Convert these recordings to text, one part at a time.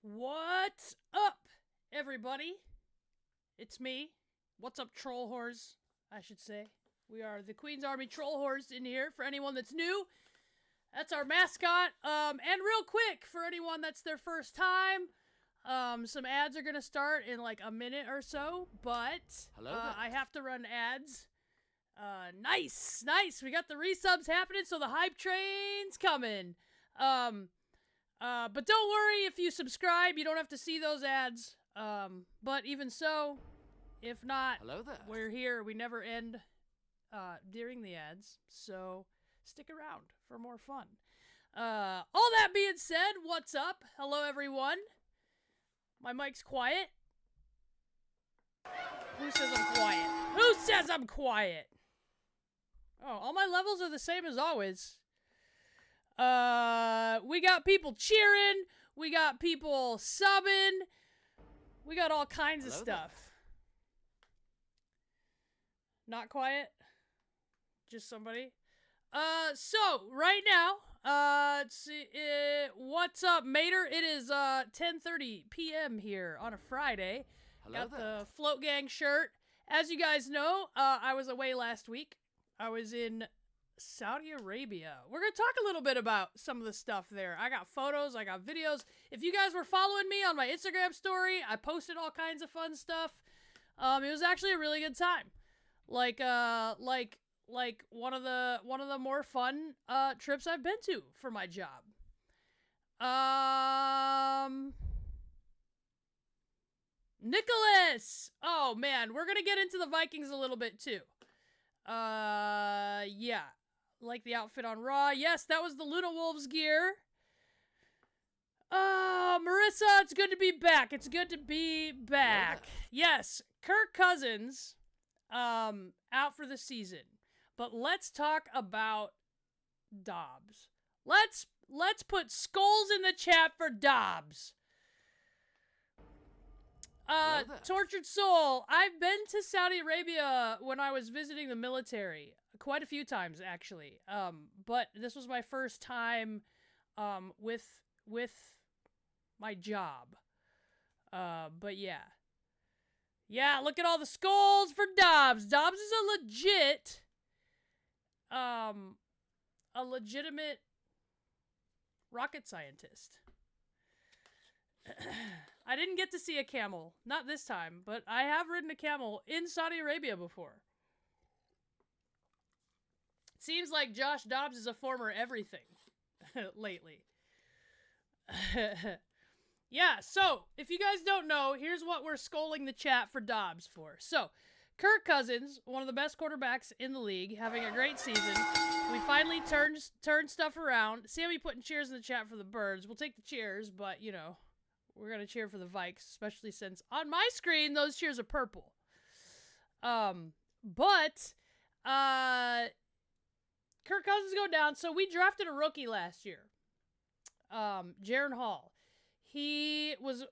What's up, everybody? It's me. What's up, troll whores? I should say. We are the Queen's Army troll whores in here for anyone that's new. That's our mascot. And real quick, for anyone that's their first time, some ads are gonna start in like a minute or so, but I have to run ads. Nice. We got the resubs happening, so the hype train's coming. But don't worry, if you subscribe, you don't have to see those ads. But even so, if not, we're here. We never end during the ads, so stick around for more fun. All that being said, what's up? Hello, everyone. My mic's quiet. Who says I'm quiet? Who says I'm quiet? Oh, all my levels are the same as always. We got people cheering. We got people subbing. We got all kinds of stuff. Not quiet? Just somebody? So, right now, let's see, what's up, Mater? It is, 10:30 p.m. here on a Friday. Got the Float Gang shirt. As you guys know, I was away last week. I was in Saudi Arabia. We're going to talk a little bit about some of the stuff there. I got photos, I got videos. If you guys were following me on my Instagram story, I posted all kinds of fun stuff. It was actually a really good time. Like one of the more fun trips I've been to for my job. Nicholas! Oh man, we're going to get into the Vikings a little bit too. Yeah. Like the outfit on Raw. Yes, that was the Luna Wolves gear. Marissa, it's good to be back. It's good to be back. Yes, Kirk Cousins, out for the season. But let's talk about Dobbs. Let's put skulls in the chat for Dobbs. Tortured Soul. I've been to Saudi Arabia when I was visiting the military. Quite a few times, actually. But this was my first time, with my job. But yeah. Yeah, look at all the skulls for Dobbs. Dobbs is a legitimate rocket scientist. I didn't get to see a camel. Not this time, but I have ridden a camel in Saudi Arabia before. It seems like Josh Dobbs is a former everything lately. Yeah, so, if you guys don't know, here's what we're scolding the chat for Dobbs for. So, Kirk Cousins, one of the best quarterbacks in the league, having a great season. We finally turned stuff around. Sammy putting cheers in the chat for the Birds. We'll take the cheers, but, you know, we're going to cheer for the Vikes, especially since on my screen, those cheers are purple. But Kirk Cousins go down. So we drafted a rookie last year. Jaron Hall. He was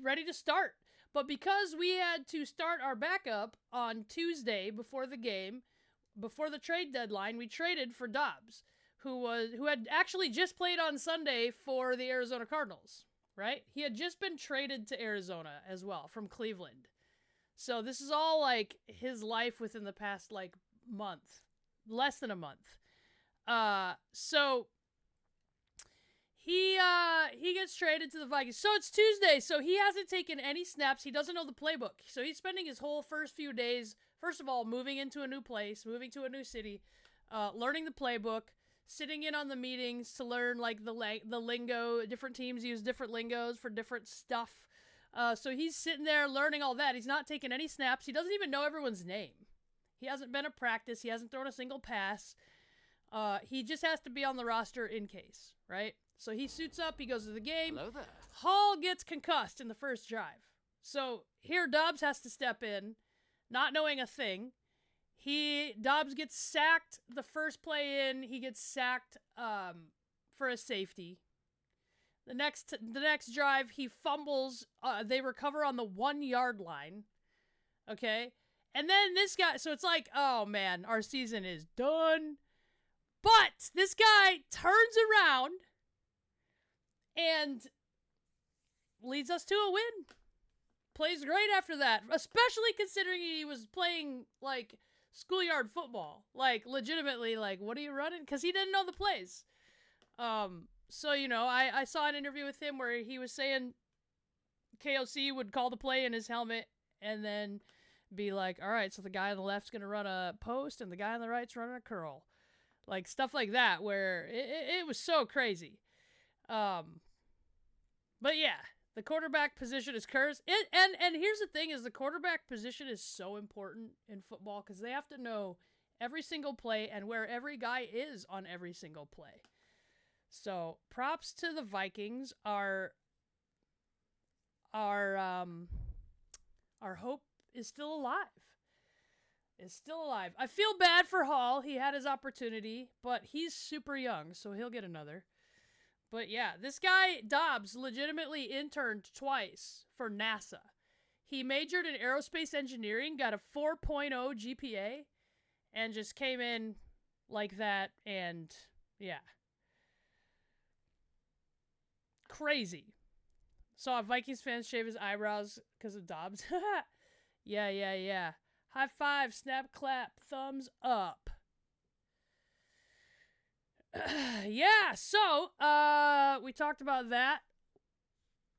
ready to start. But because we had to start our backup on Tuesday before the game, before the trade deadline, we traded for Dobbs, who had actually just played on Sunday for the Arizona Cardinals. Right? He had just been traded to Arizona as well from Cleveland. So this is all like his life within the past like month. Less than a month. So he gets traded to the Vikings. So it's Tuesday, so he hasn't taken any snaps. He doesn't know the playbook. So he's spending his whole first few days, first of all, moving into a new place, moving to a new city, learning the playbook, sitting in on the meetings to learn like the lingo. Different teams use different lingos for different stuff. So he's sitting there learning all that. He's not taking any snaps. He doesn't even know everyone's name. He hasn't been to practice. He hasn't thrown a single pass. He just has to be on the roster in case, right? So he suits up. He goes to the game. Hello there. Hall gets concussed in the first drive. So here Dobbs has to step in, not knowing a thing. Dobbs gets sacked the first play in. He gets sacked for a safety. The next drive, he fumbles. They recover on the 1 yard line. Okay? And then this guy, so it's like, oh man, our season is done. But this guy turns around and leads us to a win. Plays great after that, especially considering he was playing, like, schoolyard football. Like, legitimately, like, what are you running? Because he didn't know the plays. So, you know, I saw an interview with him where he was saying KOC would call the play in his helmet and then be like, all right, so the guy on the left's going to run a post and the guy on the right's running a curl. Like, stuff like that, where it was so crazy. But yeah, the quarterback position is cursed. And here's the thing is the quarterback position is so important in football because they have to know every single play and where every guy is on every single play. So props to the Vikings. Our hope is still alive. Is still alive. I feel bad for Hall. He had his opportunity, but he's super young, so he'll get another. But yeah, this guy, Dobbs, legitimately interned twice for NASA. He majored in aerospace engineering, got a 4.0 GPA, and just came in like that, and yeah. Crazy. Saw a Vikings fan shave his eyebrows because of Dobbs. Yeah. High five, snap, clap, thumbs up. Yeah, so, we talked about that.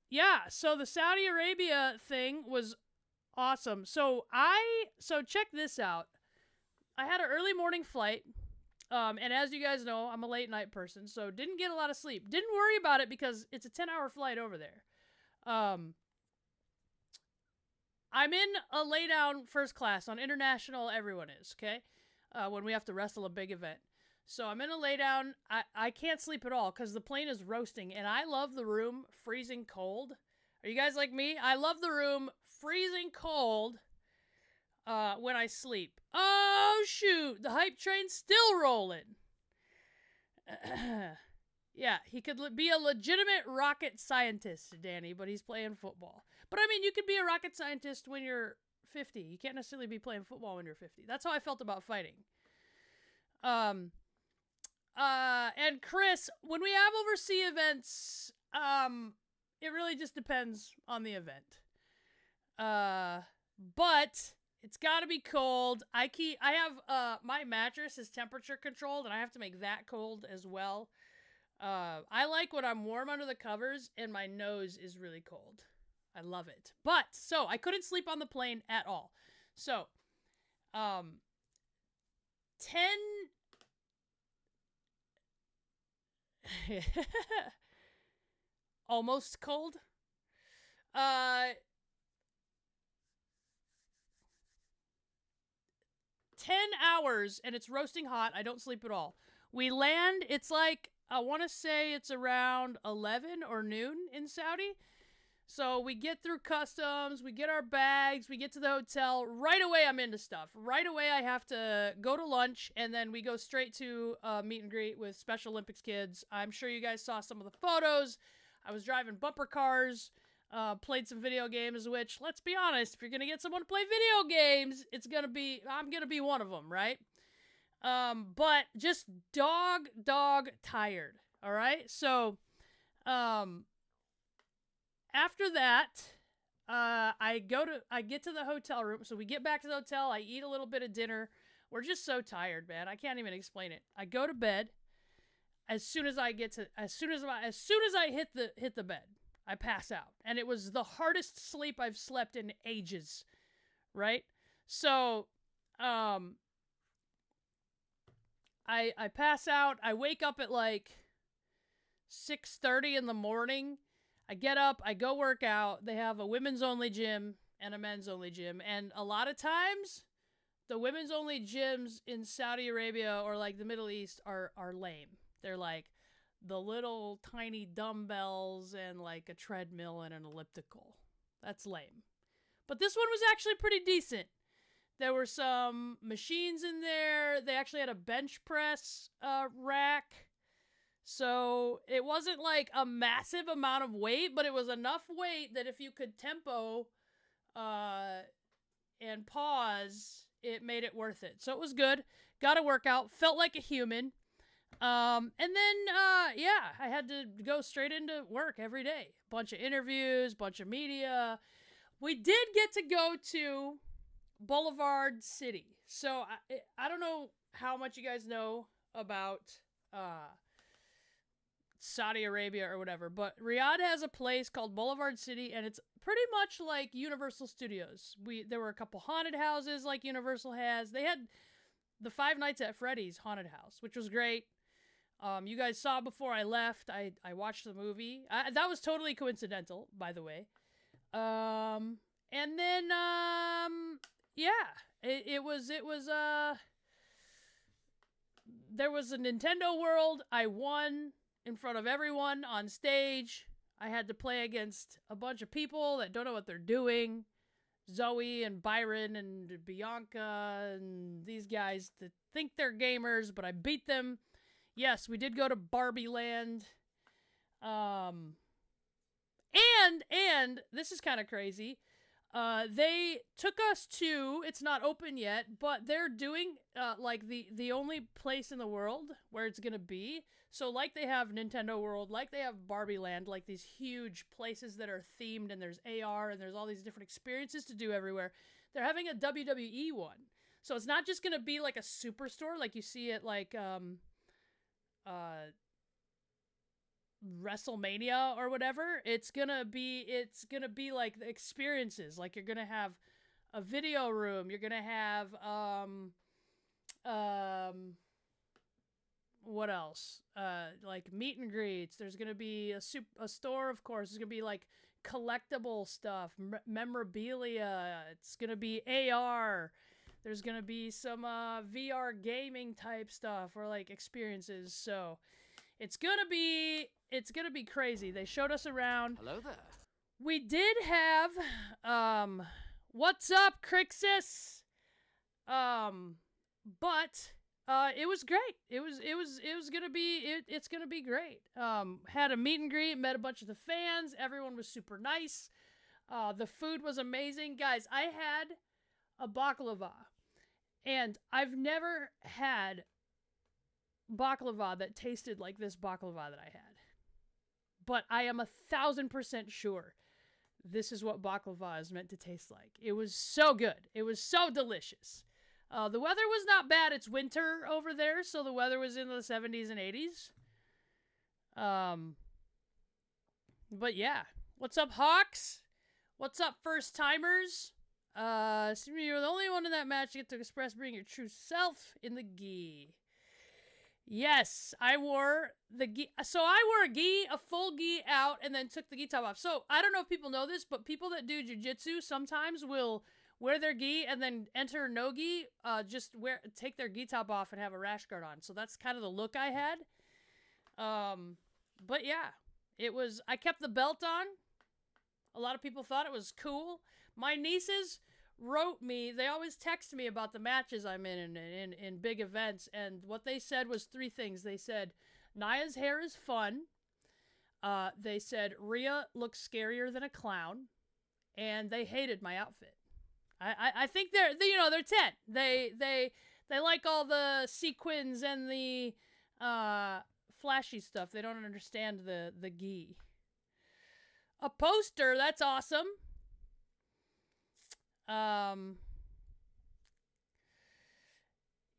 Yeah, so the Saudi Arabia thing was awesome. So check this out. I had an early morning flight, and as you guys know, I'm a late night person, so didn't get a lot of sleep. Didn't worry about it because it's a 10-hour flight over there. I'm in a lay down first class on international. Everyone is, okay? When we have to wrestle a big event. So I'm in a lay down. I can't sleep at all because the plane is roasting, and I love the room freezing cold. Are you guys like me? I love the room freezing cold when I sleep. Oh, shoot. The hype train's still rolling. Yeah, he could be a legitimate rocket scientist, Danny, but he's playing football. But, I mean, you could be a rocket scientist when you're 50. You can't necessarily be playing football when you're 50. That's how I felt about fighting. And Chris, when we have overseas events, it really just depends on the event. But it's got to be cold. I have my mattress is temperature controlled, and I have to make that cold as well. I like when I'm warm under the covers and my nose is really cold. I love it. But, so, I couldn't sleep on the plane at all. So, 10... almost cold. 10 hours and it's roasting hot. I don't sleep at all. We land, it's like, I want to say it's around 11 or noon in Saudi. So we get through customs, we get our bags, we get to the hotel. Right away, I'm into stuff. Right away, I have to go to lunch, and then we go straight to meet and greet with Special Olympics kids. I'm sure you guys saw some of the photos. I was driving bumper cars, played some video games, which, let's be honest, if you're going to get someone to play video games, I'm going to be one of them, right? But just dog tired, all right? So, after that, I get to the hotel room. So we get back to the hotel. I eat a little bit of dinner. We're just so tired, man. I can't even explain it. I go to bed. As soon as I hit the bed, I pass out. And it was the hardest sleep I've slept in ages, right? So, I pass out. I wake up at like 6:30 in the morning. I get up, I go work out. They have a women's only gym and a men's only gym. And a lot of times, the women's only gyms in Saudi Arabia or like the Middle East are lame. They're like the little tiny dumbbells and like a treadmill and an elliptical. That's lame. But this one was actually pretty decent. There were some machines in there. They actually had a bench press rack. So it wasn't like a massive amount of weight, but it was enough weight that if you could tempo and pause, it made it worth it. So it was good. Got a workout. Felt like a human. And then, yeah, I had to go straight into work every day. Bunch of interviews, bunch of media. We did get to go to Boulevard City. So I don't know how much you guys know about Saudi Arabia or whatever, but Riyadh has a place called Boulevard City, and it's pretty much like Universal Studios. There were a couple haunted houses like Universal has. They had the Five Nights at Freddy's haunted house, which was great. You guys saw before I left. I watched the movie. That was totally coincidental, by the way. And then yeah, it was there was a Nintendo World. I won in front of everyone on stage. I had to play against a bunch of people that don't know what they're doing. Zoe and Byron and Bianca and these guys that think they're gamers, but I beat them. Yes, we did go to Barbie Land. And this is kind of crazy. They took us to, it's not open yet, but they're doing like the only place in the world where it's gonna be. So like they have Nintendo World, like they have Barbie Land, like these huge places that are themed, and there's AR and there's all these different experiences to do everywhere. They're having a WWE one. So it's not just gonna be like a superstore like you see at like WrestleMania or whatever. It's gonna be like the experiences. Like you're gonna have a video room. You're gonna have what else? Like meet and greets. There's gonna be a store, of course. There's gonna be like collectible stuff, memorabilia. It's gonna be AR. There's gonna be some VR gaming type stuff or like experiences. So it's gonna be crazy. They showed us around. Hello there. We did have what's up, Crixus? But it was great. It's gonna be great. Had a meet and greet, met a bunch of the fans. Everyone was super nice. The food was amazing. Guys, I had a baklava, and I've never had baklava that tasted like this baklava that I had. But I am 1,000% sure this is what baklava is meant to taste like. It was so good. It was so delicious. The weather was not bad. It's winter over there, so the weather was in the 70s and 80s. But yeah. What's up, Hawks? What's up, first timers? You're the only one in that match to get to express being your true self in the gi. Yes, I wore the gi. So I wore a gi, a full gi out, and then took the gi top off. So I don't know if people know this, but people that do jiu-jitsu sometimes will wear their gi and then enter no gi, take their gi top off and have a rash guard on. So that's kind of the look I had. But yeah, I kept the belt on. A lot of people thought it was cool. My nieces wrote me. They always text me about the matches I'm in big events, and what they said was 3 things. They said Naya's hair is fun. They said Rhea looks scarier than a clown, and they hated my outfit. I think they're 10. They like all the sequins and the flashy stuff. They don't understand the gi. A poster, that's awesome.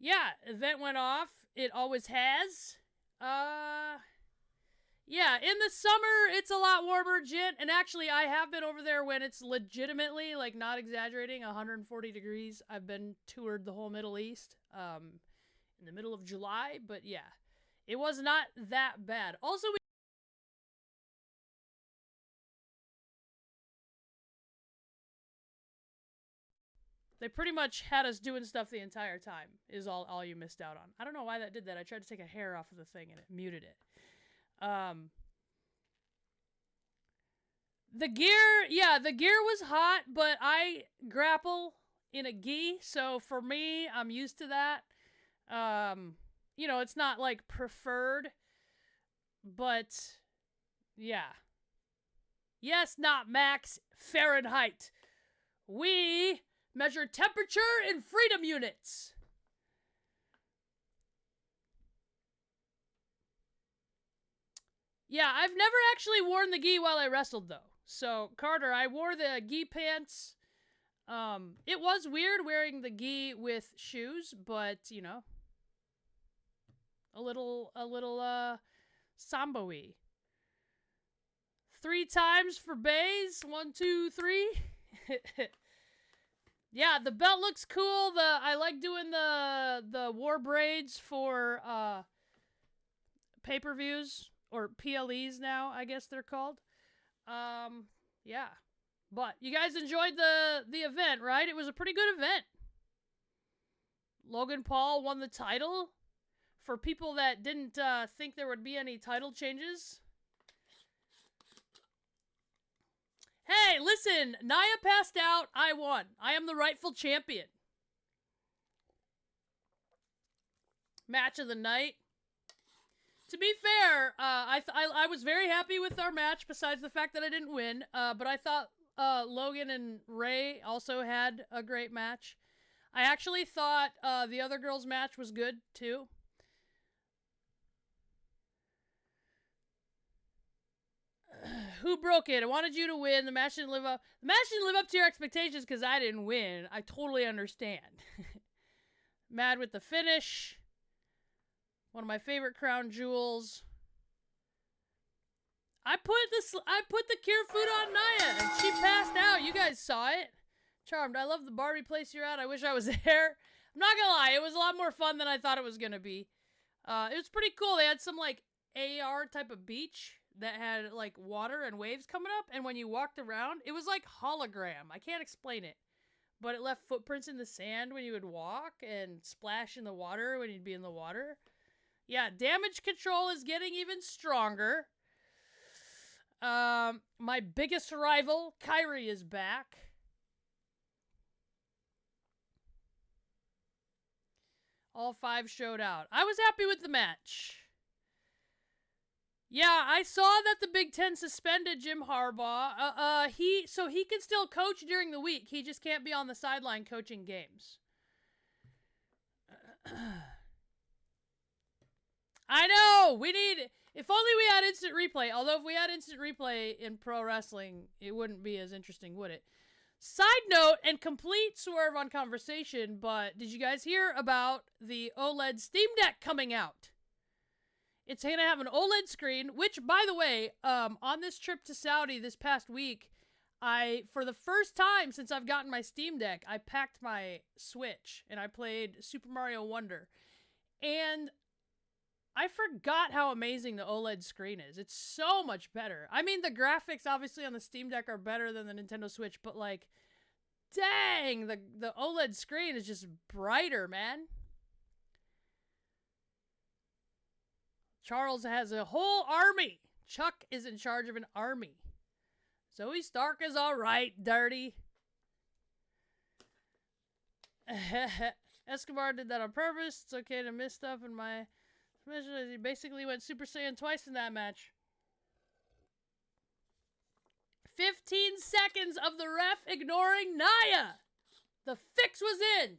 Yeah, event went off. It always has. Yeah, in the summer, it's a lot warmer, Jit. And actually, I have been over there when it's legitimately, like, not exaggerating, 140 degrees. I've been toured the whole Middle East, in the middle of July. But yeah, it was not that bad. Also, they pretty much had us doing stuff the entire time, is all you missed out on. I don't know why that did that. I tried to take a hair off of the thing and it muted it. The gear was hot, but I grapple in a gi, so for me, I'm used to that. It's not like preferred, but yeah. Yes, not Max, Fahrenheit. We measure temperature in freedom units. Yeah, I've never actually worn the gi while I wrestled, though. So, Carter, I wore the gi pants. It was weird wearing the gi with shoes, but, you know, a little, sambo-y. 3 times for Bays. 1, 2, 3. Yeah, the belt looks cool. I like doing the war braids for pay-per-views, or PLEs now, I guess they're called. Yeah. But you guys enjoyed the event, right? It was a pretty good event. Logan Paul won the title. For people that didn't think there would be any title changes. Hey, listen, Nia passed out. I won. I am the rightful champion. Match of the night. To be fair, I was very happy with our match, besides the fact that I didn't win. But I thought Logan and Ray also had a great match. I actually thought the other girls' match was good, too. Who broke it? I wanted you to win. The match didn't live up. The match didn't live up to your expectations because I didn't win. I totally understand. Mad with the finish. One of my favorite crown jewels. I put the cure food on Nia and she passed out. You guys saw it. Charmed. I love the Barbie place you're at. I wish I was there. I'm not gonna lie. It was a lot more fun than I thought it was gonna be. It was pretty cool. They had some like AR type of beach that had like water and waves coming up, and when you walked around, it was like hologram. I can't explain it, but it left footprints in the sand when you would walk and splash in the water when you'd be in the water. Yeah, damage control is getting even stronger. My biggest rival, Kyrie, is back. All 5 showed out. I was happy with the match. Yeah, I saw that the Big Ten suspended Jim Harbaugh. He can still coach during the week. He just can't be on the sideline coaching games. I know! We need... If only we had instant replay. Although if we had instant replay in pro wrestling, it wouldn't be as interesting, would it? Side note, and complete swerve on conversation, but did you guys hear about the OLED Steam Deck coming out? It's going to have an OLED screen, which, by the way, on this trip to Saudi this past week, for the first time since I've gotten my Steam Deck, I packed my Switch, and I played Super Mario Wonder. And I forgot how amazing the OLED screen is. It's so much better. I mean, the graphics, obviously, on the Steam Deck are better than the Nintendo Switch, but, like, dang, the OLED screen is just brighter, man. Charles has a whole army. Chuck is in charge of an army. Zoe Stark is all right, dirty. Escobar did that on purpose. It's okay to miss stuff in my submission. He basically went Super Saiyan twice in that match. 15 seconds of the ref ignoring Nia. The fix was in.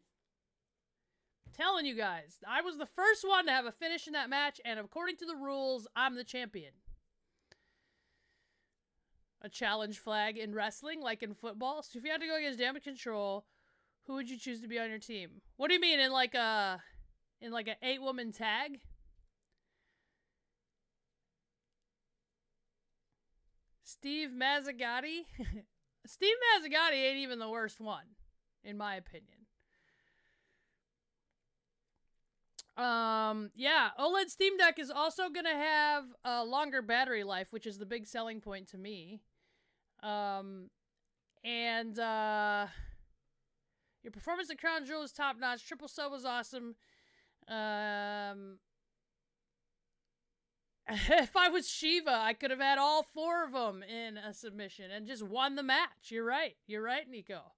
Telling you guys, I was the first one to have a finish in that match, and according to the rules, I'm the champion. A challenge flag in wrestling, like in football. So if you had to go against damage control, who would you choose to be on your team? What do you mean, in like an 8-woman tag? Steve Mazzagatti? Steve Mazzagatti ain't even the worst one, in my opinion. Yeah, OLED Steam Deck is also going to have a longer battery life, which is the big selling point to me. Your performance at Crown Jewel is top-notch. Triple sub was awesome. If I was Shiva, I could have had all 4 of them in a submission and just won the match. You're right. You're right, Nico.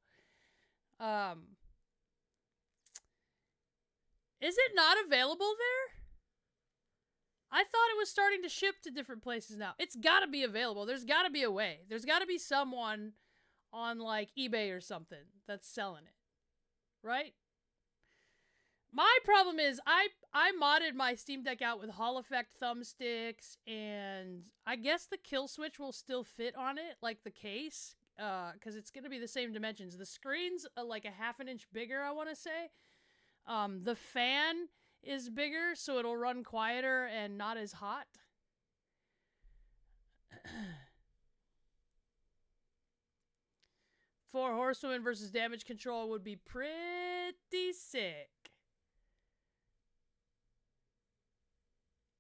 Is it not available there? I thought it was starting to ship to different places now. It's got to be available. There's got to be a way. There's got to be someone on, like, eBay or something that's selling it. Right? My problem is I modded my Steam Deck out with Hall Effect thumbsticks, and I guess the kill switch will still fit on it, like the case, because it's gonna be the same dimensions. The screen's like a half an inch bigger, I want to say. The fan is bigger, so it'll run quieter and not as hot. Four Horsewomen versus Damage Control would be pretty sick.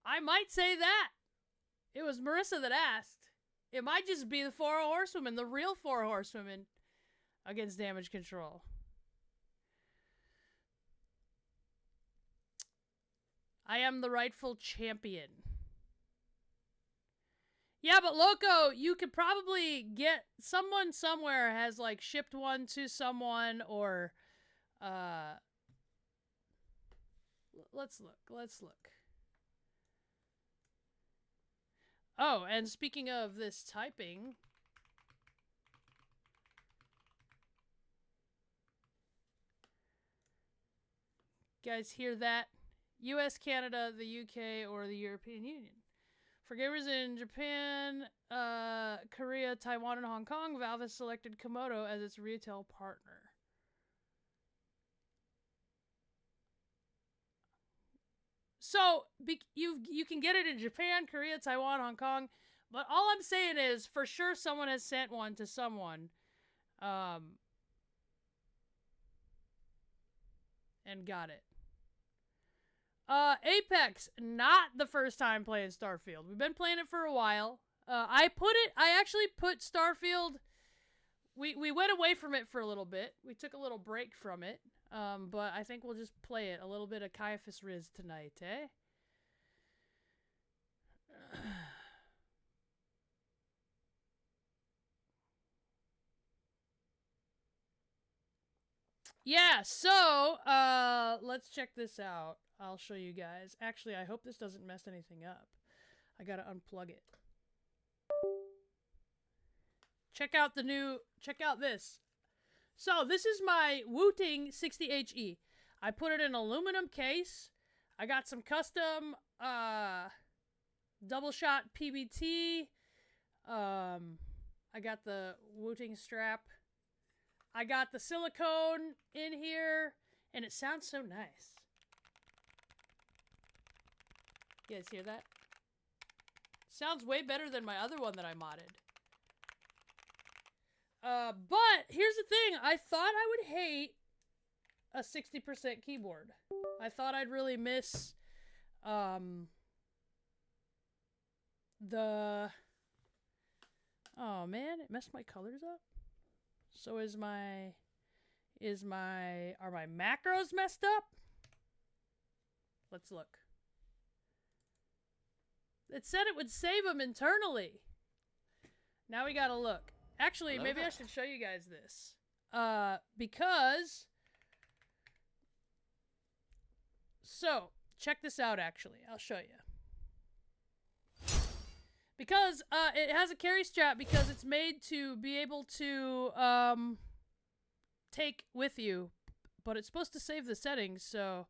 I might say that. It was Marissa that asked. It might just be the Four Horsewomen, the real Four Horsewomen, against Damage Control. I am the rightful champion. Yeah, but Loco, you could probably get someone somewhere has like shipped one to someone, or let's look. Oh, and speaking of this typing, guys hear that? US, Canada, the UK, or the European Union. For gamers in Japan, Korea, Taiwan, and Hong Kong, Valve has selected Komodo as its retail partner. So, you can get it in Japan, Korea, Taiwan, Hong Kong, but all I'm saying is, for sure someone has sent one to someone. And got it. Apex, not the first time playing Starfield. We've been playing it for a while. I actually put Starfield, we went away from it for a little bit. We took a little break from it. But I think we'll just play it. A little bit of Caiaphas Riz tonight, eh? Yeah, so, let's check this out. I'll show you guys. Actually, I hope this doesn't mess anything up. I gotta unplug it. Check out this. So, this is my Wooting 60HE. I put it in an aluminum case. I got some custom, double shot PBT. I got the Wooting strap. I got the silicone in here, and it sounds so nice. You guys hear that? Sounds way better than my other one that I modded. But here's the thing. I thought I would hate a 60% keyboard. I thought I'd really miss, the... Oh man, it messed my colors up. So are my macros messed up? Let's look. It said it would save them internally. Now we gotta look. Actually, maybe I should show you guys this. Because... So, check this out, actually. I'll show you. Because, it has a carry strap because it's made to be able to, take with you. But it's supposed to save the settings, so...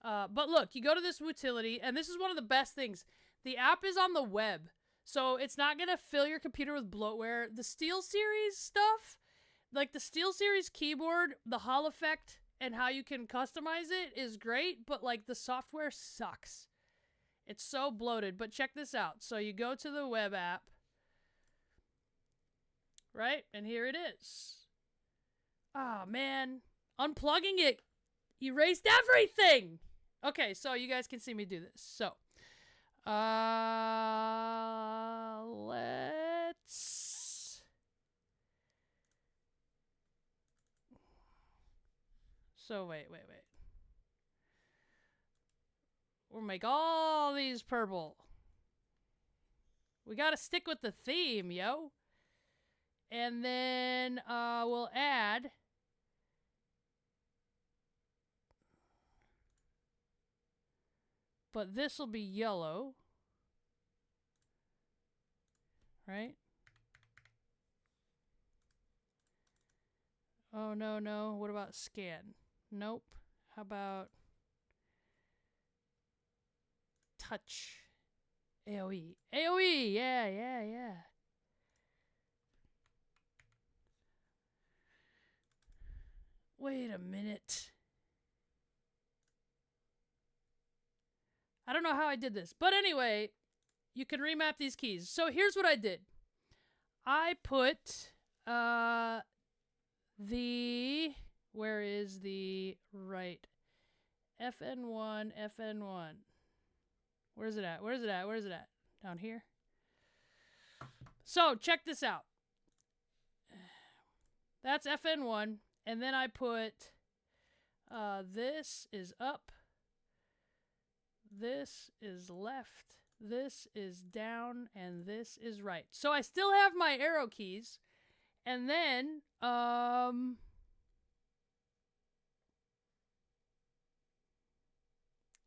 but look, you go to this utility, and this is one of the best things. The app is on the web, so it's not going to fill your computer with bloatware. The SteelSeries stuff, like the SteelSeries keyboard, the Hall Effect, and how you can customize it is great, but like the software sucks. It's so bloated, but check this out. So you go to the web app, right? And here it is. Ah, man. Unplugging it erased everything! Okay, so you guys can see me do this. So, let's... So, wait. We'll make all these purple. We gotta stick with the theme, yo. And then, we'll add... But this will be yellow. Right? Oh, no. What about scan? Nope. How about... touch. AoE. AoE! Yeah, yeah, yeah. Wait a minute. I don't know how I did this. But anyway, you can remap these keys. So here's what I did. I put where is the right? FN1, FN1. Where's it at? Where's it at? Where's it at? Down here? So, check this out. That's FN1. And then I put this is up. This is left. This is down. And this is right. So I still have my arrow keys. And then,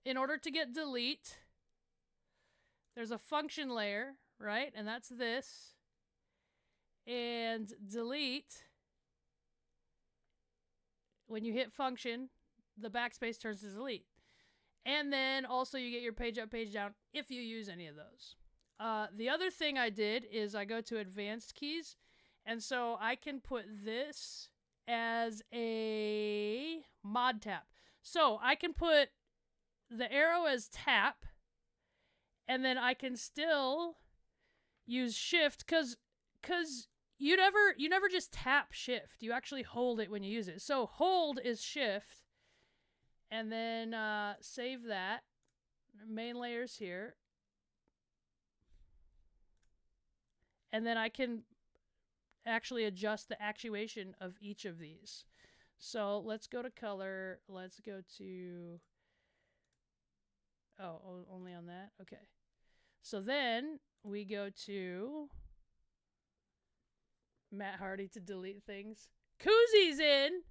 in order to get delete, there's a function layer, right? And that's this. And delete, when you hit function, the backspace turns to delete. And then also you get your page up, page down if you use any of those. The other thing I did is I go to advanced keys. And so I can put this as a mod tap. So I can put the arrow as tap. And then I can still use shift because you never just tap shift. You actually hold it when you use it. So hold is shift. And then save that. Main layers here. And then I can actually adjust the actuation of each of these. So let's go to color. Let's go to... Oh, only on that? Okay. So then we go to Matt Hardy to delete things. Koozy's in!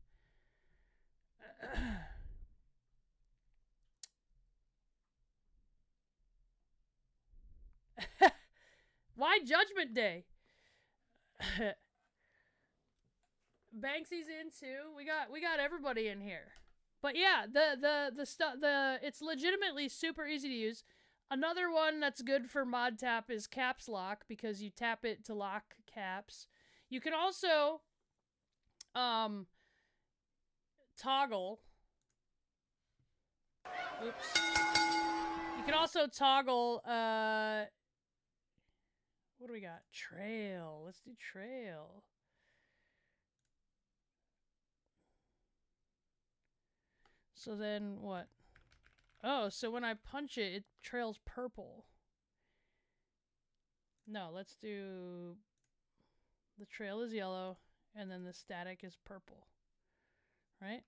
Why Judgment Day? Banksy's in too. We got everybody in here. But yeah, it's legitimately super easy to use. Another one that's good for mod tap is caps lock because you tap it to lock caps. You can also toggle. Oops. You can also toggle what do we got? Trail. Let's do trail. So then what? Oh, so when I punch it, it trails purple. No, let's do... The trail is yellow, and then the static is purple. Right?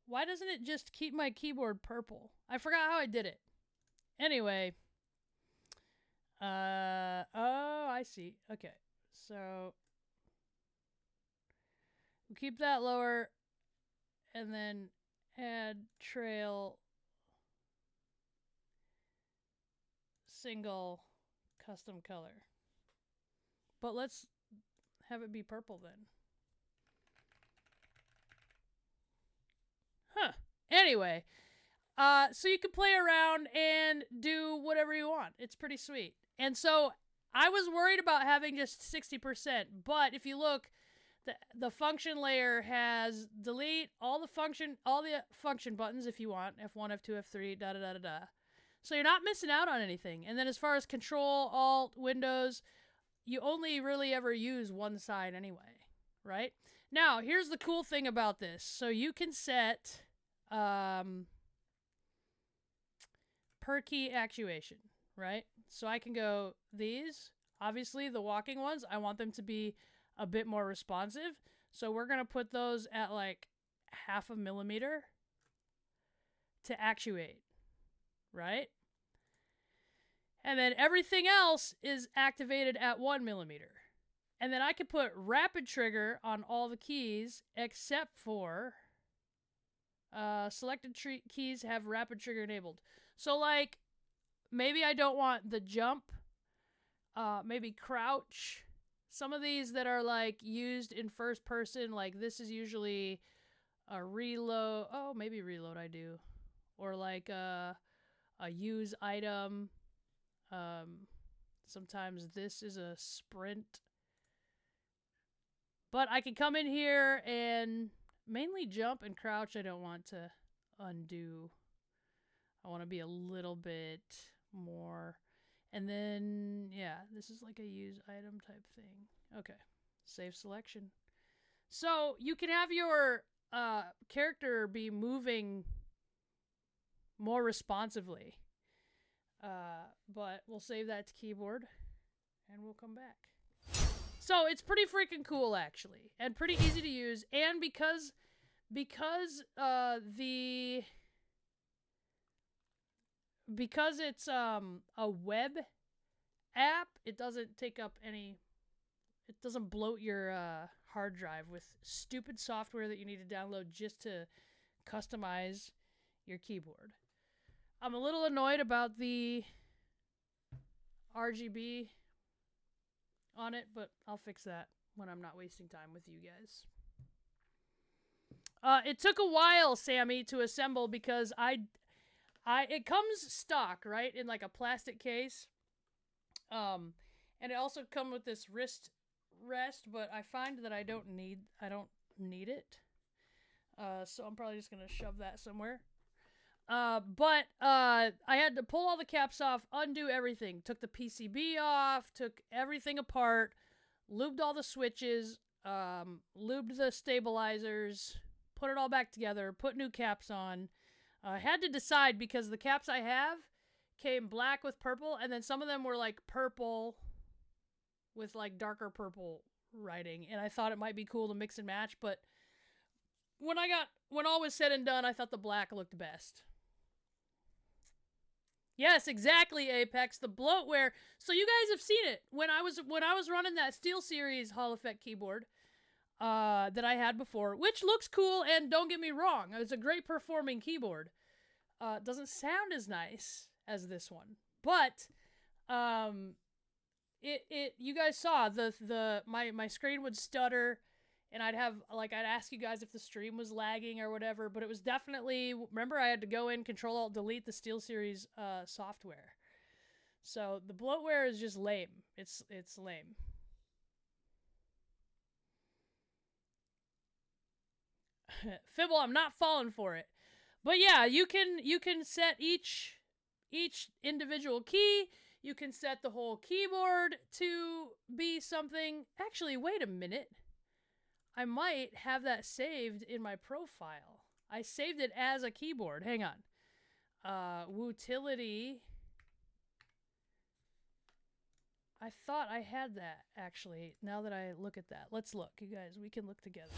Why doesn't it just keep my keyboard purple? I forgot how I did it. Anyway. Oh, I see. Okay. So we'll keep that lower and then add trail single custom color. But let's have it be purple then. Huh. Anyway, so you can play around and do whatever you want. It's pretty sweet. And so I was worried about having just 60%, but if you look, the function layer has delete all the function buttons if you want, F1, F2, F3, da da da da da. So you're not missing out on anything. And then as far as Control, Alt, Windows, you only really ever use one side anyway, right? Now, here's the cool thing about this. So you can set per key actuation, right? So I can go these. Obviously, the walking ones, I want them to be a bit more responsive. So we're going to put those at like 0.5 millimeter to actuate, right? And then everything else is activated at 1 millimeter. And then I can put rapid trigger on all the keys except for selected keys have rapid trigger enabled. So like maybe I don't want the jump, maybe crouch, some of these that are like used in first person, like this is usually a reload. Oh, maybe reload I do. Or like a use item. Sometimes this is a sprint. But I can come in here and mainly jump and crouch. I don't want to undo. I want to be a little bit more. And then, yeah, this is like a use item type thing. Okay, save selection. So you can have your character be moving more responsively. But we'll save that to keyboard and we'll come back. So it's pretty freaking cool, actually, and pretty easy to use. And because it's a web app, it doesn't take up any. It doesn't bloat your hard drive with stupid software that you need to download just to customize your keyboard. I'm a little annoyed about the RGB on it, but I'll fix that when I'm not wasting time with you guys. It took a while, Sammy, to assemble because it comes stock, right, in like a plastic case. And it also comes with this wrist rest, but I find that I don't need it. So I'm probably just gonna shove that somewhere. But I had to pull all the caps off, undo everything. Took the PCB off, took everything apart, lubed all the switches, lubed the stabilizers, put it all back together, put new caps on. I had to decide because the caps I have came black with purple, and then some of them were like purple with like darker purple writing, and I thought it might be cool to mix and match, but when all was said and done, I thought the black looked best. Yes, exactly, Apex, the bloatware. So you guys have seen it when I was running that SteelSeries Hall Effect keyboard that I had before, which looks cool, and don't get me wrong, it's a great performing keyboard. It doesn't sound as nice as this one, but you guys saw my screen would stutter, and I'd ask you guys if the stream was lagging or whatever, but it was definitely, remember I had to go in, Control-Alt-Delete the SteelSeries software. So the bloatware is just lame. It's lame. Fibble, I'm not falling for it. But yeah, you can set each individual key. You can set the whole keyboard to be something. Actually, wait a minute. I might have that saved in my profile. I saved it as a keyboard. Hang on. Utility. I thought I had that, actually, now that I look at that. Let's look, you guys. We can look together.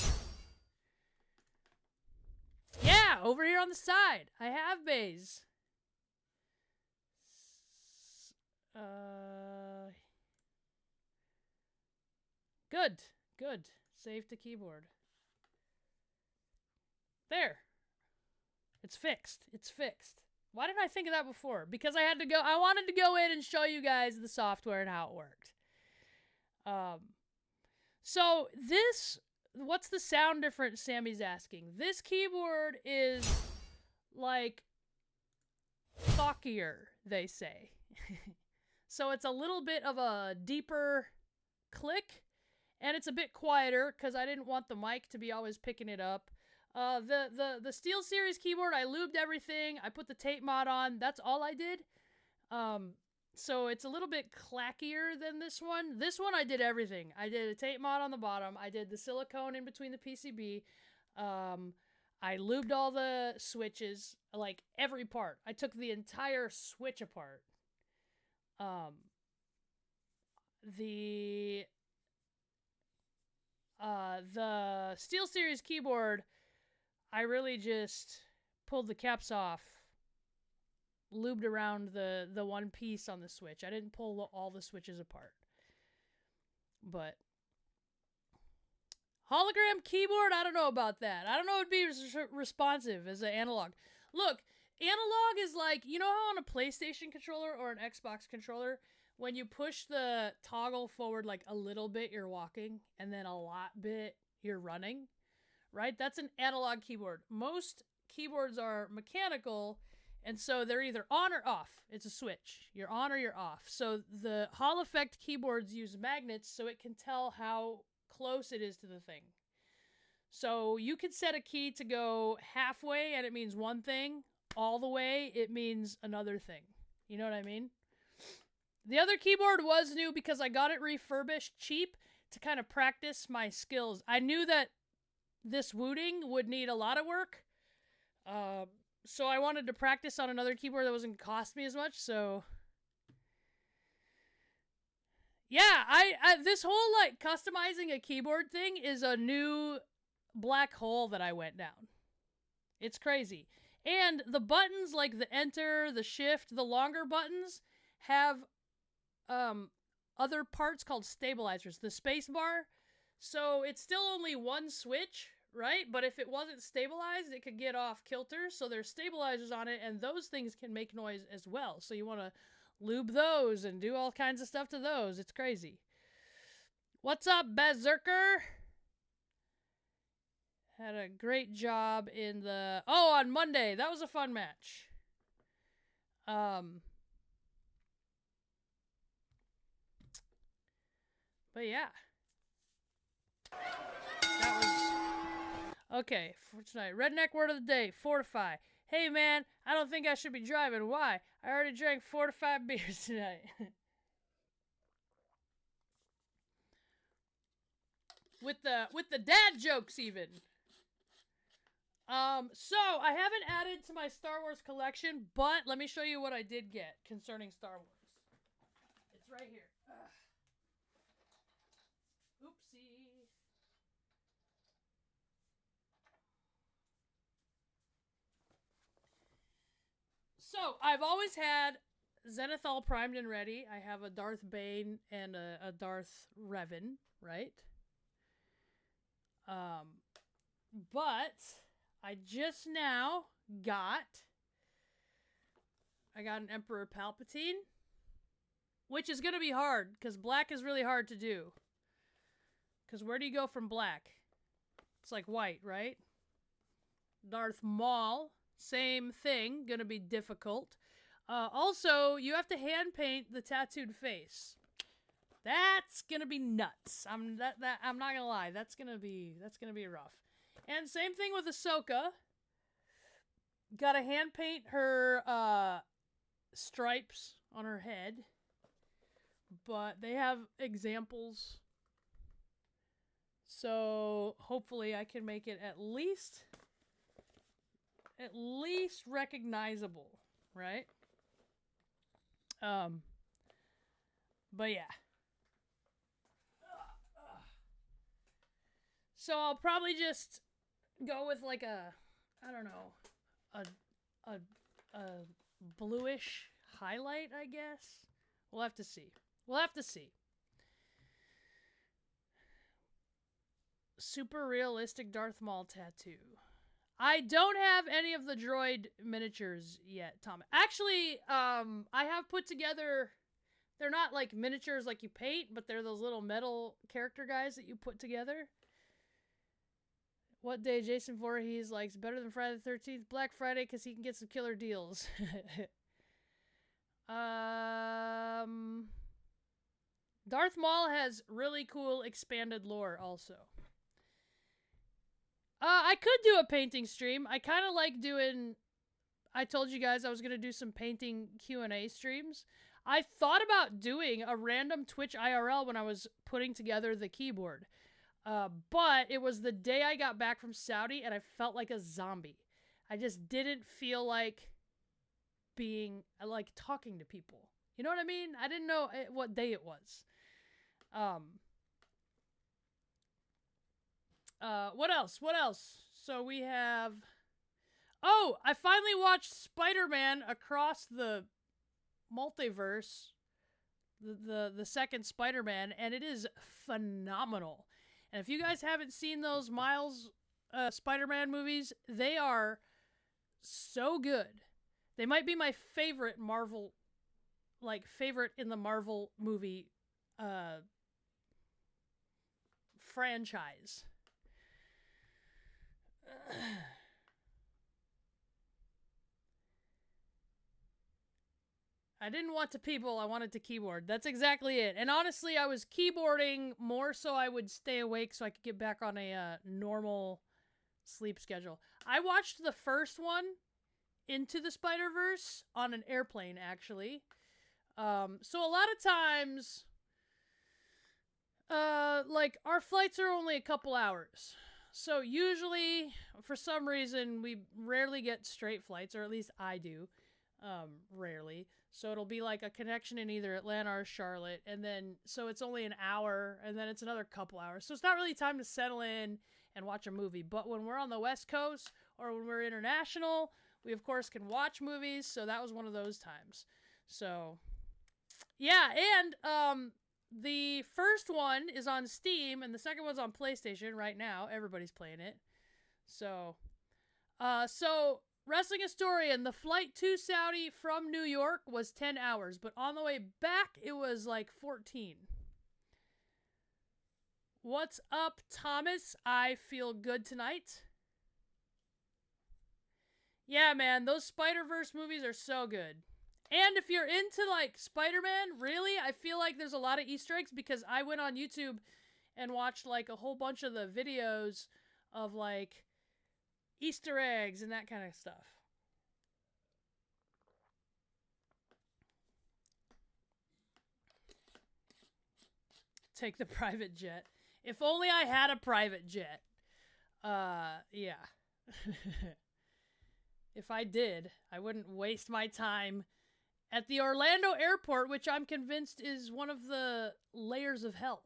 Yeah, over here on the side. I have bays. Good. Save to keyboard. There. It's fixed. Why didn't I think of that before? Because I wanted to go in and show you guys the software and how it worked. So what's the sound difference, Sammy's asking? This keyboard is like thockier, they say. So it's a little bit of a deeper click, and it's a bit quieter because I didn't want the mic to be always picking it up. The SteelSeries keyboard, I lubed everything. I put the tape mod on. That's all I did. So it's a little bit clackier than this one. This one I did everything. I did a tape mod on the bottom. I did the silicone in between the PCB. I lubed all the switches, like every part. I took the entire switch apart. The SteelSeries keyboard, I really just pulled the caps off, lubed around the one piece on the switch. I didn't pull all the switches apart. But hologram keyboard, I don't know about that. I don't know if it'd be responsive as an analog. Look, analog is like, you know how on a PlayStation controller or an Xbox controller, when you push the toggle forward like a little bit, you're walking, and then a lot bit, you're running, right? That's an analog keyboard. Most keyboards are mechanical, and so they're either on or off. It's a switch. You're on or you're off. So the Hall effect keyboards use magnets so it can tell how close it is to the thing. So you could set a key to go halfway and it means one thing, all the way it means another thing. You know what I mean? The other keyboard was new because I got it refurbished cheap to kind of practice my skills. I knew that this wooting would need a lot of work. So I wanted to practice on another keyboard that wasn't cost me as much, so yeah, I this whole like customizing a keyboard thing is a new black hole that I went down. It's crazy. And the buttons like the enter, the shift, the longer buttons have other parts called stabilizers, the space bar. So it's still only one switch, right? But if it wasn't stabilized, it could get off kilter. So there's stabilizers on it, and those things can make noise as well. So you want to lube those and do all kinds of stuff to those. It's crazy. What's up, Berserker? Had a great job in the... Oh, on Monday. That was a fun match. But yeah. That was... Okay, for tonight. Redneck word of the day. Fortify. Hey, man, I don't think I should be driving. Why? I already drank 4 to 5 beers tonight. with the dad jokes, even. So, I haven't added to my Star Wars collection, but let me show you what I did get concerning Star Wars. It's right here. Oopsie. So, I've always had Zenith all primed and ready. I have a Darth Bane and a Darth Revan, right? But I just now got an Emperor Palpatine, which is going to be hard because black is really hard to do. Because where do you go from black? It's like white, right? Darth Maul, same thing, going to be difficult. Also, you have to hand paint the tattooed face. That's gonna be nuts. I'm not gonna lie. That's gonna be rough. And same thing with Ahsoka. Gotta hand paint her stripes on her head. But they have examples. So hopefully I can make it at least recognizable, right? But yeah. So I'll probably just go with like a, I don't know, a bluish highlight, I guess. We'll have to see. Super realistic Darth Maul tattoo. I don't have any of the droid miniatures yet, Tom. Actually, I have put together, they're not like miniatures like you paint, but they're those little metal character guys that you put together. What day Jason Voorhees likes better than Friday the 13th? Black Friday, because he can get some killer deals. Darth Maul has really cool expanded lore also. I could do a painting stream. I kind of like doing... I told you guys I was going to do some painting Q&A streams. I thought about doing a random Twitch IRL when I was putting together the keyboard. But it was the day I got back from Saudi and I felt like a zombie. I just didn't feel like being, like, talking to people. You know what I mean? I didn't know what day it was. What else? So we have... Oh, I finally watched Spider-Man Across the Multiverse. The second Spider-Man, and it is phenomenal. And if you guys haven't seen those Miles Spider-Man movies, they are so good. They might be my favorite Marvel like favorite in the Marvel movie franchise. I didn't want to people, I wanted to keyboard. That's exactly it. And honestly, I was keyboarding more so I would stay awake so I could get back on a normal sleep schedule. I watched the first one, Into the Spider-Verse, on an airplane, actually. So a lot of times, like, our flights are only a couple hours. So usually, for some reason, we rarely get straight flights, or at least I do. Rarely. So it'll be like a connection in either Atlanta or Charlotte, and then, so it's only an hour, and then it's another couple hours. So it's not really time to settle in and watch a movie. But when we're on the West Coast, or when we're international, we of course can watch movies, so that was one of those times. So, yeah, and, the first one is on Steam, and the second one's on PlayStation right now. Everybody's playing it. So, Wrestling Historian, the flight to Saudi from New York was 10 hours, but on the way back, it was like 14. What's up, Thomas? I feel good tonight. Yeah, man, those Spider-Verse movies are so good. And if you're into, like, Spider-Man, really, I feel like there's a lot of Easter eggs, because I went on YouTube and watched, like, a whole bunch of the videos of, like, Easter eggs and that kind of stuff. Take the private jet. If only I had a private jet. Yeah. If I did, I wouldn't waste my time at the Orlando airport, which I'm convinced is one of the layers of hell.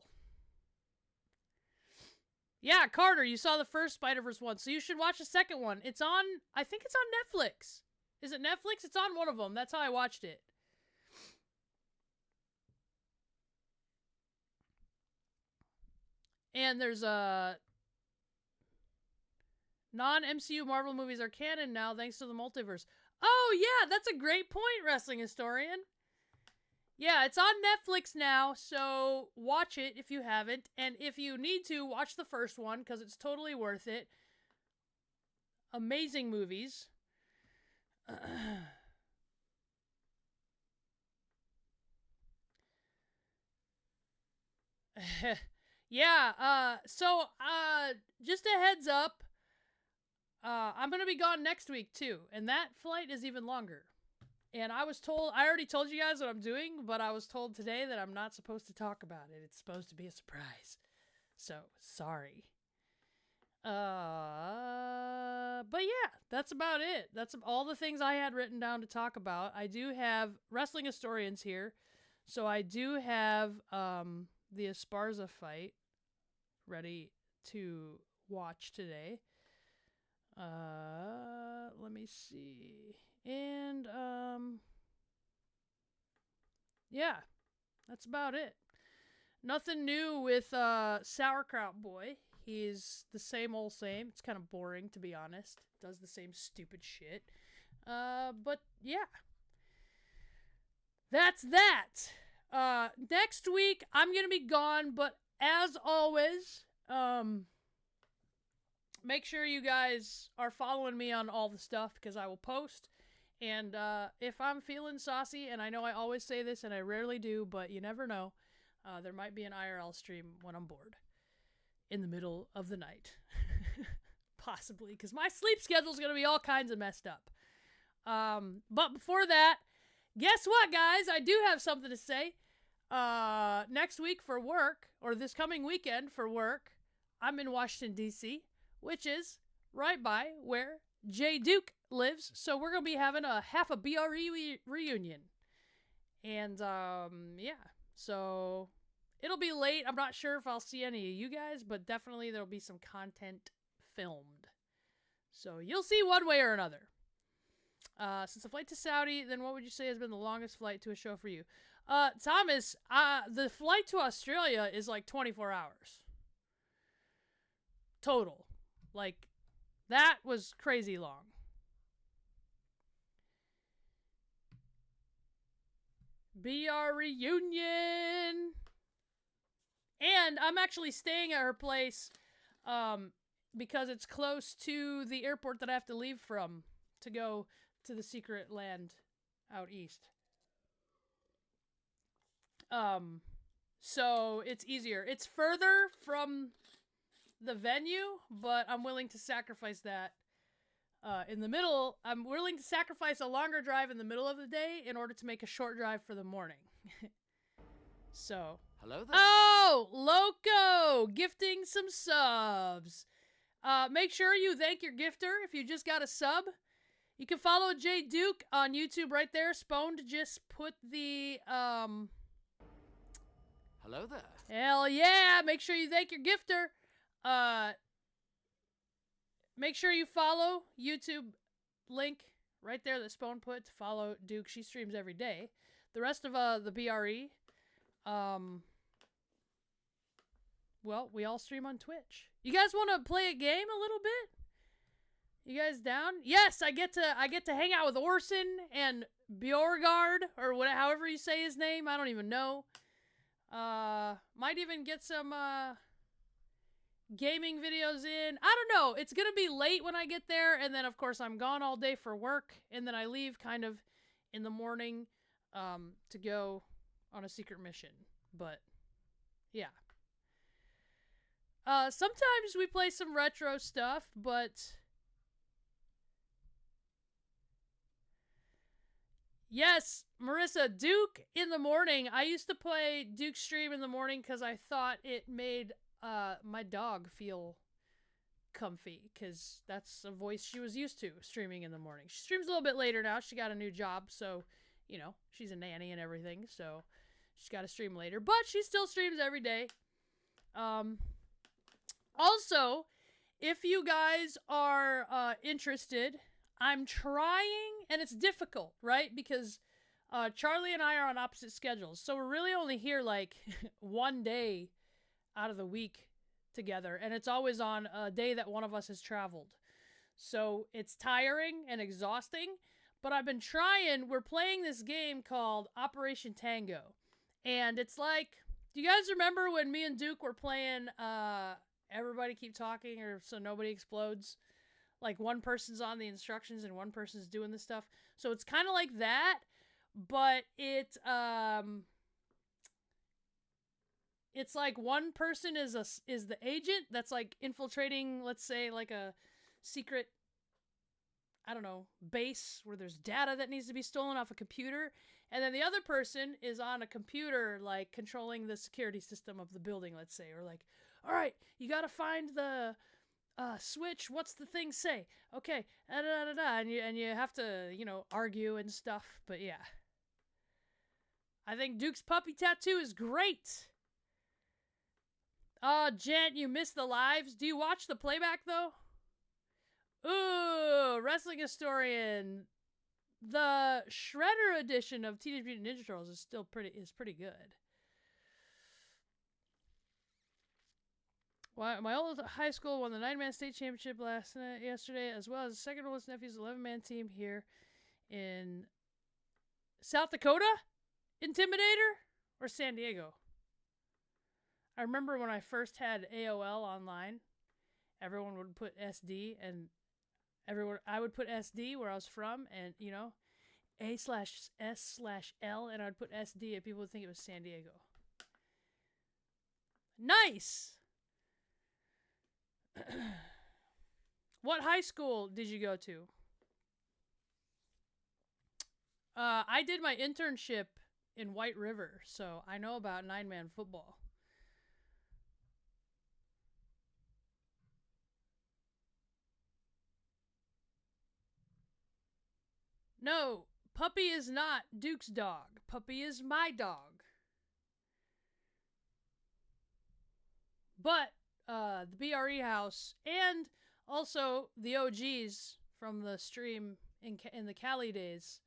Yeah, Carter, you saw the first Spider-Verse one, so you should watch the second one. It's on, I think it's on Netflix. Is it Netflix? It's on one of them. That's how I watched it. And there's non-MCU Marvel movies are canon now thanks to the multiverse. Oh, yeah, that's a great point, Wrestling Historian. Yeah, it's on Netflix now, so watch it if you haven't. And if you need to, watch the first one, because it's totally worth it. Amazing movies. Yeah, just a heads up. I'm going to be gone next week, too. And that flight is even longer. And I already told you guys what I'm doing, but I was told today that I'm not supposed to talk about it. It's supposed to be a surprise. So, sorry. But yeah, that's about it. That's all the things I had written down to talk about. I do have Wrestling Historians here. So I do have, the Esparza fight ready to watch today. Let me see. And, yeah, that's about it. Nothing new with, Sauerkraut Boy. He's the same old same. It's kind of boring, to be honest. Does the same stupid shit. But yeah. That's that. Next week, I'm gonna be gone, but as always, make sure you guys are following me on all the stuff, because I will post. And if I'm feeling saucy, and I know I always say this and I rarely do, but you never know, there might be an IRL stream when I'm bored. In the middle of the night. Possibly, because my sleep schedule is going to be all kinds of messed up. But before that, guess what, guys? I do have something to say. Next week for work, or this coming weekend for work, I'm in Washington, D.C., which is right by where Jay Duke lives. So we're going to be having a half a BRE reunion. And, yeah. So it'll be late. I'm not sure if I'll see any of you guys, but definitely there'll be some content filmed. So you'll see one way or another. Since the flight to Saudi, then what would you say has been the longest flight to a show for you? Thomas, the flight to Australia is like 24 hours. Total. Like, that was crazy long. BR reunion. And I'm actually staying at her place because it's close to the airport that I have to leave from to go to the secret land out east. So it's easier. It's further from the venue, but I'm willing to sacrifice that in the middle. I'm willing to sacrifice a longer drive in the middle of the day in order to make a short drive for the morning. So. Hello there. Oh, Loco, gifting some subs. Make sure you thank your gifter if you just got a sub. You can follow Jay Duke on YouTube right there. Spone just put the Hello there. Hell yeah! Make sure you thank your gifter. Make sure you follow YouTube link right there that Spone put to follow Duke. She streams every day. The rest of the BRE, well, we all stream on Twitch. You guys want to play a game a little bit? You guys down? Yes, I get to hang out with Orson and Bjorgard or whatever, however you say his name. I don't even know. Might even get some gaming videos in. I don't know. It's gonna be late when I get there, and then of course I'm gone all day for work, and then I leave kind of in the morning to go on a secret mission. But yeah. Sometimes we play some retro stuff, but yes, Marissa, Duke in the morning. I used to play Duke stream in the morning because I thought it made my dog feel comfy, because that's a voice she was used to streaming in the morning. She streams a little bit later now. She got a new job, so, you know, she's a nanny and everything, so she's got to stream later. But she still streams every day. Also, if you guys are interested, I'm trying, and it's difficult, right? Because Charlie and I are on opposite schedules, so we're really only here like one day out of the week together, and it's always on a day that one of us has traveled. So it's tiring and exhausting, but I've been trying. We're playing this game called Operation Tango, and it's like, do you guys remember when me and Duke were playing Everybody Keep Talking, or So Nobody Explodes? Like, one person's on the instructions and one person's doing the stuff. So it's kind of like that, but it's like one person is the agent that's like infiltrating, let's say, like a secret, I don't know, base where there's data that needs to be stolen off a computer, and then the other person is on a computer, like controlling the security system of the building, let's say, or like, all right, you gotta find the switch. What's the thing say? Okay, and you have to, you know, argue and stuff. But yeah, I think Duke's puppy tattoo is great. Jen, you missed the lives. Do you watch the playback though? Ooh, Wrestling Historian. The Shredder edition of Teenage Mutant Ninja Turtles is still pretty good. My old high school won the 9-man state championship yesterday, as well as the second oldest nephew's 11-man team here in South Dakota? Intimidator? Or San Diego? I remember when I first had AOL online, everyone would put SD, and I would put SD where I was from, and, you know, A/S/L, and I'd put SD, and people would think it was San Diego. Nice! What high school did you go to? I did my internship in White River, so I know about 9-man football. No, Puppy is not Duke's dog. Puppy is my dog. But the BRE house, and also the OGs from the stream in the Cali days,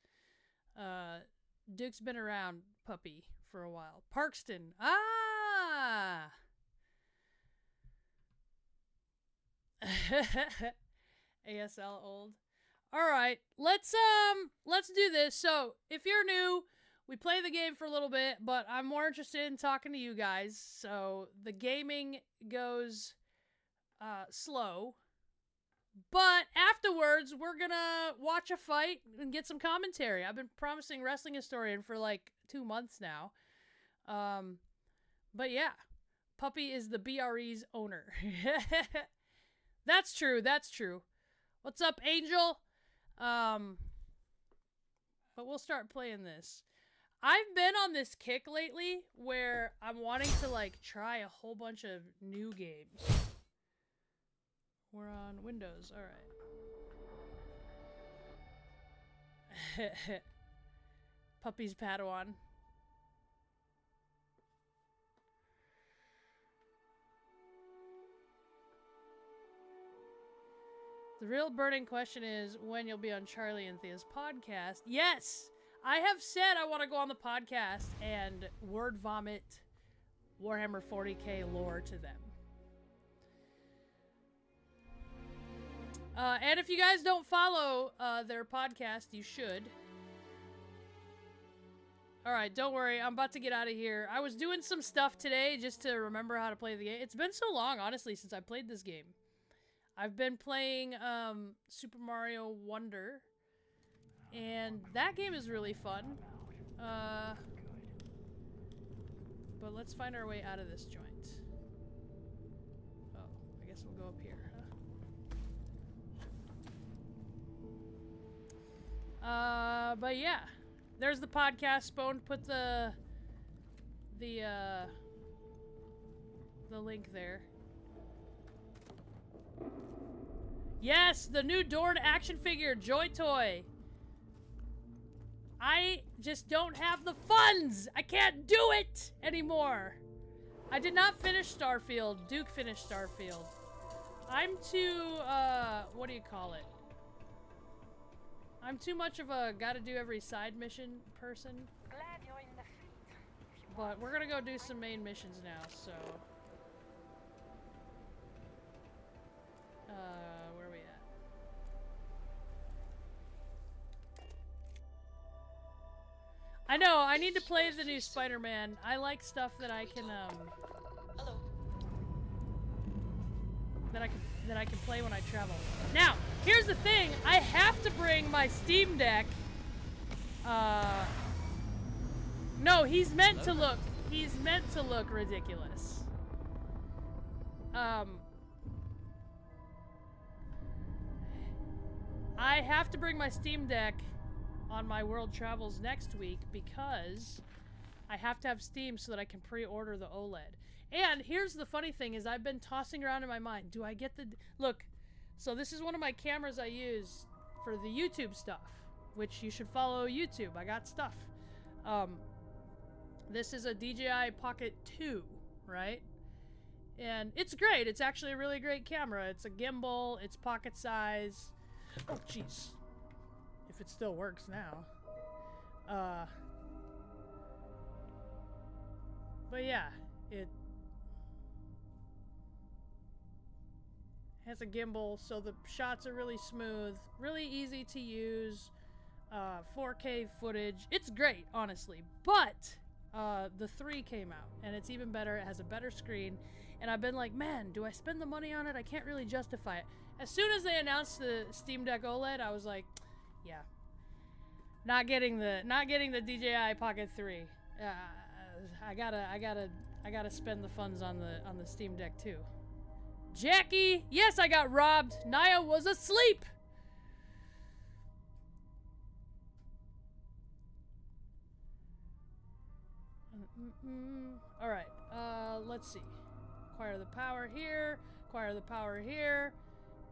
Duke's been around Puppy for a while. Parkston. Ah! ASL old. All right, let's do this. So, if you're new, we play the game for a little bit, but I'm more interested in talking to you guys. So the gaming goes slow. But afterwards, we're gonna watch a fight and get some commentary. I've been promising Wrestling Historian for like 2 months now. But yeah, Puppy is the BRE's owner. That's true, that's true. What's up, Angel? But we'll start playing this. I've been on this kick lately where I'm wanting to like try a whole bunch of new games. We're on Windows, alright. Puppy's Padawan. The real burning question is when you'll be on Charlie and Thea's podcast. Yes! I have said I want to go on the podcast and word vomit Warhammer 40k lore to them. And if you guys don't follow their podcast, you should. Alright, don't worry. I'm about to get out of here. I was doing some stuff today just to remember how to play the game. It's been so long, honestly, since I played this game. I've been playing Super Mario Wonder. And that game is really fun. But let's find our way out of this joint. Oh, I guess we'll go up here. But yeah, there's the podcast. Spone put the link there. Yes, the new Dorn action figure, Joy Toy. I just don't have the funds. I can't do it anymore. I did not finish Starfield. Duke finished Starfield. I'm too, what do you call it? I'm too much of a gotta do every side mission person. Glad you're in the fleet. But we're gonna go do some main missions now, so. Where are we at? I know, I need to play the new Spider-Man. I like stuff that I can, Hello. that I can play when I travel. Now, here's the thing. I have to bring my Steam Deck. No, he's meant to look ridiculous. I have to bring my Steam Deck on my world travels next week because I have to have Steam so that I can pre-order the OLED. And here's the funny thing is I've been tossing around in my mind, do I get the... Look, so this is one of my cameras I use for the YouTube stuff, which you should follow YouTube. I got stuff. This is a DJI Pocket 2, right? And it's great. It's actually a really great camera. It's a gimbal. It's pocket size. Oh, jeez. If it still works now. But yeah, it has a gimbal, so the shots are really smooth, really easy to use, 4K footage. It's great, honestly. But the 3 came out, and it's even better. It has a better screen, and I've been like, man, do I spend the money on it? I can't really justify it. As soon as they announced the Steam Deck OLED, I was like, yeah, not getting the DJI Pocket 3. I gotta spend the funds on the Steam Deck too. Jackie, yes, I got robbed. Naya was asleep. All right. Let's see. Acquire the power here. Acquire the power here.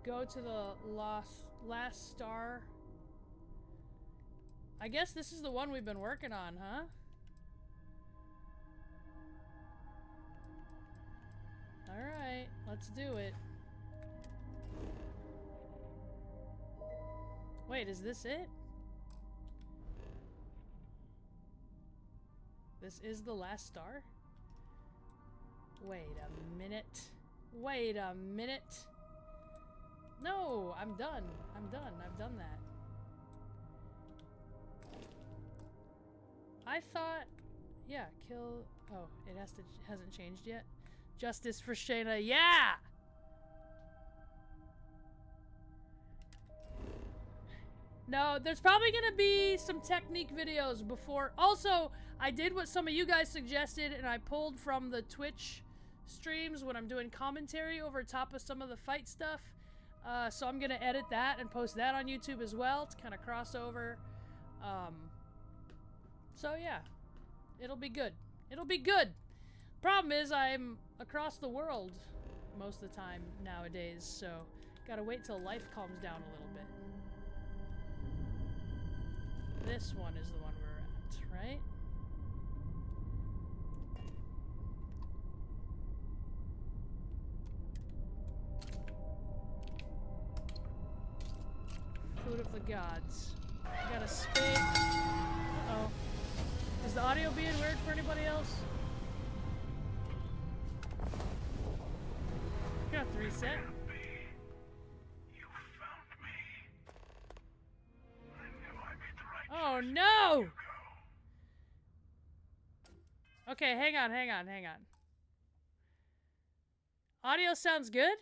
Go to the last star. I guess this is the one we've been working on, huh? Alright, let's do it. Wait, is this it? This is the last star? Wait a minute. Wait a minute. No, I'm done. I'm done. I've done that. I thought, yeah, kill. Oh, it hasn't changed yet. Justice for Shayna. Yeah. No, there's probably gonna be some technique videos before. Also, I did what some of you guys suggested, and I pulled from the Twitch streams when I'm doing commentary over top of some of the fight stuff. So I'm gonna edit that and post that on YouTube as well to kind of cross over. So yeah, it'll be good. It'll be good. Problem is, I'm across the world most of the time nowadays, so gotta wait till life calms down a little bit. This one is the one we're at, right? Food of the gods. I got a spade. Uh-oh. Is the audio being weird for anybody else? Got to reset. Oh no! Okay, hang on. Audio sounds good?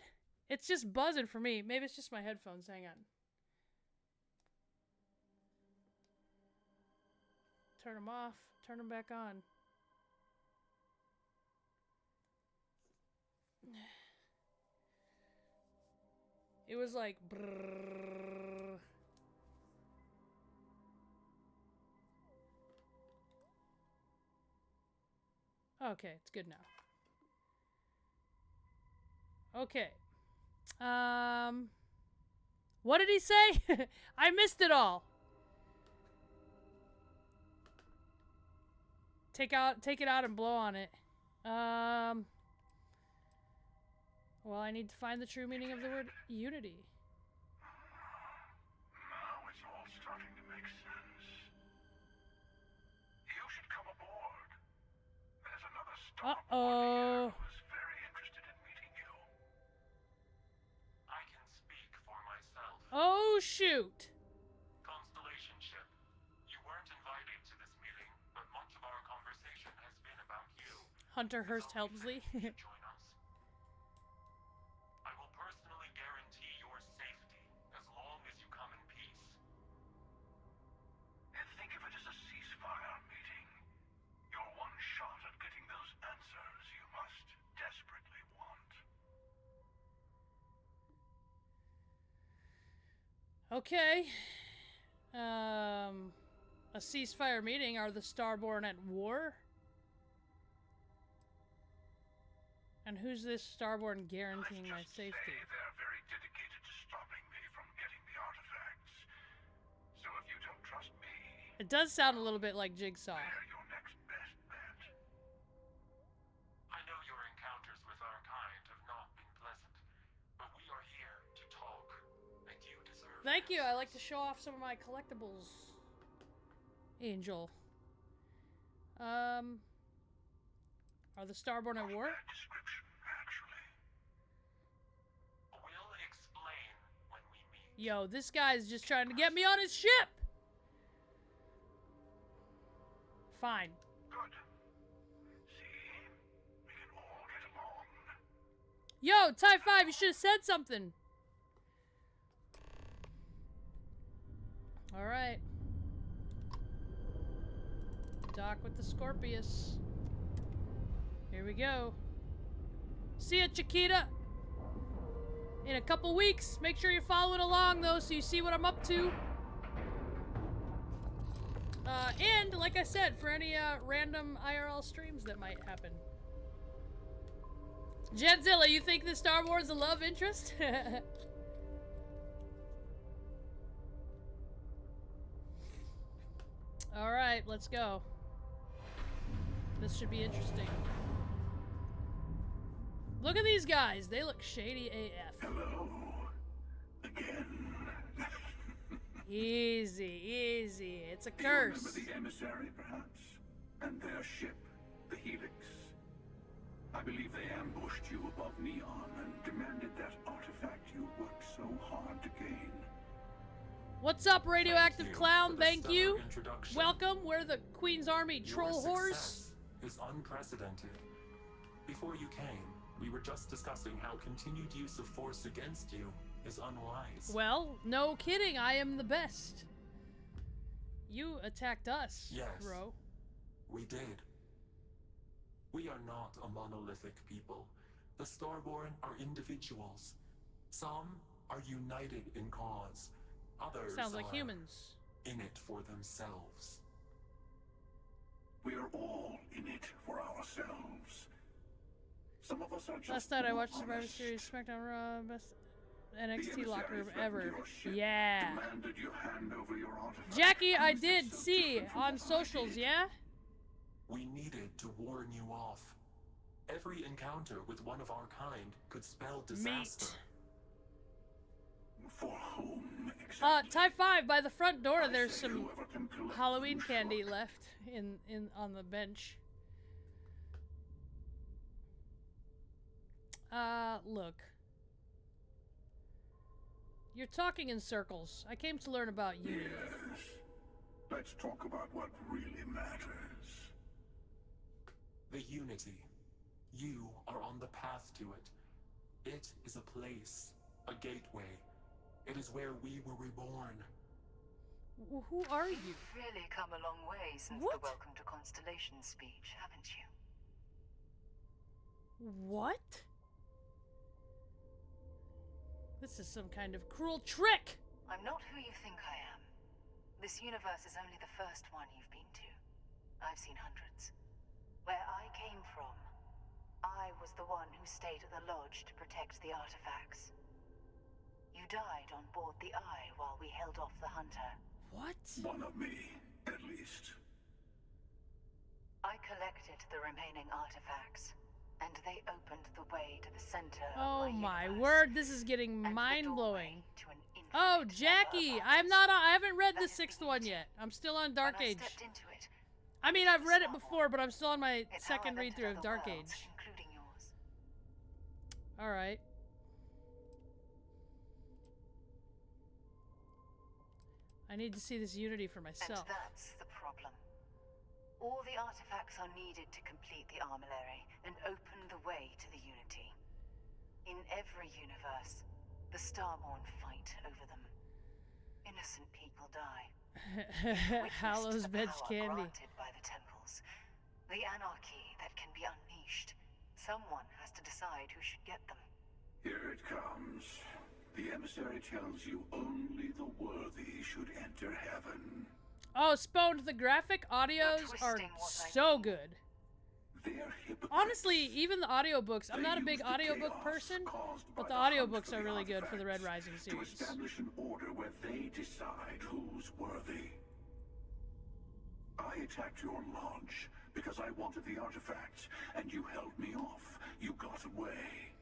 It's just buzzing for me. Maybe it's just my headphones. Hang on. Turn them off. Turn them back on. It was like brrrr. Okay, it's good now. Okay. What did he say? I missed it all. Take it out and blow on it. Well, I need to find the true meaning of the word unity. Now it's all starting to make sense. You should come aboard. There's another Starboard here who is very interested in meeting you. I can speak for myself. Oh, shoot. Constellation ship. You weren't invited to this meeting, but much of our conversation has been about you. Hunter Hearst Helmsley. Join us. I will personally guarantee your safety as long as you come in peace. And think of it as a ceasefire meeting. Your one shot at getting those answers you must desperately want. Okay. A ceasefire meeting. Are the Starborn at war? And who's this Starborn guaranteeing my safety? They're very dedicated to stopping me from getting the artifacts. So if you don't trust me, It does sound a little bit like Jigsaw. they're your next best bet. I know your encounters with our kind have not been pleasant, but we are here to talk, and you deserve Thank you. I answers. like to show off some of my collectibles. Angel. Are the Starborn at war? Bad description, actually. We'll explain when we meet. Yo, this guy's just trying to get me on his ship! Fine. Good. See, we can all get along. Yo, Type 5, you should have said something. Alright. Dock with the Scorpius. Here we go. See ya, Chiquita! In a couple weeks. Make sure you're following along, though, so you see what I'm up to. And, like I said, for any random IRL streams that might happen. Jedzilla, you think this Star Wars a love interest? Alright, let's go. This should be interesting. Look at these guys. They look shady AF. Hello. Again. Easy, easy. It's a Do you remember curse. the emissary, perhaps? And their ship, the Helix? I believe they ambushed you above Neon and demanded that artifact you worked so hard to gain. What's up, radioactive you clown? for the Thank stellar you. introduction. Welcome. We're the Queen's Army Your troll horse. success is unprecedented. Before you came, we were just discussing how continued use of force against you is unwise. Well, no kidding. I am the best. You attacked us, Yes. bro. We did. We are not a monolithic people. The Starborn are individuals. Some are united in cause. Others Sounds like are humans. in it for themselves. We are all in it for ourselves. Some of us are just Last night I more watched Survivor honest. Series SmackDown Raw, best NXT The locker room emissaries ever. threatened your ship, Yeah. demanded you hand over your artifact. Jackie, How I is that did so see different from on what I socials, did? yeah? We needed to warn you off. Every encounter with one of our kind could spell disaster. Meat. For whom exactly? Type 5, by the front door, I there's say some whoever can collect Halloween them, candy shrug. left in on the bench. Look. You're talking in circles. I came to learn about you. Yes. Let's talk about what really matters. The Unity. You are on the path to it. It is a place, a gateway. It is where we were reborn. Who are you? You've really come a long way since What? the Welcome to Constellation speech, haven't you? What? This is some kind of cruel trick! I'm not who you think I am. This universe is only the first one you've been to. I've seen hundreds. Where I came from, I was the one who stayed at the lodge to protect the artifacts. You died on board the Eye while we held off the Hunter. What? One of me, at least. I collected the remaining artifacts, and they opened the way to the center Oh of my universe, word, this is getting and the mind-blowing. doorway to an infinite Oh, number of Jackie! others. I haven't read That the is the 6th one Unity. yet. I'm still on Dark When Age. I stepped into it, I mean, I've read it before, but I'm still on my it's how I second entered read-through of other Dark worlds, Age. including yours. Alright. I need to see this Unity for And myself. that's the problem. All the artifacts are needed to complete the armillary and open the way to the Unity. In every universe, the Starborn fight over them. Innocent people die. Witnessed Hallows the Bench power Candy. granted by the temples. The anarchy that can be unleashed. Someone has to decide who should get them. Here it comes. The emissary tells you only the worthy should enter heaven. Oh, Sponed, the graphic audios are twisting what I so mean. good. They're hypocrites. Honestly, even the audiobooks. I'm They not a big use the audiobook chaos person, caused but by the hunt audiobooks for are the really good for the Red artifacts Rising to series. establish an order where they decide who's worthy. I attacked your lodge because I wanted the artifacts, and you held me off. You got away.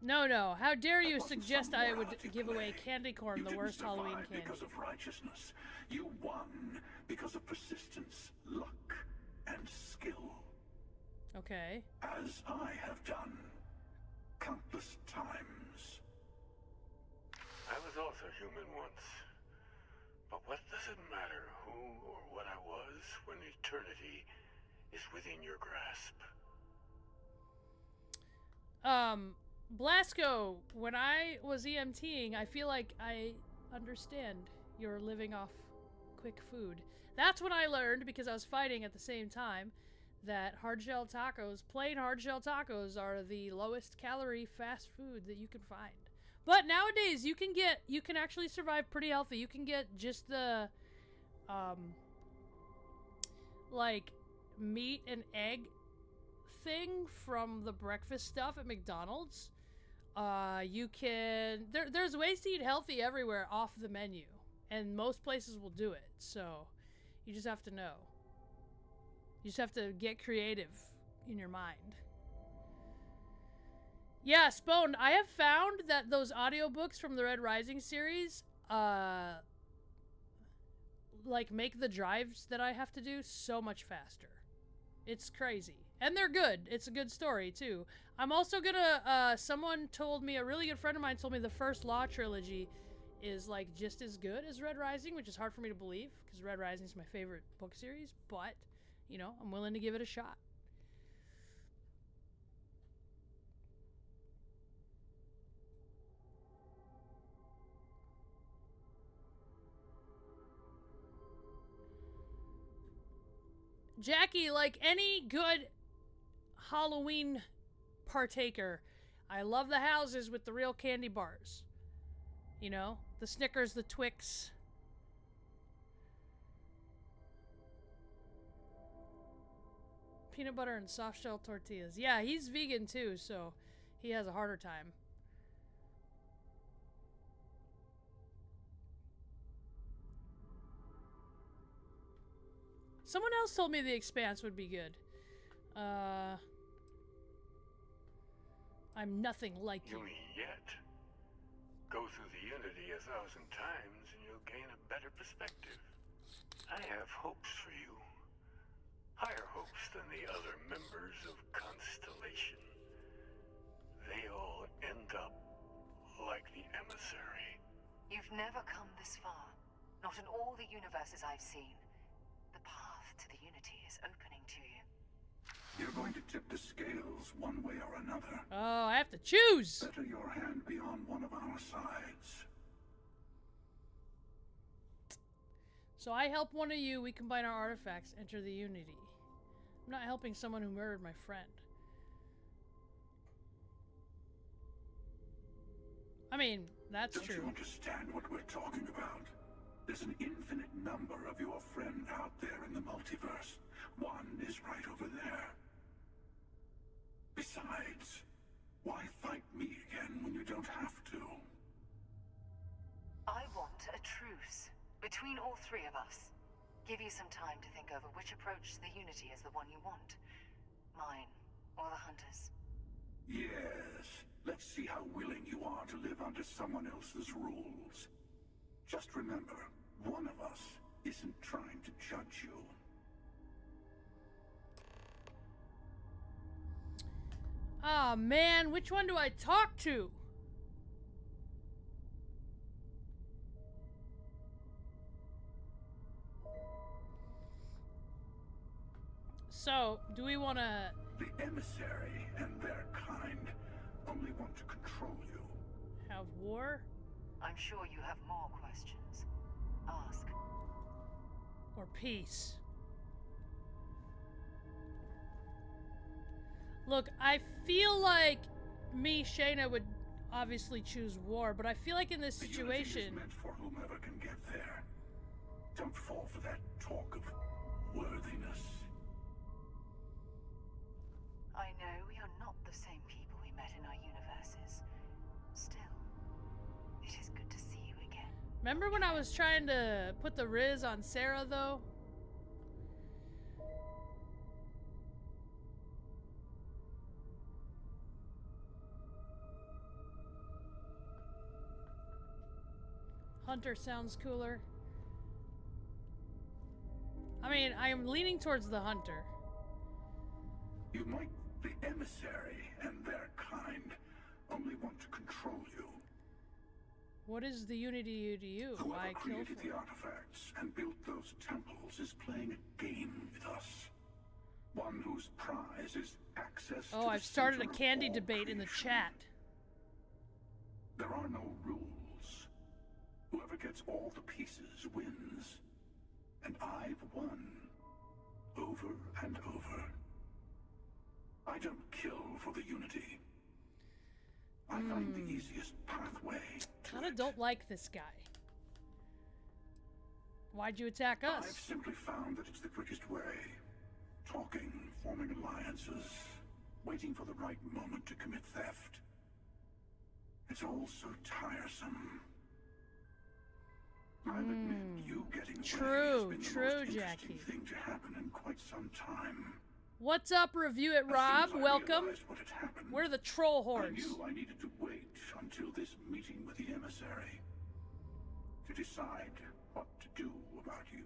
No, no. How dare you That wasn't suggest some I would morality give away play. candy corn, You the didn't worst Halloween survive candy? because of righteousness. You won because of persistence, luck, and skill. Okay. As I have done countless times. I was also human once. But what does it matter who or what I was when eternity is within your grasp? Blasco, when I was EMTing, I feel like I understand you're living off quick food. That's when I learned, because I was fighting at the same time, that hard-shell tacos, plain hard-shell tacos, are the lowest calorie fast food that you can find. But nowadays, you can actually survive pretty healthy. You can get just the, like, meat and egg thing from the breakfast stuff at McDonald's. There's ways to eat healthy everywhere off the menu, and most places will do it, so you just have to know. You just have to get creative in your mind. Yeah, Spone, I have found that those audiobooks from the Red Rising series, like, make the drives that I have to do so much faster. It's crazy. And they're good. It's a good story, too. I'm also gonna, someone told me, a really good friend of mine told me the first Law trilogy is like just as good as Red Rising, which is hard for me to believe because Red Rising is my favorite book series, but you know, I'm willing to give it a shot. Jackie, like any good Halloween partaker, I love the houses with the real candy bars. You know, the Snickers, the Twix. Peanut butter and soft shell tortillas. Yeah, he's vegan too, so he has a harder time. Someone else told me The Expanse would be good. I'm nothing like you. You mean yet? Go through the Unity 1,000 times and you'll gain a better perspective. I have hopes for you. Higher hopes than the other members of Constellation. They all end up like the emissary. You've never come this far. Not in all the universes I've seen. The path to the Unity is opening to you. You're going to tip the scales one way or another. Oh, I have to choose! Better your hand be on one of our sides. So I help one of you, we combine our artifacts, enter the Unity. I'm not helping someone who murdered my friend. I mean, that's Don't true. you understand what we're talking about? There's an infinite number of your friend out there in the multiverse. One is right over there. Besides, why fight me again when you don't have to? I want a truce between all three of us. Give you some time to think over which approach to the Unity is the one you want. Mine, or the Hunter's. Yes. Let's see how willing you are to live under someone else's rules. Just remember, one of us isn't trying to judge you. Ah, man, which one do I talk to? So, do we want to... The emissary and their kind only want to control you. have war? I'm sure you have more questions. Ask. Or peace? Look, I feel like me, Shayna, would obviously choose war, but I feel like in this The Unity is situation... meant for whomever can get there. Don't fall for that talk of worthiness. I know we are not the same people we met in our universes. Still, it is good to see you again. Remember when I was trying to put the Riz on Sarah, though? Hunter sounds cooler. I mean, I am leaning towards the Hunter. You might, the emissary and their kind only want to control you. What is the Unity to you? Why Whoever kill created for? the artifacts and built those temples is playing a game with us. One whose prize is access to Oh, the I've started a center of candy all debate in the creation. chat. There are no rules. Whoever gets all the pieces wins. And I've won. Over and over. I don't kill for the Unity. I find the easiest pathway to Kinda it. don't like this guy. Why'd you attack I've us? simply found that it's the quickest way. Talking, forming alliances, waiting for the right moment to commit theft. It's all so tiresome. I'll admit, you getting away True, has been the true, most interesting Jackie. thing to happen in quite some time. What's up, Review It As Rob? soon as I Welcome. realized what had happened, We're the troll I hordes. knew I needed to wait until this meeting with the emissary to decide what to do about you.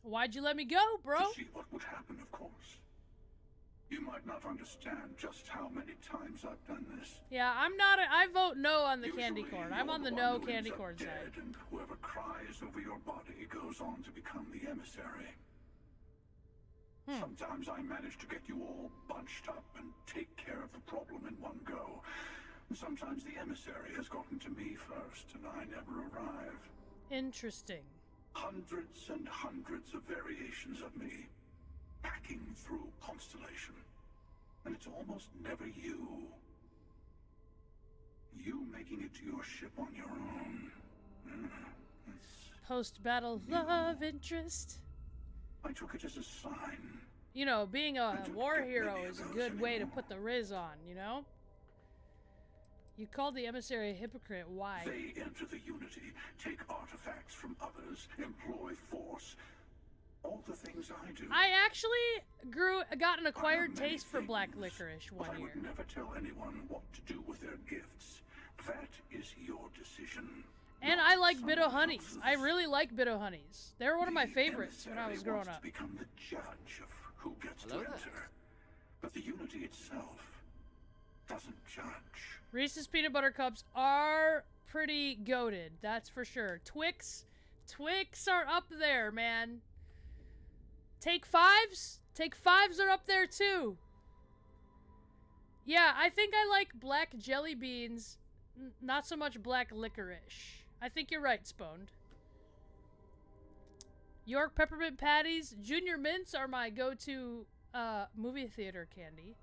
Why'd you let me go, bro? To see what would happen, of course. You might not understand just how many times I've done this. Yeah, I'm not. I vote no on the candy Usually, corn. I'm you're on the one no who candy ends up corn dead, side. And whoever cries over your body goes on to become the emissary. Sometimes I manage to get you all bunched up and take care of the problem in one go. Sometimes the emissary has gotten to me first, and I never arrive. Interesting. Hundreds and hundreds of variations of me, hacking through Constellation. And it's almost never you. You making it to your ship on your own. Post-battle love interest. I took it as a sign. You know, being a I don't war get hero many of is a those good way to anymore. put the riz on, you know? You called the emissary a hypocrite. Why? They enter the Unity, take artifacts from others, employ force. All the things I do. I actually got an I acquired have many taste for black things, licorice but one I year. would never tell anyone what to do with their gifts. That is your decision. And not I like someone Bitto Honeys. else's. I really like Bitto Honeys. They were one of my The favorites when I was emissary growing wants up. to become the judge of who gets Hello to there. enter. But the Unity itself doesn't judge. Reese's Peanut Butter Cups are pretty goated, that's for sure. Twix are up there, man. Take Fives are up there too. Yeah, I think I like black jelly beans, not so much black licorice. I think you're right, Sponed. York peppermint patties, Junior Mints are my go-to movie theater candy.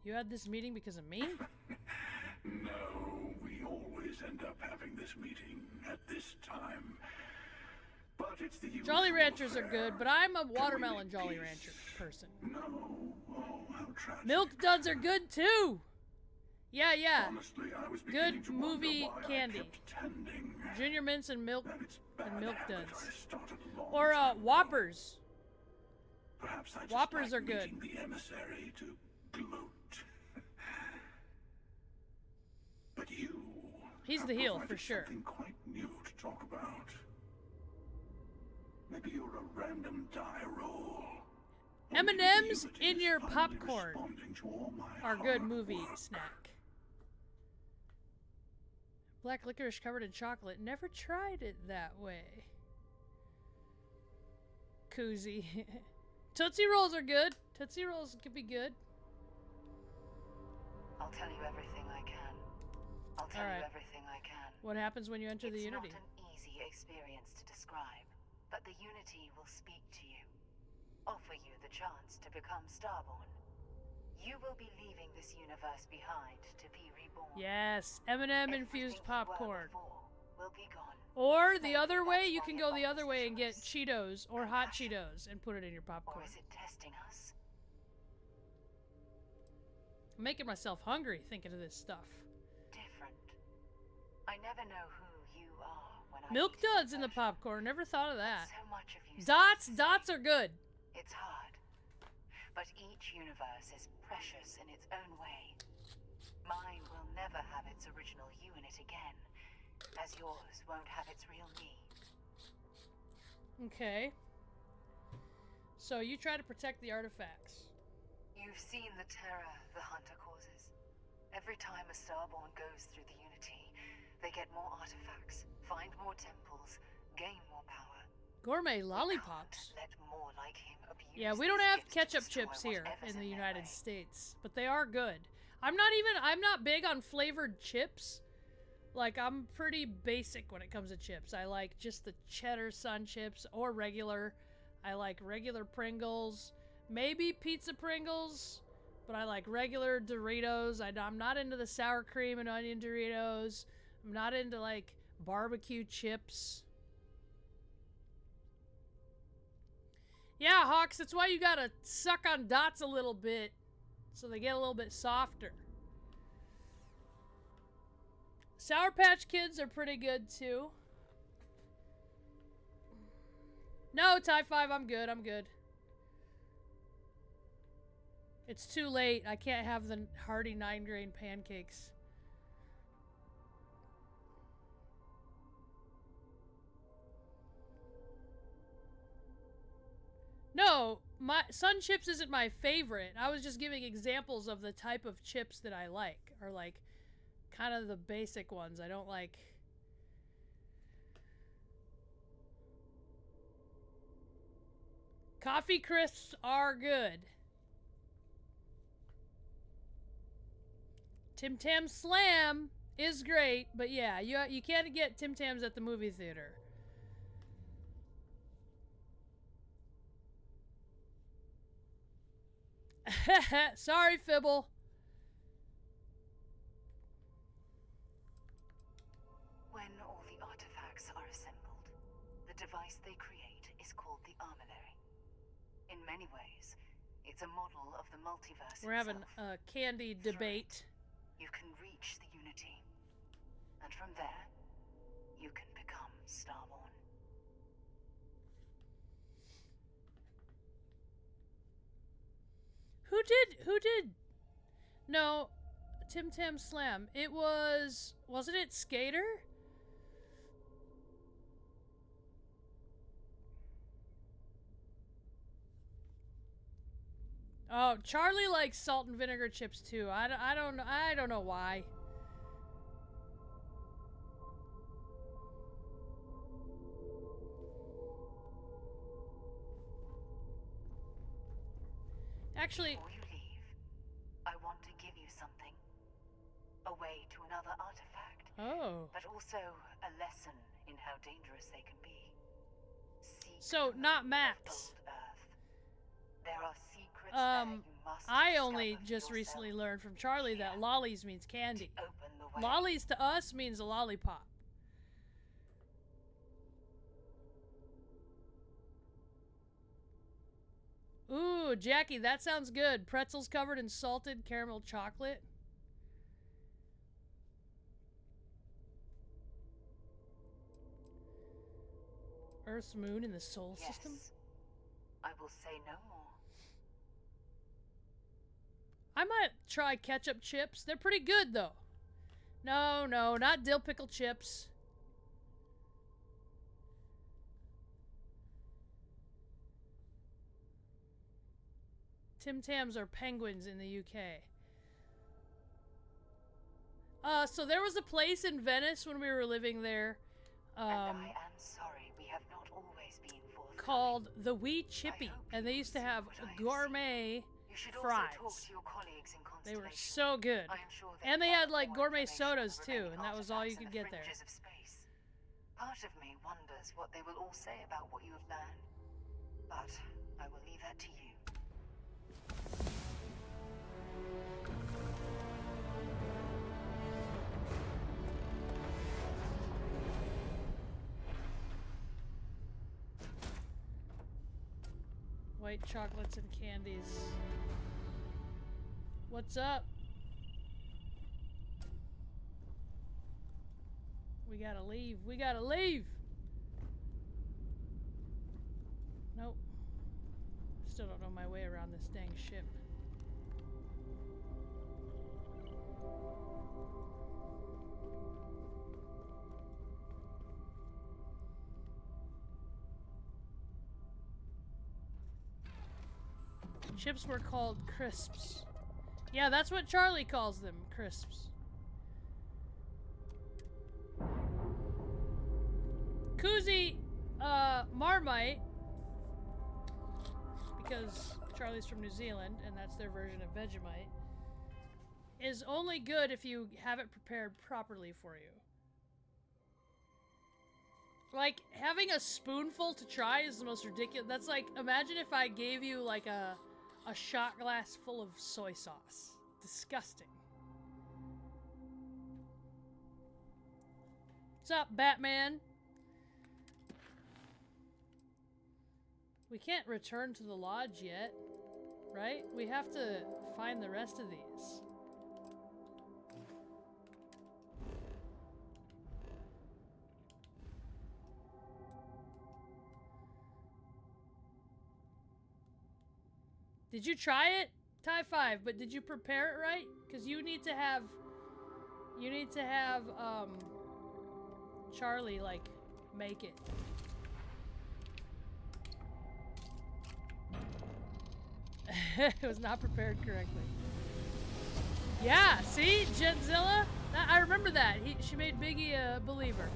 You had this meeting because of me? No, we always end up having this meeting at this time. But it's the usual Jolly Ranchers are fare. good, but I'm a Can we watermelon make Jolly peace? Rancher person. No. Oh, how tragic. Milk Duds are good too! Yeah, yeah. Honestly, I was Good beginning to wonder movie why I candy. kept tending. Junior Mints and Milk That it's bad and Milk habit Duds. I started a long Or time ago. Whoppers. Perhaps I just Whoppers like are good. meeting the emissary to gloat. But you He's have the heel, for provided sure. Something quite new to talk about. Maybe you're a random die roll. Or maybe the M&Ms Unity in is your finally popcorn responding to all my are good hard movie work. snack. Black licorice covered in chocolate. Never tried it that way. Koozie. Tootsie Rolls are good. Tootsie Rolls could be good. I'll tell you everything I can. I'll tell Alright. you everything I can. What happens when you enter the It's Unity? not an easy experience to describe, but the Unity will speak to you. Offer you the chance to become Starborn. You will be leaving this universe behind to be reborn. Yes, M&M infused Everything you were popcorn. before will be gone. Or the other way, That's you why can it go the offers other the way and get choice. Cheetos or hot Cheetos and put it in your Or popcorn. is it testing us? I'm making myself hungry thinking of this stuff. Different. I never know who you are when I Milk eat your Duds in the version. popcorn. Never thought of that. So much of you Dots are good. It's hard. But each universe is precious in its own way. Mine will never have its original you in it again, as yours won't have its real me. Okay. So you try to protect the artifacts. You've seen the terror the Hunter causes. Every time a Starborn goes through the Unity, they get more artifacts, find more temples, gain more power. Gourmet We lollipops. can't let more like him abuse Yeah, we don't these have gifts to ketchup destroy chips here whatever's in the their United way. States, but they are good. I'm not big on flavored chips. Like, I'm pretty basic when it comes to chips. I like just the cheddar sun chips or regular. I like regular Pringles, maybe pizza Pringles, but I like regular Doritos. I'm not into the sour cream and onion Doritos. I'm not into, like, barbecue chips. Yeah, Hawks, that's why you gotta suck on dots a little bit so they get a little bit softer. Sour Patch Kids are pretty good too. No, Tie 5, I'm good, I'm good. It's too late. I can't have the hearty 9-grain pancakes. no, my Sun Chips isn't my favorite. I was just giving examples of the type of chips that I like, or like kind of the basic ones. I don't like. Coffee Crisps are good. Tim Tam Slam is great, but yeah, you can't get Tim Tams at the movie theater. Sorry, Fibble. When all the artifacts are assembled, the device they create is called the Armillary. In many ways, it's a model of the multiverse We're having itself. a candy debate. You can reach the Unity, and from there, you can become Starborn. Who did? No, Tim Tam Slam. It was, wasn't it Skater? Oh, Charlie likes salt and vinegar chips too. I don't know why. Actually, Before you leave, I want to give you something. A way to another artifact. oh. But also a lesson in how dangerous they can be. Seek So, the not moon Max. of old Earth. There are secrets there you must I only discover for just yourself. recently learned from Charlie that Here. lollies means candy. Open the way. Lollies to us means a lollipop. Ooh, Jackie, that sounds good. Pretzels covered in salted caramel chocolate. Earth's moon in the solar system? Yes. I will say no more. I might try ketchup chips. They're pretty good, though. No, not dill pickle chips. Tim Tams are penguins in the UK. So there was a place in Venice when we were living there, And I am sorry we have not always been forthcoming. called the Wee Chippy, I hope and they you used to see have what I have gourmet You should fries. also talk to your colleagues in They were Constellation. so good. I am sure And they will had have like more gourmet information on sodas the too, remaining and that was all you artifacts in could the get there. fringes of space. Part of me wonders what they will all say about what you have learned. But I will leave that to you. White chocolates and candies. What's up? We gotta leave. We gotta leave! Nope. Still don't know my way around this dang ship. Chips were called crisps. Yeah, that's what Charlie calls them, crisps. Koozie, Marmite, because Charlie's from New Zealand and that's their version of Vegemite, is only good if you have it prepared properly for you. Like, having a spoonful to try is the most ridiculous. That's like, imagine if I gave you like a shot glass full of soy sauce. Disgusting. What's up, Batman? We can't return to the lodge yet, right? We have to find the rest of these. Did you try it? Tie 5, but did you prepare it right? Because you need to have Charlie, like, make it. It was not prepared correctly. Yeah, see? Jetzilla? I remember that. She made Biggie a believer.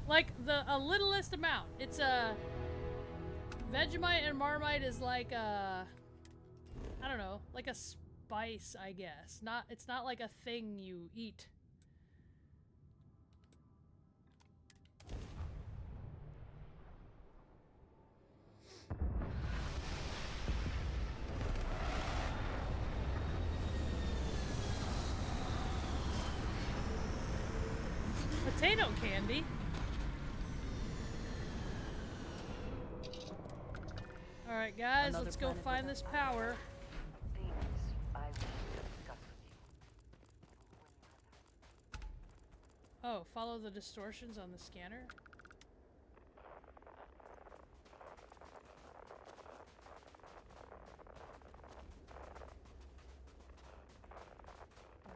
Like, a littlest amount. It's a... Vegemite and Marmite is like a... I don't know. Like a spice, I guess. It's not like a thing you eat. Potato candy? Alright guys, let's go find this power. Oh, follow the distortions on the scanner?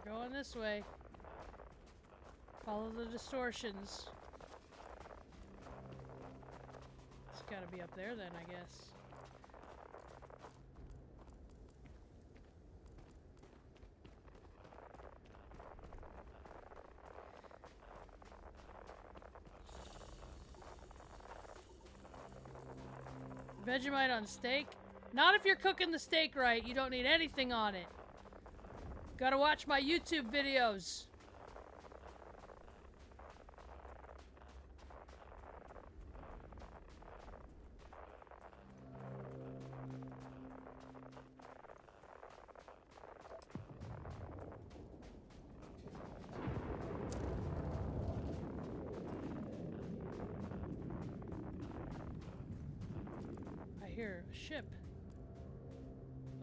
We're going this way. Follow the distortions. It's gotta be up there then, I guess. Vegemite on steak? Not if you're cooking the steak right. You don't need anything on it. Gotta watch my YouTube videos. Here, a ship.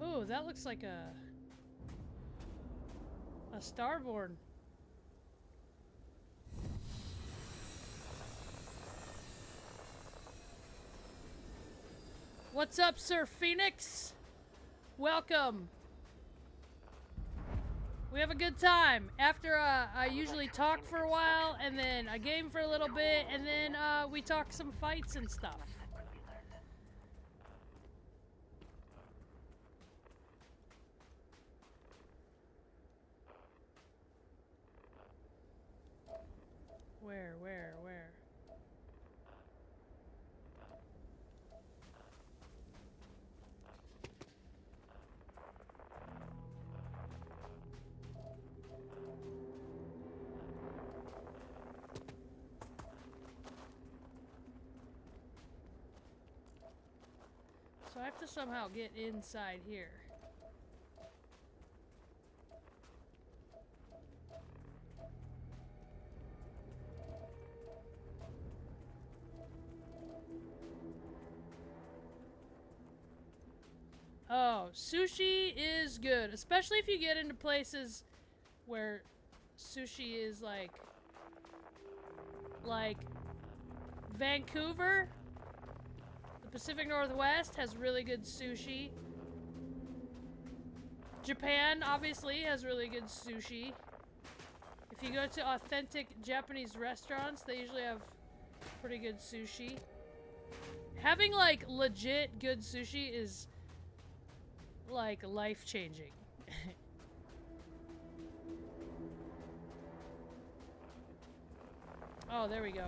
Oh, that looks like a Starborn. What's up, Sir Phoenix? Welcome. We have a good time. After I usually talk for a while, and then I game for a little bit, and then we talk some fights and stuff. Where? So I have to somehow get inside here. Oh, sushi is good, especially if you get into places where sushi is like Vancouver. The Pacific Northwest has really good sushi. Japan obviously has really good sushi. If you go to authentic Japanese restaurants, they usually have pretty good sushi. Having like legit good sushi is like life-changing. Oh, there we go.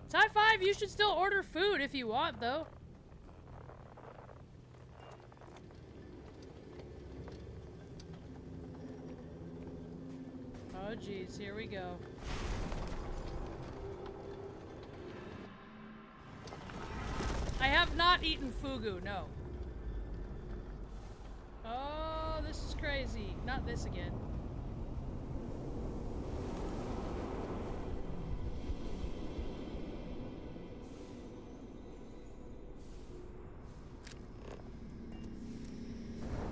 Tie 5, you should still order food if you want, though. Oh, geez, here we go. I have not eaten fugu, no. Oh, this is crazy. Not this again.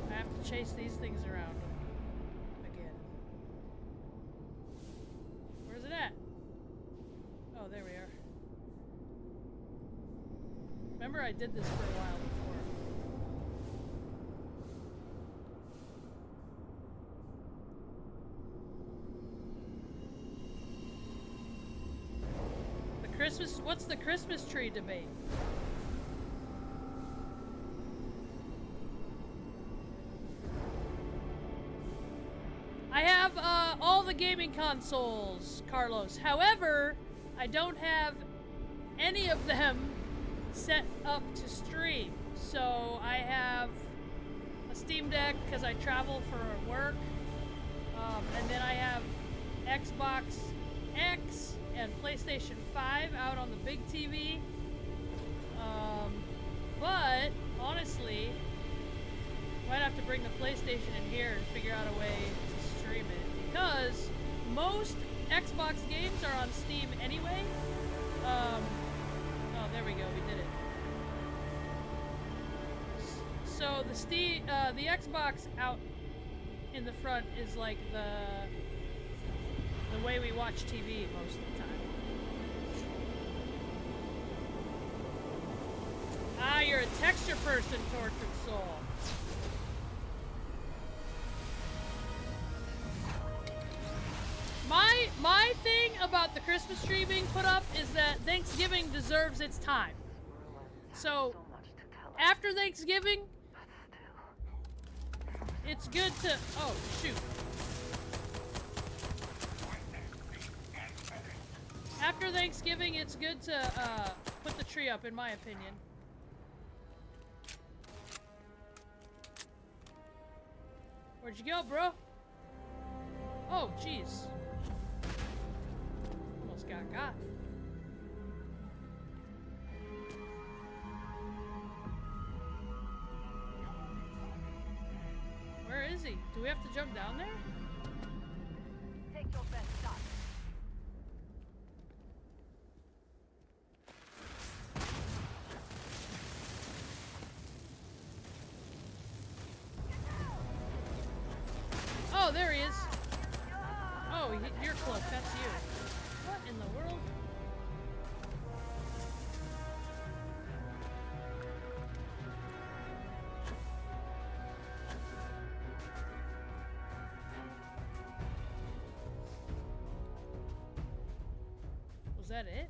I have to chase these things around again. Where's it at? Oh, there we are. Remember I did this for a while before. What's the Christmas tree debate? I have all the gaming consoles, Carlos. However, I don't have any of them set up to stream. So I have a Steam Deck because I travel for work. And then I have Xbox X and PlayStation 5 out on the big TV. But honestly, might have to bring the PlayStation in here and figure out a way to stream it, because most Xbox games are on Steam anyway. Oh, there we go, we did it. So the Xbox out in the front is like the way we watch TV most of the time. Ah, you're a texture person, Tortured Soul. My thing about the Christmas tree being put up is that Thanksgiving deserves its time. So, after Thanksgiving, it's good to... Oh, shoot. After Thanksgiving, it's good to put the tree up, in my opinion. Where'd you go, bro? Oh, jeez. Almost got. Where is he? Do we have to jump down there? Take your best shot. Oh, there he is. Oh, you're close. That's you. What in the world? Was that it?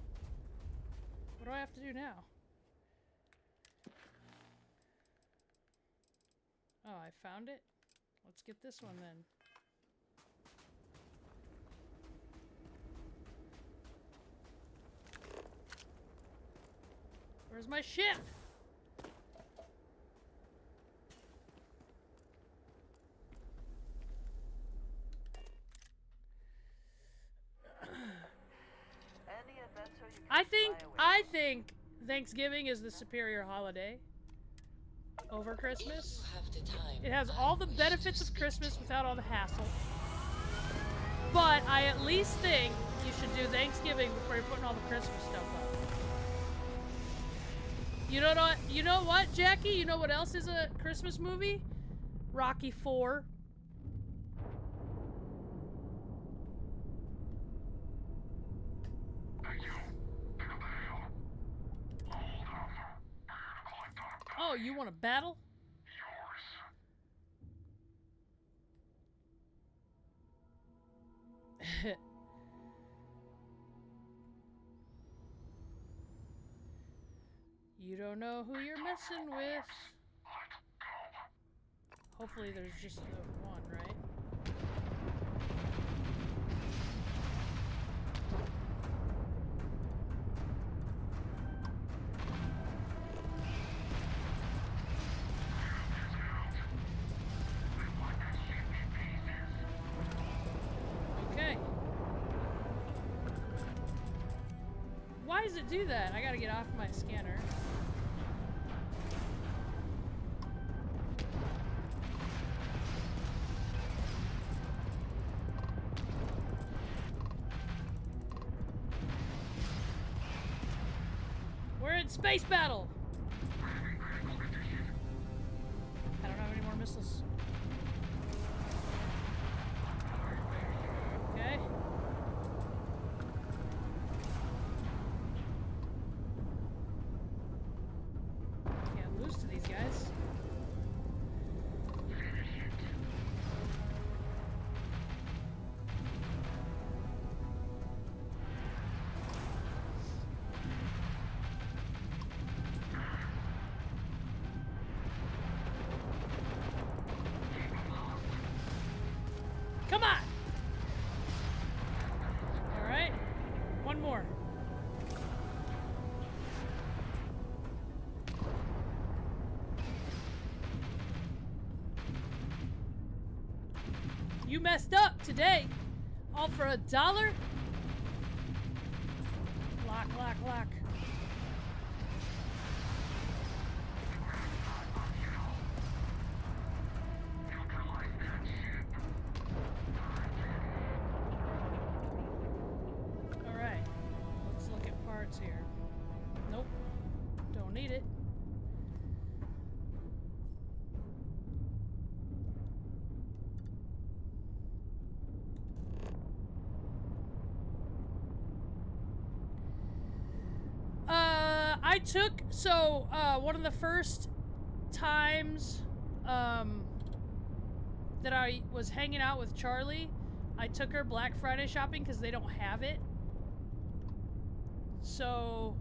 What do I have to do now? Oh, I found it? Let's get this one then. Where's my ship? I think Thanksgiving is the superior holiday over Christmas. It has all the benefits of Christmas without all the hassle. But I at least think you should do Thanksgiving before you're putting all the Christmas stuff up. You know what, Jackie? You know what else is a Christmas movie? Rocky IV. Oh, you want to battle? You don't know who you're messing with. Hopefully there's just the one, right? Okay. Why does it do that? I gotta get off my scanner. Space battle! I don't have any more missiles. Okay. Can't lose to these guys. You messed up today. All for $1? Lock, lock, lock. Alright. Let's look at parts here. Nope. Don't need it. I took, so, one of the first times, that I was hanging out with Charlie, I took her Black Friday shopping because they don't have it. So,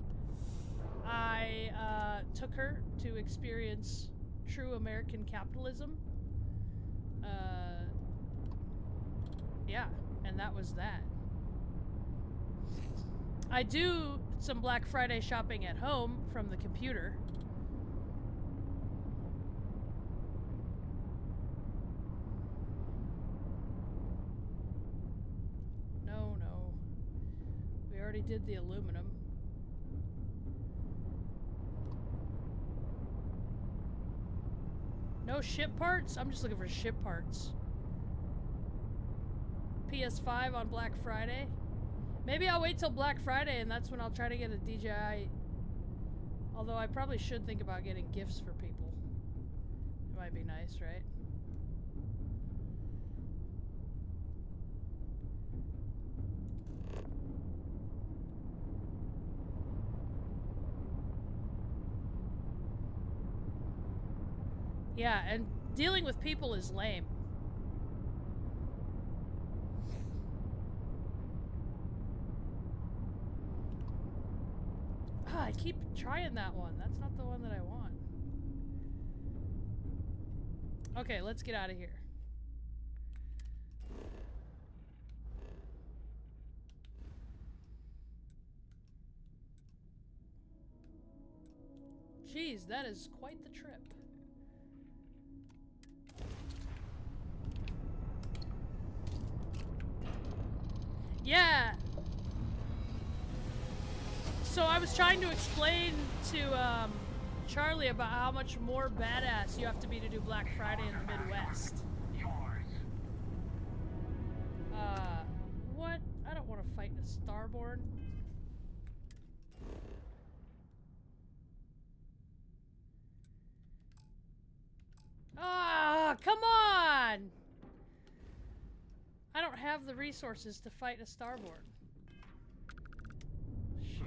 I, took her to experience true American capitalism. Yeah, and that was that. I do some Black Friday shopping at home from the computer. No, no. We already did the aluminum. No ship parts? I'm just looking for ship parts. PS5 on Black Friday. Maybe I'll wait till Black Friday and that's when I'll try to get a DJI. Although I probably should think about getting gifts for people. It might be nice, right? Yeah, and dealing with people is lame. I keep trying that one. That's not the one that I want. Okay, let's get out of here. Jeez, that is quite the trip. Yeah. So I was trying to explain to Charlie about how much more badass you have to be to do Black Friday in the Midwest. What? I don't want to fight a Starborn. Ah, come on! I don't have the resources to fight a Starborn. Shoot.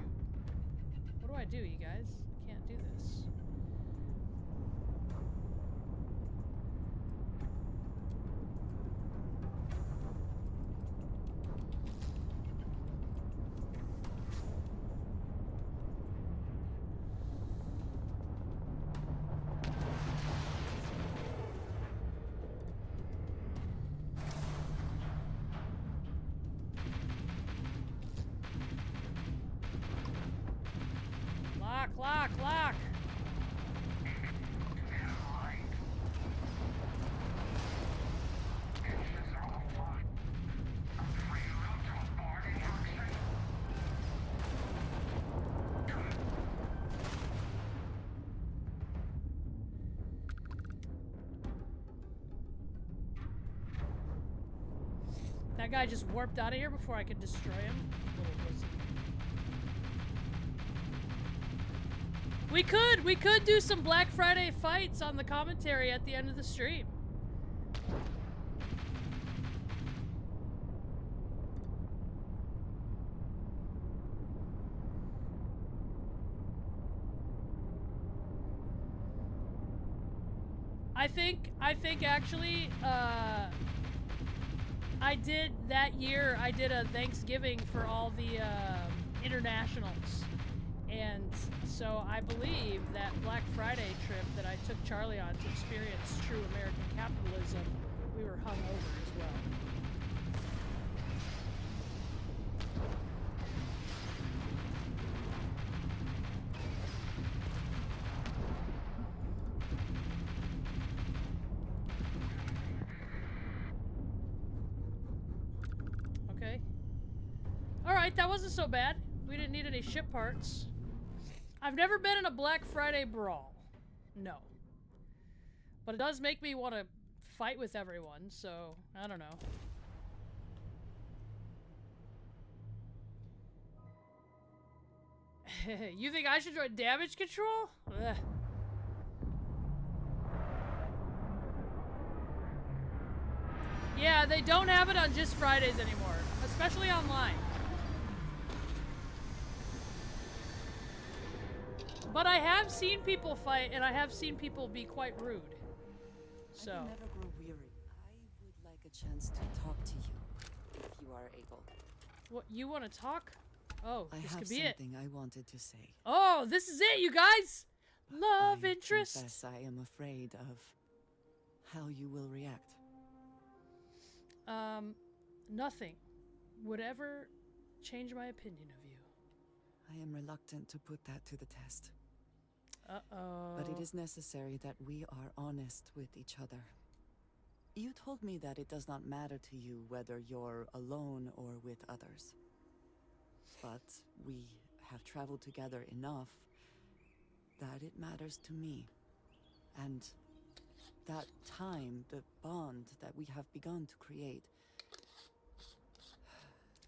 What do I do, you guys? Can't do this. Lock, lock! That guy just warped out of here before I could destroy him. Little pussy. We could do some Black Friday fights on the commentary at the end of the stream. I think actually, I did that year, I did a Thanksgiving for all the, internationals. And so I believe that Black Friday trip that I took Charlie on to experience true American capitalism, we were hungover as well. that wasn't so bad. We didn't need any ship parts. I've never been in a Black Friday brawl. No. But it does make me want to fight with everyone, so I don't know. You think I should join damage control? Ugh. Yeah, they don't have it on just Fridays anymore, especially online. But I have seen people fight, and I have seen people be quite rude. So. I will never grow weary. I would like a chance to talk to you, if you are able. What, you want to talk? Oh, I this have could be it. something I wanted to say. Oh, this is it, you guys! Love I interest! confess I am afraid of how you will react. Nothing would ever change my opinion of you. I am reluctant to put that to the test. Uh-oh. But it is necessary that we are honest with each other. You told me that it does not matter to you whether you're alone or with others. But we have traveled together enough that it matters to me. And that time, the bond that we have begun to create,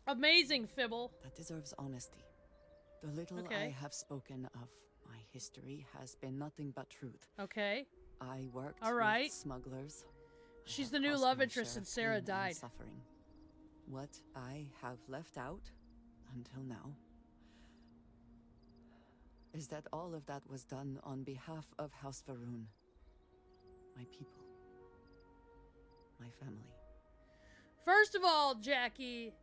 Amazing, Fibble. that deserves honesty. The little Okay. I have spoken of my history has been nothing but truth. Okay. I worked All right. with smugglers. I She's have the new caused love my interest share and of Sarah pain and died. Suffering. What I have left out until now is that all of that was done on behalf of House Varun, my people, my family. First of all, Jackie,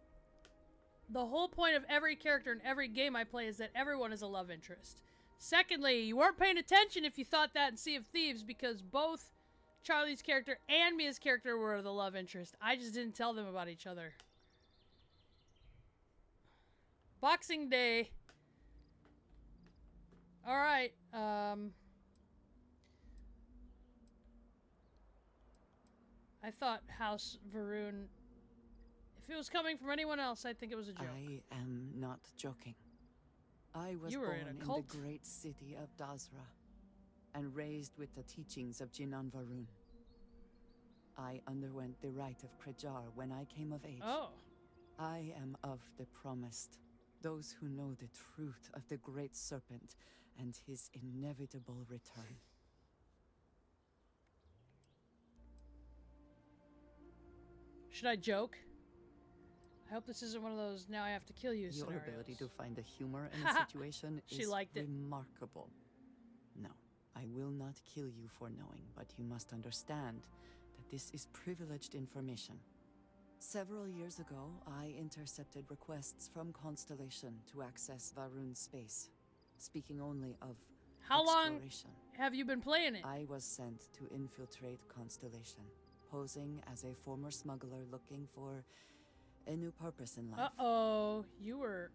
the whole point of every character in every game I play is that everyone is a love interest. Secondly, you weren't paying attention if you thought that in Sea of Thieves, because both Charlie's character and Mia's character were the love interest. I just didn't tell them about each other. Boxing Day. Alright, I thought House Varun, if it was coming from anyone else, I'd think it was a joke. I am not joking. I was You were born in a in cult? the great city of Dazra and raised with the teachings of Jinan Varun. I underwent the rite of Krejar when I came of age. Oh. I am of the promised, those who know the truth of the great serpent and his inevitable return. Should I joke? I hope this isn't one of those now I have to kill you Your scenarios. ability to find the humor in a situation She is liked it. remarkable. No, I will not kill you for knowing, but you must understand that this is privileged information. Several years ago, I intercepted requests from Constellation to access Varun's space, speaking only of How long exploration. have you been playing it? I was sent to infiltrate Constellation, posing as a former smuggler looking for a new purpose in life. Uh-oh, you were...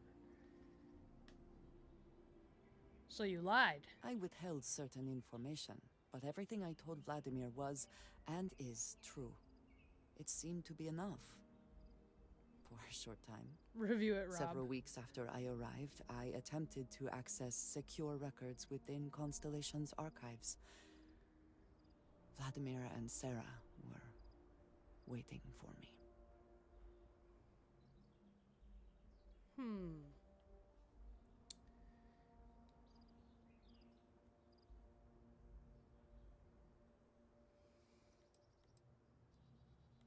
So you lied. I withheld certain information, but everything I told Vladimir was, and is, true. It seemed to be enough. For a short time. Review it, Rob. Several weeks after I arrived, I attempted to access secure records within Constellation's archives. Vladimir and Sarah were waiting for me.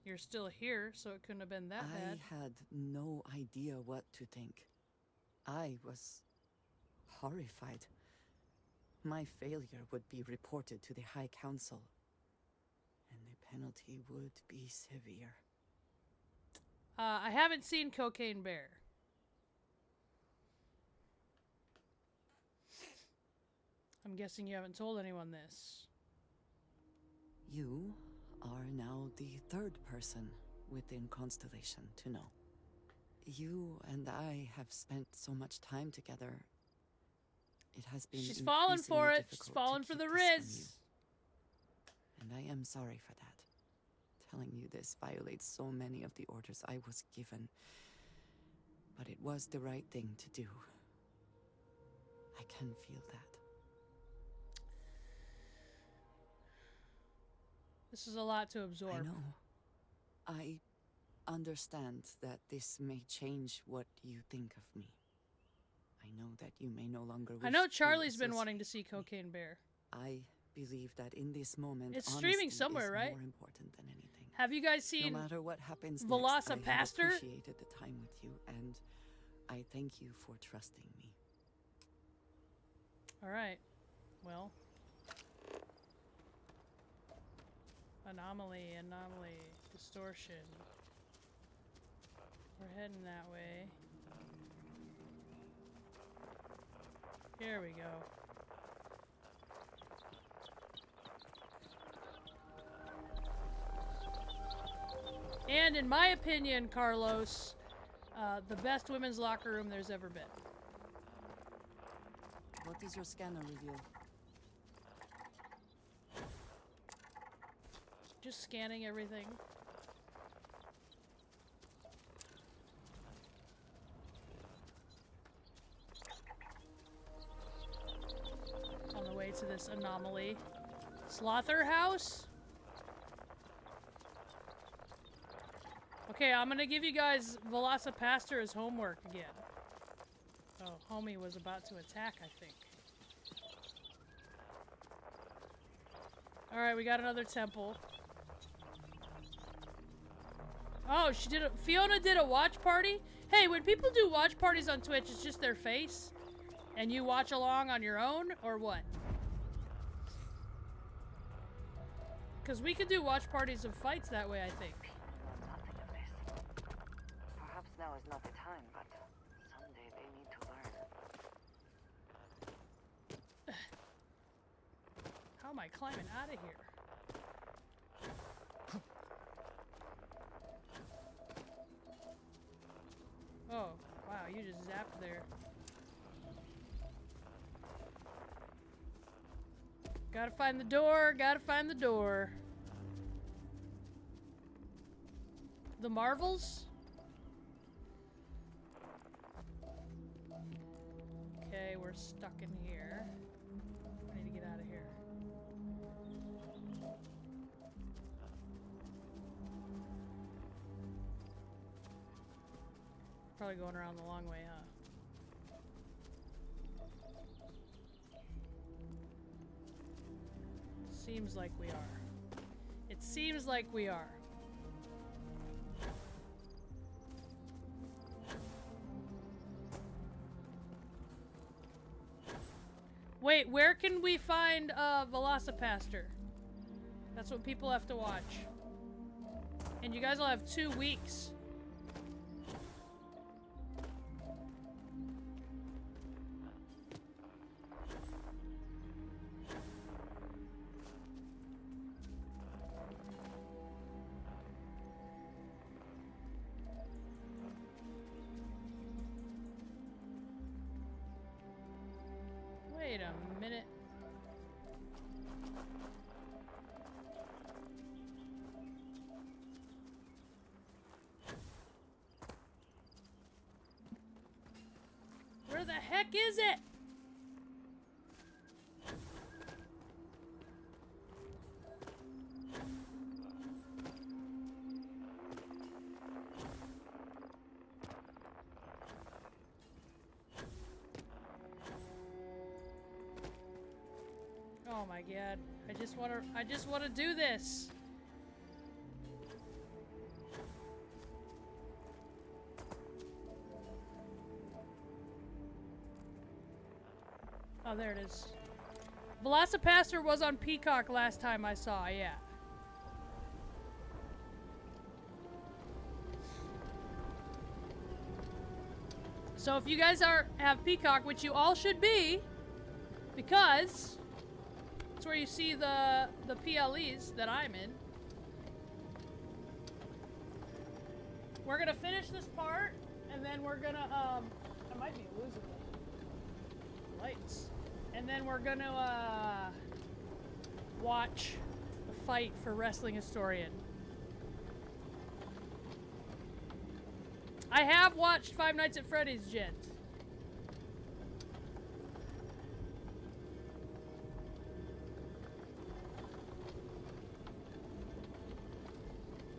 You're still here, so it couldn't have been that bad. I had no idea what to think. I was horrified. My failure would be reported to the High Council, and the penalty would be severe. I haven't seen Cocaine Bear. I'm guessing you haven't told anyone this. You are now the third person within Constellation to know. You and I have spent so much time together. It has been She's falling for increasingly it. She's difficult falling to for keep the this from Riz. you. And I am sorry for that. Telling you this violates so many of the orders I was given. But it was the right thing to do. I can feel that. This is a lot to absorb. I know. I understand that this may change what you think of me. I know that you may no longer wish I know to Charlie's been wanting to see associate with me. Cocaine Bear. I believe that in this moment, It's streaming honesty somewhere, is right? more important than anything. Have you guys No seen matter what happens next, I have Velocipaster? appreciated the time with you, and I thank you for trusting me. Alright. Well. Anomaly, distortion. We're heading that way. Here we go. And in my opinion, Carlos, the best women's locker room there's ever been. What does your scanner reveal? Just scanning everything. On the way to this anomaly. Slaughterhouse? Okay, I'm gonna give you guys Velocipaster as homework again. Oh, homie was about to attack, I think. Alright, we got another temple. Oh, she did Fiona did a watch party? Hey, when people do watch parties on Twitch, it's just their face? And you watch along on your own, or what? Because we could do watch parties of fights that way, I think. Nothing of this. Perhaps now is not the time, but someday they need to learn. How am I climbing out of here? Oh, wow, you just zapped there. Gotta find the door, gotta find the door. The Marvels? Okay, we're stuck in here. I need to get out of here. Probably going around the long way, huh? Seems like we are. It seems like we are. Wait, where can we find Velocipaster? That's what people have to watch. And you guys will have 2 weeks. Wait a minute. Where the heck is it? Oh my god. I just wanna do this. Oh, there it is. Velocipaster was on Peacock last time I saw, yeah. So if you guys have Peacock, which you all should be, because it's where you see the PLEs that I'm in. We're gonna finish this part, and then we're gonna I might be losing the lights. And then we're gonna watch the fight for Wrestling Historian. I have watched Five Nights at Freddy's, Jen.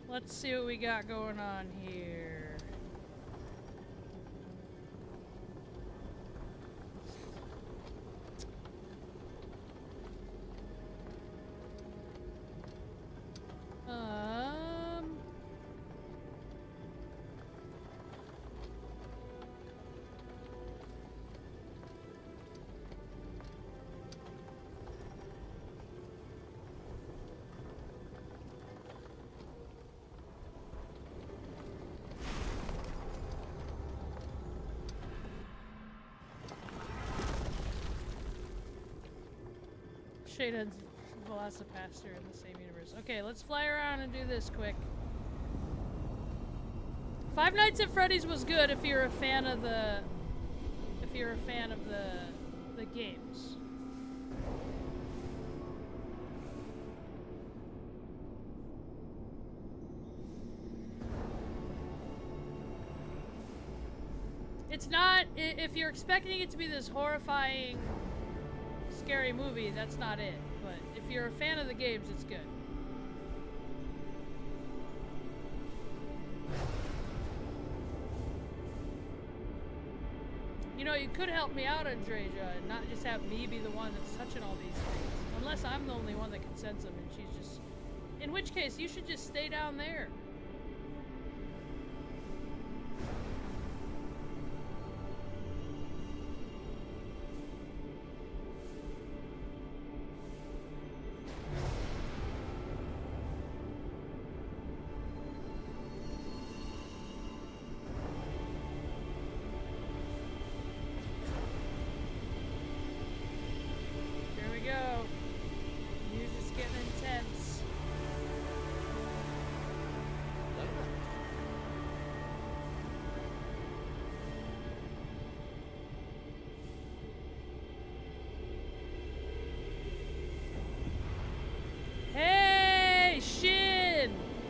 Let's see what we got going on here. Shayna's Velocipaster in the same universe. Okay, let's fly around and do this quick. Five Nights at Freddy's was good if you're a fan of the the games. It's not, if you're expecting it to be this horrifying scary movie, that's not it. But if you're a fan of the games, it's good. You know, you could help me out, Andreja, and not just have me be the one that's touching all these things. Unless I'm the only one that can sense them and she's just... In which case, you should just stay down there.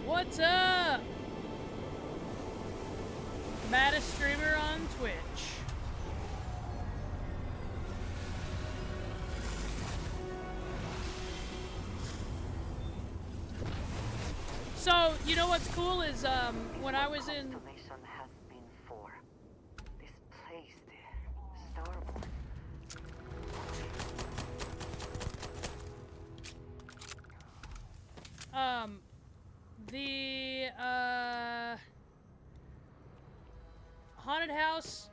What's up? Maddest streamer on Twitch. So, you know what's cool is when I was in has been for this place there, Starboard. The haunted house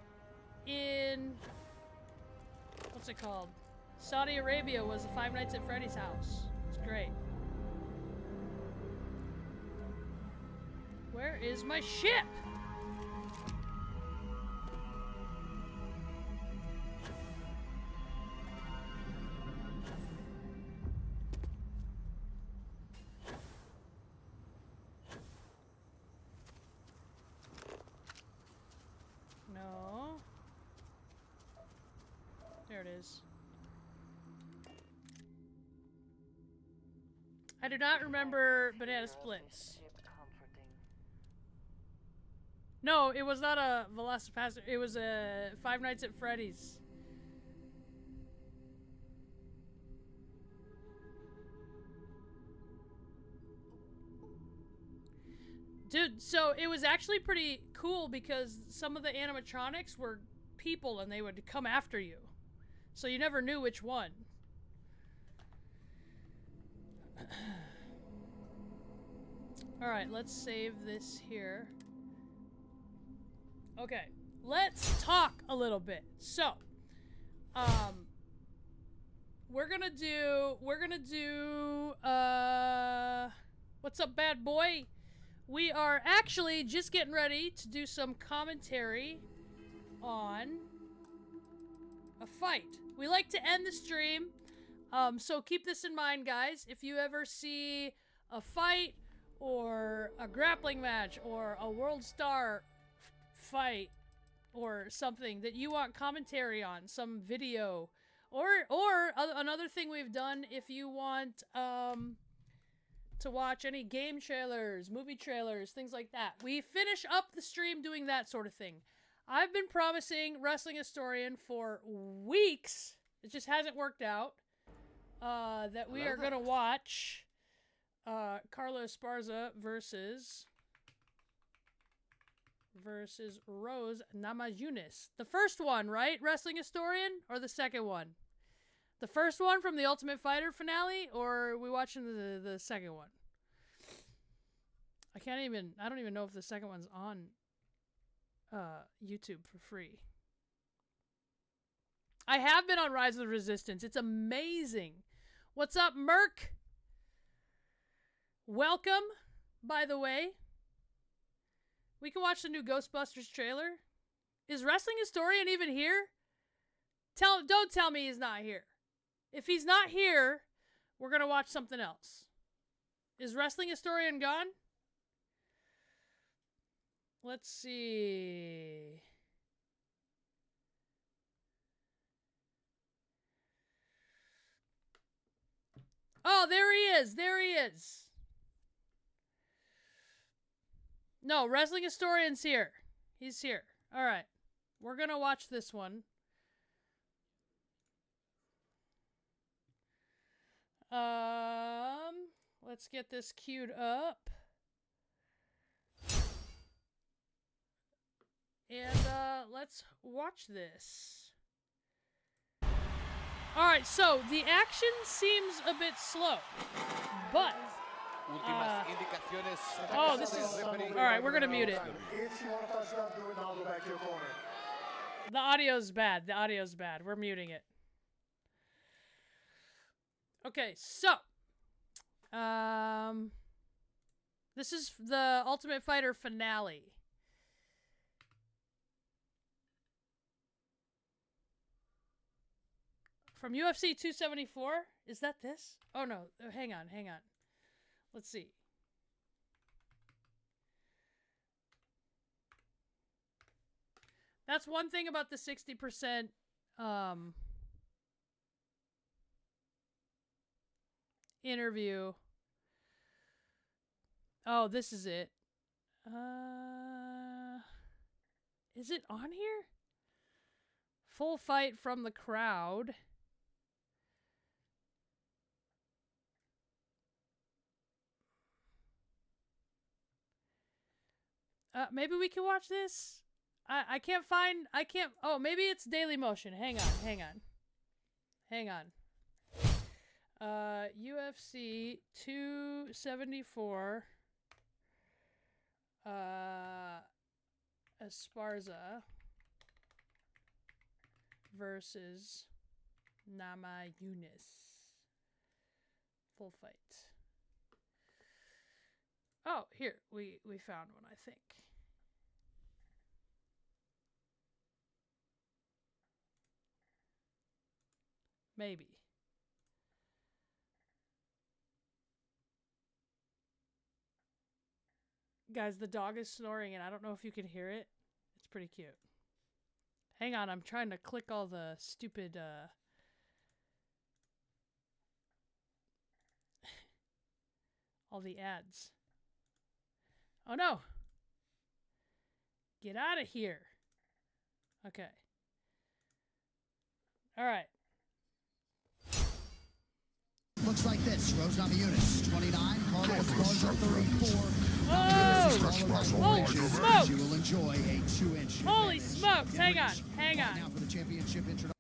in what's it called? Saudi Arabia was the Five Nights at Freddy's house. It's great. Where is my ship? No. There it is. I do not remember banana splits. No, it was not a Velocipaster. It was a Five Nights at Freddy's. Dude, so it was actually pretty cool because some of the animatronics were people and they would come after you. So you never knew which one. Alright, let's save this here. Okay, let's talk a little bit. So, we're gonna do, what's up, bad boy? We are actually just getting ready to do some commentary on a fight. We like to end the stream, so keep this in mind, guys. If you ever see a fight, or a grappling match, or a World Star fight or something that you want commentary on, some video, or another thing we've done, if you want to watch any game trailers, movie trailers, things like that. We finish up the stream doing that sort of thing. I've been promising Wrestling Historian for weeks. It just hasn't worked out. That we are going to watch Carlos Esparza versus Rose Namajunas. The first one, right? Wrestling Historian? Or the second one? The first one from the Ultimate Fighter finale? Or are we watching the second one? I don't even know if the second one's on YouTube for free. I have been on Rise of the Resistance. It's amazing. What's up, Merc? Welcome, by the way. We can watch the new Ghostbusters trailer. Is Wrestling Historian even here? Don't tell me he's not here. If he's not here, we're going to watch something else. Is Wrestling Historian gone? Let's see. Oh, there he is. There he is. No, Wrestling Historian's here. He's here. All right. We're going to watch this one. Let's get this queued up. And let's watch this. All right, so the action seems a bit slow, but oh, this is all right. We're gonna mute it. The audio's bad. The audio's bad. We're muting it. Okay, so this is the Ultimate Fighter finale. From UFC 274? Is that this? Oh, no. Hang on. Let's see. That's one thing about the 60% interview. Oh, this is it. Is it on here? Full fight from the crowd. Maybe we can watch this. I can't. Oh, maybe it's Daily Motion. Hang on. UFC 274. Esparza versus Namajunas. Full fight. Oh, here. We found one, I think. Maybe. Guys, the dog is snoring, and I don't know if you can hear it. It's pretty cute. Hang on, I'm trying to click all the stupid, all the ads. Oh, no. Get out of here. Okay. All right. Looks like this. Rose Namajunas, 29. Carlos Esparza, 34. Oh! Holy smokes! You will enjoy a 2-inch. Holy smokes! Hang on. Now for the championship introduction.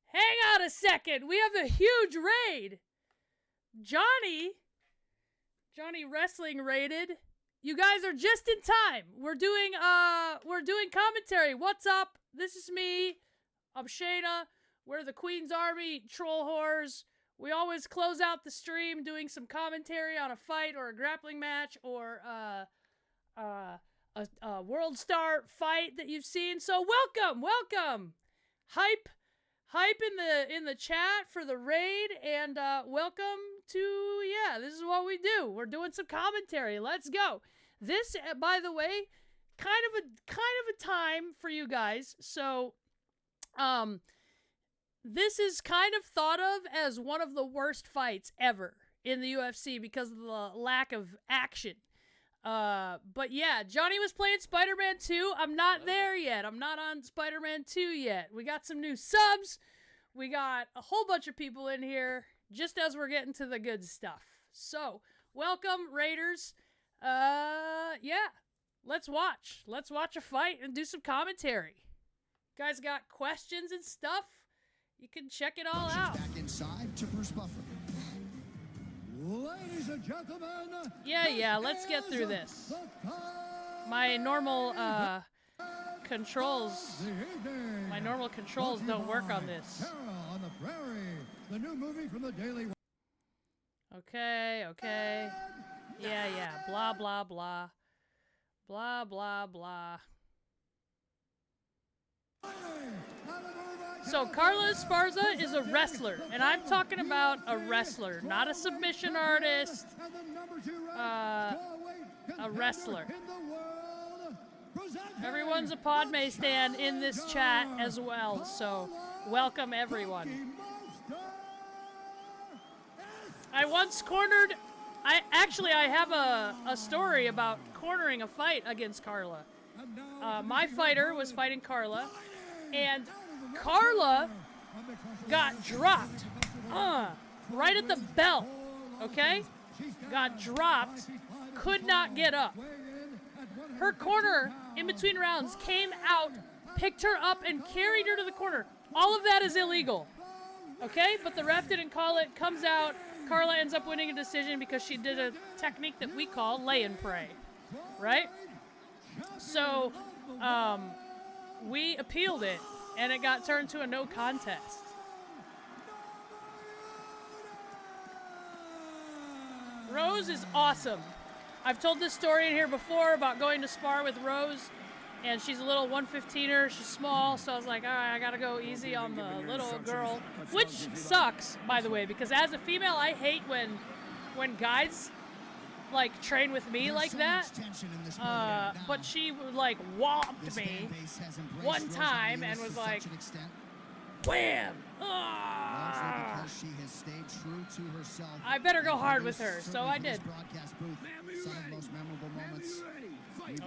Hang on a second. We have a huge raid. Johnny Wrestling raided. You guys are just in time. We're doing commentary. What's up? This is me. I'm Shayna. We're the Queen's Army troll whores. We always close out the stream doing some commentary on a fight or a grappling match or a World Star fight that you've seen. So welcome. Hype in the chat for the raid, and welcome to this is what we do. We're doing some commentary. Let's go. This, by the way, kind of a time for you guys. So, this is kind of thought of as one of the worst fights ever in the UFC because of the lack of action. But yeah, Johnny was playing Spider-Man 2. I'm not there yet. I'm not on Spider-Man 2 yet. We got some new subs. We got a whole bunch of people in here just as we're getting to the good stuff. So, welcome, Raiders. Yeah, let's watch. Let's watch a fight and do some commentary. You guys got questions and stuff? You can check it all out. Back inside to Bruce Buffer. Ladies and gentlemen, Yeah, let's get through this. My normal controls don't work on this. On the Prairie, the new movie from the Daily. Okay. Yeah. Blah, blah, blah. Blah, blah, blah. So, Carla Esparza is a wrestler, and I'm talking about a wrestler, not a submission artist. A wrestler. Everyone's a Padme stan in this chat as well, so welcome everyone. I once cornered... I have a story about cornering a fight against Carla. My fighter was fighting Carla, and Carla got dropped right at the bell, okay? Got dropped, could not get up. Her corner, in between rounds, came out, picked her up, and carried her to the corner. All of that is illegal, okay? But the ref didn't call it, comes out. Carla ends up winning a decision because she did a technique that we call lay and pray, right? So, we appealed it, and it got turned to a no contest. Rose is awesome. I've told this story in here before about going to spar with Rose, and she's a little 115er. She's small, so I was like, all right, I gotta go easy on the little girl, which sucks, by the way, because as a female, I hate when guys like train with me like that. But she like whopped me one time and was like, wham! I better go hard with her, so I did.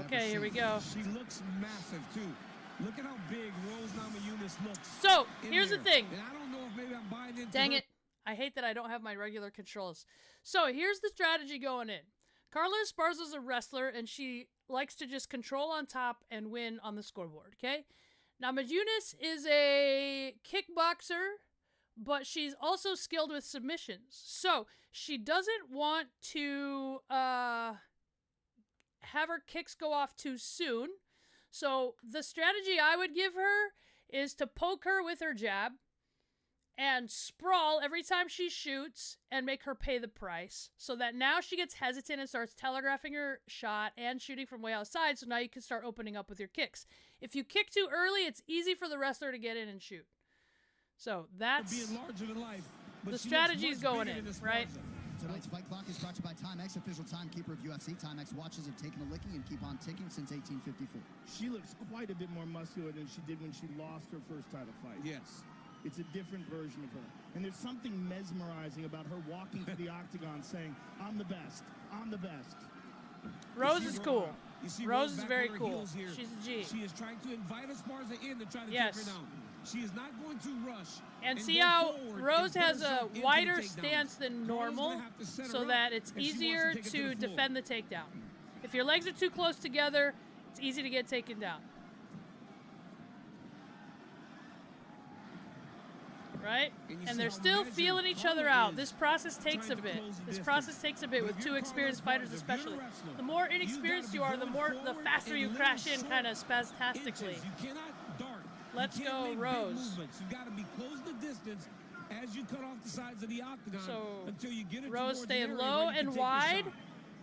Okay, here we go. She looks massive too. Look at how big Rose Namajunas looks. So, here's the thing. And I don't know if maybe I'm buying into Dang it. I hate that I don't have my regular controls. So, here's the strategy going in. Carla Esparza's a wrestler, and she likes to just control on top and win on the scoreboard, okay? Namajunas is a kickboxer, but she's also skilled with submissions. So, she doesn't want to have her kicks go off too soon. So, the strategy I would give her is to poke her with her jab and sprawl every time she shoots and make her pay the price, so that now she gets hesitant and starts telegraphing her shot and shooting from way outside, so now you can start opening up with your kicks. If you kick too early, it's easy for the wrestler to get in and shoot. So that's the strategy's going in, right? Tonight's Fight Clock is brought to you by Timex, official timekeeper of UFC. Timex watches have taken a licking and keep on ticking since 1854. She looks quite a bit more muscular than she did when she lost her first title fight. Yes. It's a different version of her. And there's something mesmerizing about her walking through the octagon saying, I'm the best. I'm the best. Rose is cool. Rose is very cool. She's a G. She is trying to invite Esparza in to try to take her down. She is not going to rush. And see how Rose has a wider stance than normal, so that it's easier to defend the takedown. If your legs are too close together, it's easy to get taken down. Right? And they're still feeling each other out. This process takes a bit. This process takes a bit with two experienced fighters especially. The more inexperienced you are, the faster you crash in kind of spastastically. Let's go, Rose. You got to be close to distance as you cut off the sides of the octagon until you get it. Rose staying low and wide.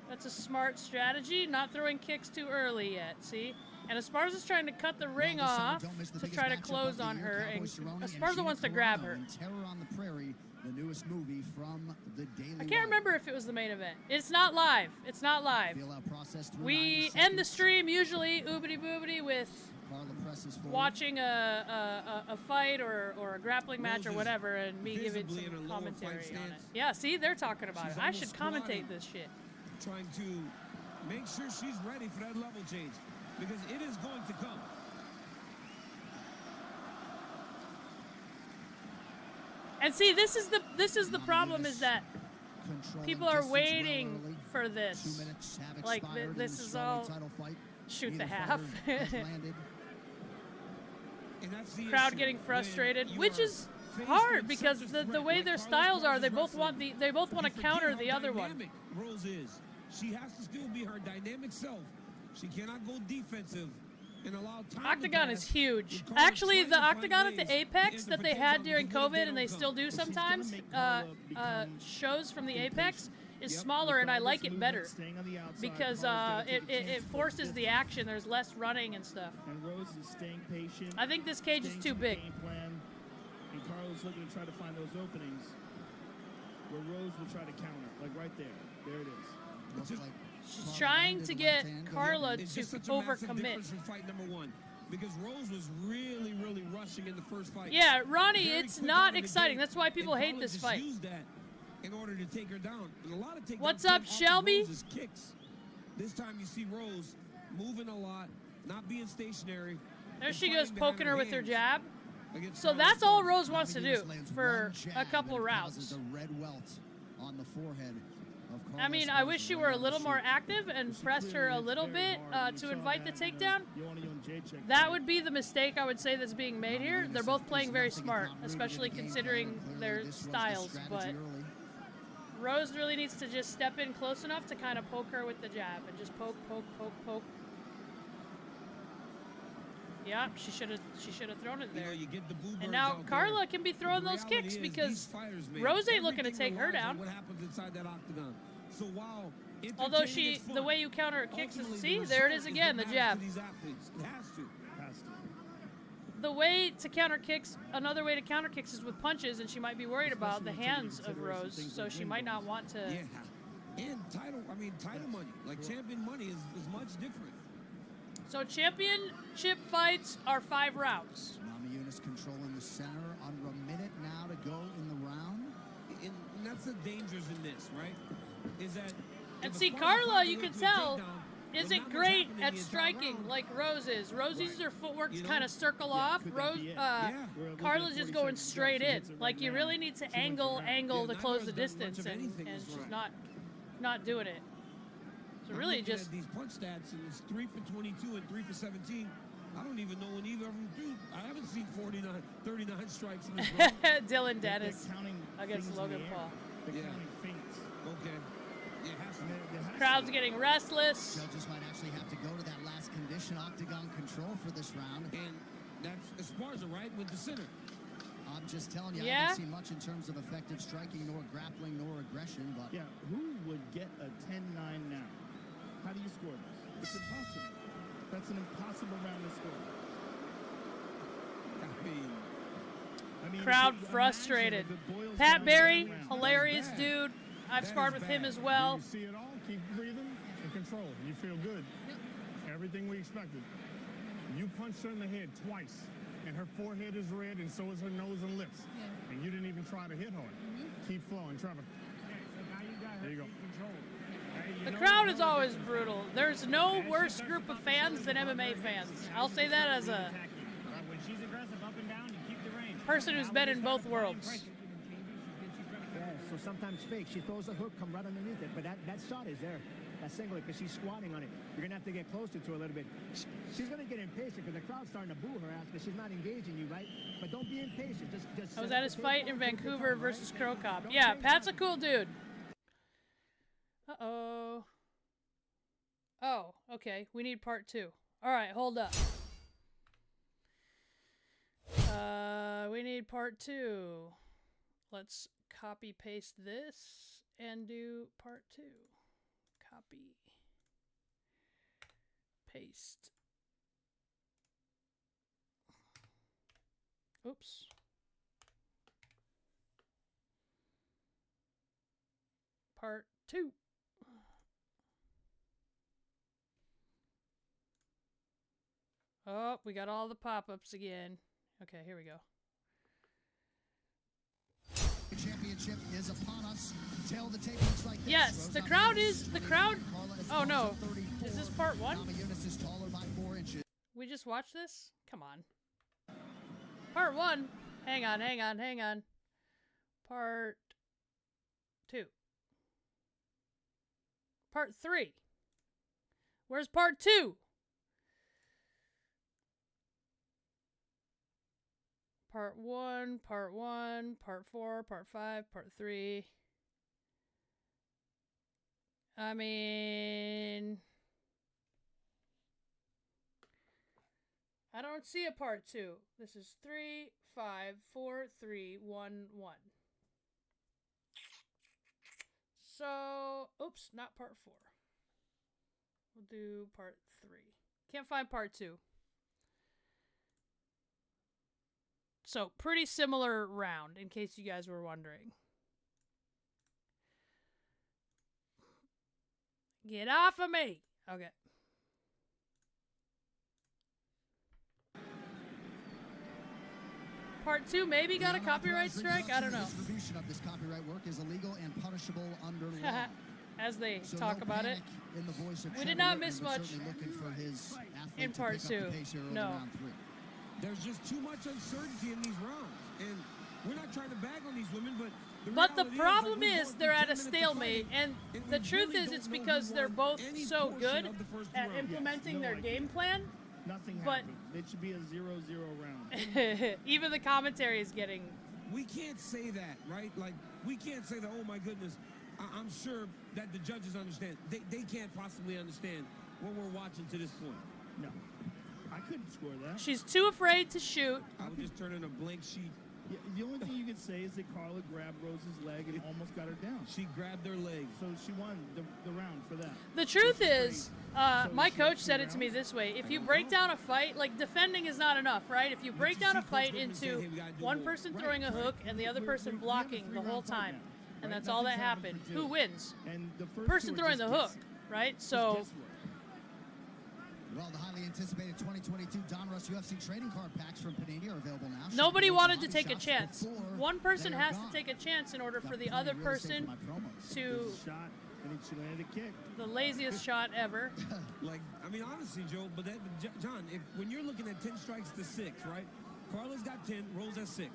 That's a smart strategy. Not throwing kicks too early yet. See? And Esparza's trying to cut the ring off to try to close on her, and Esparza wants to grab her. Terror on the Prairie the newest movie from the Daily I can't Wire. remember if it was the main event. It's not live. It's not live. Feel-out process through We 90 end the seconds. stream usually oobity boobity with Carla presses forward. watching a fight or a grappling match or Rose is whatever, and me giving visibly in a some lower commentary fight on it. stance. Yeah, see, they're talking about She's it. I should almost commentate squatting. this shit. Trying to make sure she's ready for that level change, because it is going to come. And see, this is the problem, is that Controlling people are distance waiting well early. for 2 this. minutes have Like, expired in this the is strawweight all title fight. shoot the Neither half. fighter has landed. And that's the Crowd issue. getting When frustrated, you which are is faced hard with because such a the threat way like their Carlos styles are, Rose they is both want wrestling, they both want to you forget counter how the other one. dynamic Rose is. She has to still be her dynamic self. She cannot go defensive and allow time Octagon to is pass. huge. Carla Actually, trying the to find Octagon at ways the Apex to that they end the had takedown during because what if COVID, they and they don't still come? do she's gonna sometimes, make Carla become shows from the Apex is Yep. smaller, and I Regardless like it movement, better staying on the outside, because Carla's gotta take a it chance to close forces the distance. action. There's less running and stuff. And Rose is staying patient. I think this cage is staying too to the big. Game plan, and Carla's looking to try to find those openings where Rose will try to counter, like right there. There it is. Looks like She's Carla trying landed to the get left hand. Carla It's to just such a massive overcommit. difference from fight number one, because Rose was really, really rushing in the first fight. Yeah, Ronnie, Very it's quick not out of the exciting. gate, That's why people and hate Carla this just fight. used that in order to take her down. And a lot of takedowns What's came up, off of Shelby? Rose's kicks. This time you see Rose moving a lot, not being stationary. There and she fighting goes, behind poking her with her hands jab. against So Carla's that's all punch. Rose wants to do Namajunas lands for one jab, a couple and it rounds. causes a red welt on the forehead of I Carlos mean, I Rose wish she right were a on the little more shoot. active and She pressed her clearly a hits little very bit hard. We to saw invite the that in takedown. Joanna Jędrzejczyk That fight. would be the mistake I would say that's being made here. They're both playing very smart, especially considering their styles. But Rose really needs to just step in close enough to kind of poke her with the jab and just poke, poke, poke, poke. Yeah, she should have thrown it You know, there. you get the boo And birds now out Carla there. can be The throwing those reality kicks is because these fighters, man, Rose ain't looking to everything take her relies on down. what happens inside that octagon. So while Although entertaining is the fun, way you counter her kicks is, ultimately, see, the there it result is again, the what matters jab. to these athletes. It has to. Has to. The way to counter kicks, another way to counter kicks is with punches, and she might be worried about the Especially when taking hands of consideration Rose, things so like she win might not bonus. want to. Yeah. And title money. Like champion money is much different. So championship fights are 5 rounds. Namajunas controlling the center. Under a minute now to go in the round. And that's the dangers in this, right? Is that And if a see, fighter Carla, finds a you way can to a tell, takedown, but isn't not much great happened in at the entire striking round. like Rose is. Rose Right. uses her footwork You to know? kind of circle Yeah, off. could that Rose, be it? Yeah. We're looking Carla's at just 40 going seconds straight left. She in. hits it Like right you now. really need to She went for angle round. to neither close has the done much distance, of and anything and this she's round. not doing it. So I'm really looking just at these punch stats, and it's 3 for 22 and 3 for 17. I don't even know when either of them do. I haven't seen 39 strikes in this round. Dylan They're Dennis counting against things in Logan the air. Paul. They're Yeah. counting feints. Okay. It has to And be. there has to Crowd's be. getting restless. Judges might actually have to go to that last condition, octagon control for this round. And that's Esparza, right? With the center. I'm just telling you, I Yeah? haven't seen much in terms of effective striking, nor grappling, nor aggression, but Yeah, who would get a 10-9 now? How do you score this? It's impossible. That's an impossible round to score. I mean, Crowd imagine frustrated. if it boils Pat down to Barry, that round. hilarious bad. dude. I've That sparred is with him bad. as well. You see it all, keep breathing and control. You feel good. Everything we expected. You punched her in the head twice, and her forehead is red, and so is her nose and lips. And you didn't even try to hit hard. Keep flowing, Trevor. There you go. The crowd is always brutal. There's no worse group of fans than MMA fans. I'll say that as a When she's aggressive up and down, you keep the range. person who's been in both worlds. Yeah, so sometimes fake. She throws a hook, come right underneath it, but that shot is there. That single, because she's squatting on it. You're going to have to get closer to her a little bit. She's going to get impatient because the crowd's starting to boo her ass because she's not engaging you, right? But don't be impatient. Just I was set at up his the fight takedown, in take your Vancouver time, right? versus Crow Cop. Don't Yeah, chase Pat's a her. cool dude. Uh-oh. Oh, okay. We need part 2. All right, hold up. We need part 2. Let's copy paste this and do part 2. Copy. Paste. Oops. Part 2. Oh, we got all the pop-ups again. Okay, here we go. The championship is upon us. Tail the tape looks like this. Yes, the crowd is Oh no. Is this part 1? Is taller by 4 inches. We just watched this? Come on. Part 1. Hang on. Part 2. Part 3. Where's part 2? Part 1, part 4, part 5, part 3. I mean, I don't see a part 2. This is 3, 5, 4, 3, 1, 1. So, oops, not part 4. We'll do part 3. Can't find part 2. So, pretty similar round, in case you guys were wondering. Get off of me! Okay. Part 2 maybe got a copyright strike? I don't know. Distribution of this copyright work is illegal and punishable under law. As they So talk no about it. panic in the voice of We did Trevor not Whitman, miss but much certainly looking for his athlete in to part pick up 2. the pace here early No. in round 3. There's just too much uncertainty in these rounds. And we're not trying to bag on these women, but But the reality problem like, we've is gone they're through at 10 a minutes of stalemate, fighting, and we the truth really is don't it's know who because they're won both any so portion good of the first at round. implementing no their idea. game plan. Nothing But- happened. It should be a 0-0 round. Even the commentary is getting... We can't say that, right? Like, we can't say that, oh my goodness. I'm sure that the judges understand. They can't possibly understand what we're watching to this point. No. I couldn't score that. She's too afraid to shoot. I would just turn in a blank sheet. Yeah, the only thing you could say is that Carla grabbed Rose's leg and almost got her down. She grabbed her leg. So she won the round for that. The truth Which is, great. So my she coach had 2 said it to me rounds? this way. If you break down a fight, like defending is not enough, right? If you break you down see a Coach fight Whitman say, into "Hey, we gotta do one more." person Right, throwing a right. hook and the other We're- person we have a blocking the 3-round whole fight time, now, and right? that's all that Nothing's happened happened, for who two. wins? And the first Person 2 are throwing the just hook, right? Just So... guesswork. Well, the highly anticipated 2022 Don Russ UFC trading card packs from Panini are available now. Nobody Shop wanted to body take a shops chance. before One person they are has gone. to take a chance in order Got for the plenty other of real estate person for my promos. to There's a shot, and then she landed a kick. the laziest shot ever. Like, I mean, honestly, Joe, but John, when you're looking at 10 strikes to 6, right? Carla's got 10, Rose has 6.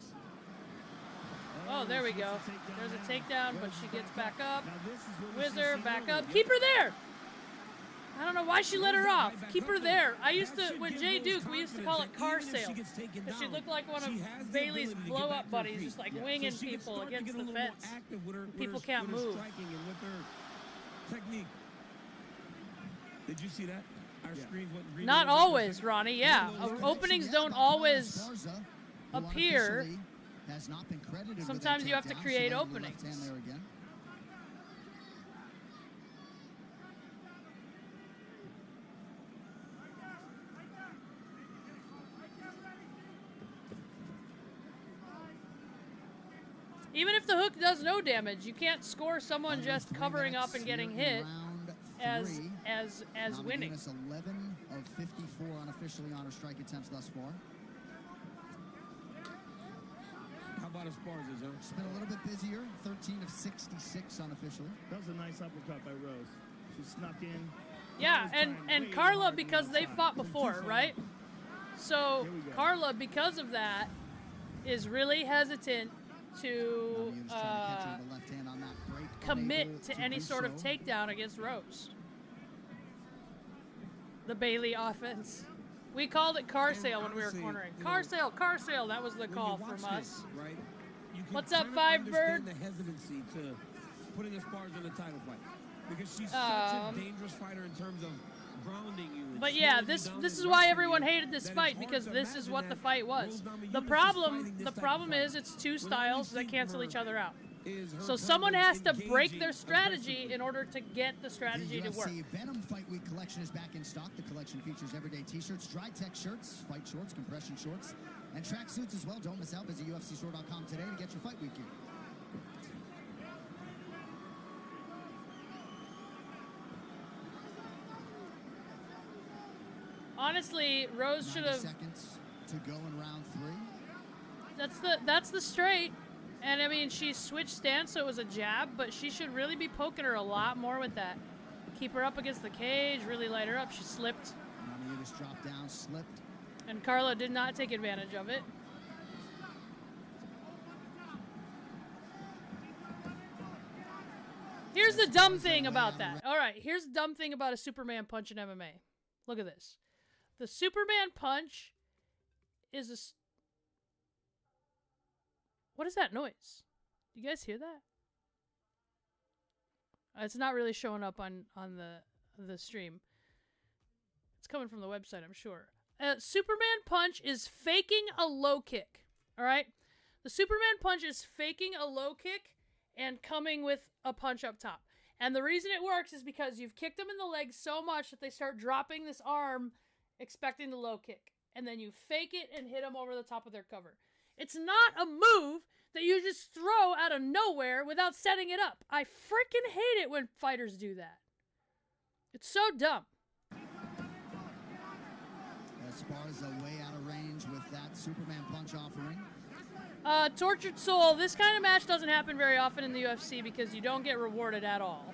Oh, there we she go. gets a takedown There's a now. takedown, but Rose she is gets back up. Now this is what we Whizzer, should see back earlier. up. Keep her there! I don't know why she let her Rose got off. right back Keep up her there. there. I used That to, should with give Jay Rose Duke, we used to call it confidence car that even if sale. she gets taken Because she down, looked like one of she has the Bailey's ability to get blow-up back to her buddies, feet. just like Yeah. winging So she can people start to against get a the little more fence. active with her, People with her, can't with her move. striking and with her technique. Did you see that? Our screens went green. Not and red for a always, second. Ronnie, yeah. Openings don't always appear. Has not been credited with a Sometimes you have to takedown. create She landed the left openings. hand there again. Even if the hook does no damage, you can't score someone Under just 3 covering up minutes and getting here in hit round as 3. as winning. Namajunas 11 of 54 unofficially on her strike attempts thus far. How about as far as huh? She's been a little bit busier, 13 of 66 unofficially. That was a nice uppercut by Rose. She snuck in. Yeah, Carla's trying and way Carla, hard from the because they outside. fought From too before, far. right? So Here we go. Carla, because of that, is really hesitant to Namajunas trying to catch her with the left hand on that break. commit unable to any do sort of so. takedown against Rose. The Bailey offense. We called it car sale when we were honestly, cornering. you Car know, sale. That was the When you call watch from this, us. right? You can What's up, kind of Five-Bird? understand the hesitancy to putting Esparza in the title fight because she's such Um, a dangerous fighter in terms of grounding you. and But yeah, slowing you this down this and is why wrestling everyone you, hated this that it's fight, hard because to this is imagine what the that fight was. Rose Namajunas The is problem fighting this type of problem fight. is it's two When all you styles see that cancel from each her other out. is her So kind someone of has to break engaging their strategy aggressively. in order to get the strategy The to work. UFC Venom Fight Week collection is back in stock. The collection features everyday t-shirts, dry tech shirts, fight shorts, compression shorts, and track suits as well. Don't miss out. Visit UFCstore.com today to get your Fight Week gear. Honestly, Rose should 90 have. seconds to go in round 3. That's the straight. And I mean, she switched stance, so it was a jab, but she should really be poking her a lot more with that. Keep her up against the cage, really light her up. She slipped. Namiutis dropped down, slipped. And Carla did not take advantage of it. Here's the dumb thing about that. All right, here's the dumb thing about a Superman punch in MMA. Look at this. The Superman punch is a... What is that noise? You guys hear that? It's not really showing up on the stream. It's coming from the website, I'm sure. Superman punch is faking a low kick. All right? The Superman punch is faking a low kick and coming with a punch up top. And the reason it works is because you've kicked them in the legs so much that they start dropping this arm expecting the low kick. And then you fake it and hit them over the top of their cover. It's not a move that you just throw out of nowhere without setting it up. I freaking hate it when fighters do that. It's so dumb. Esparza way out of range with that Superman punch offering. Tortured Soul, this kind of match doesn't happen very often in the UFC because you don't get rewarded at all.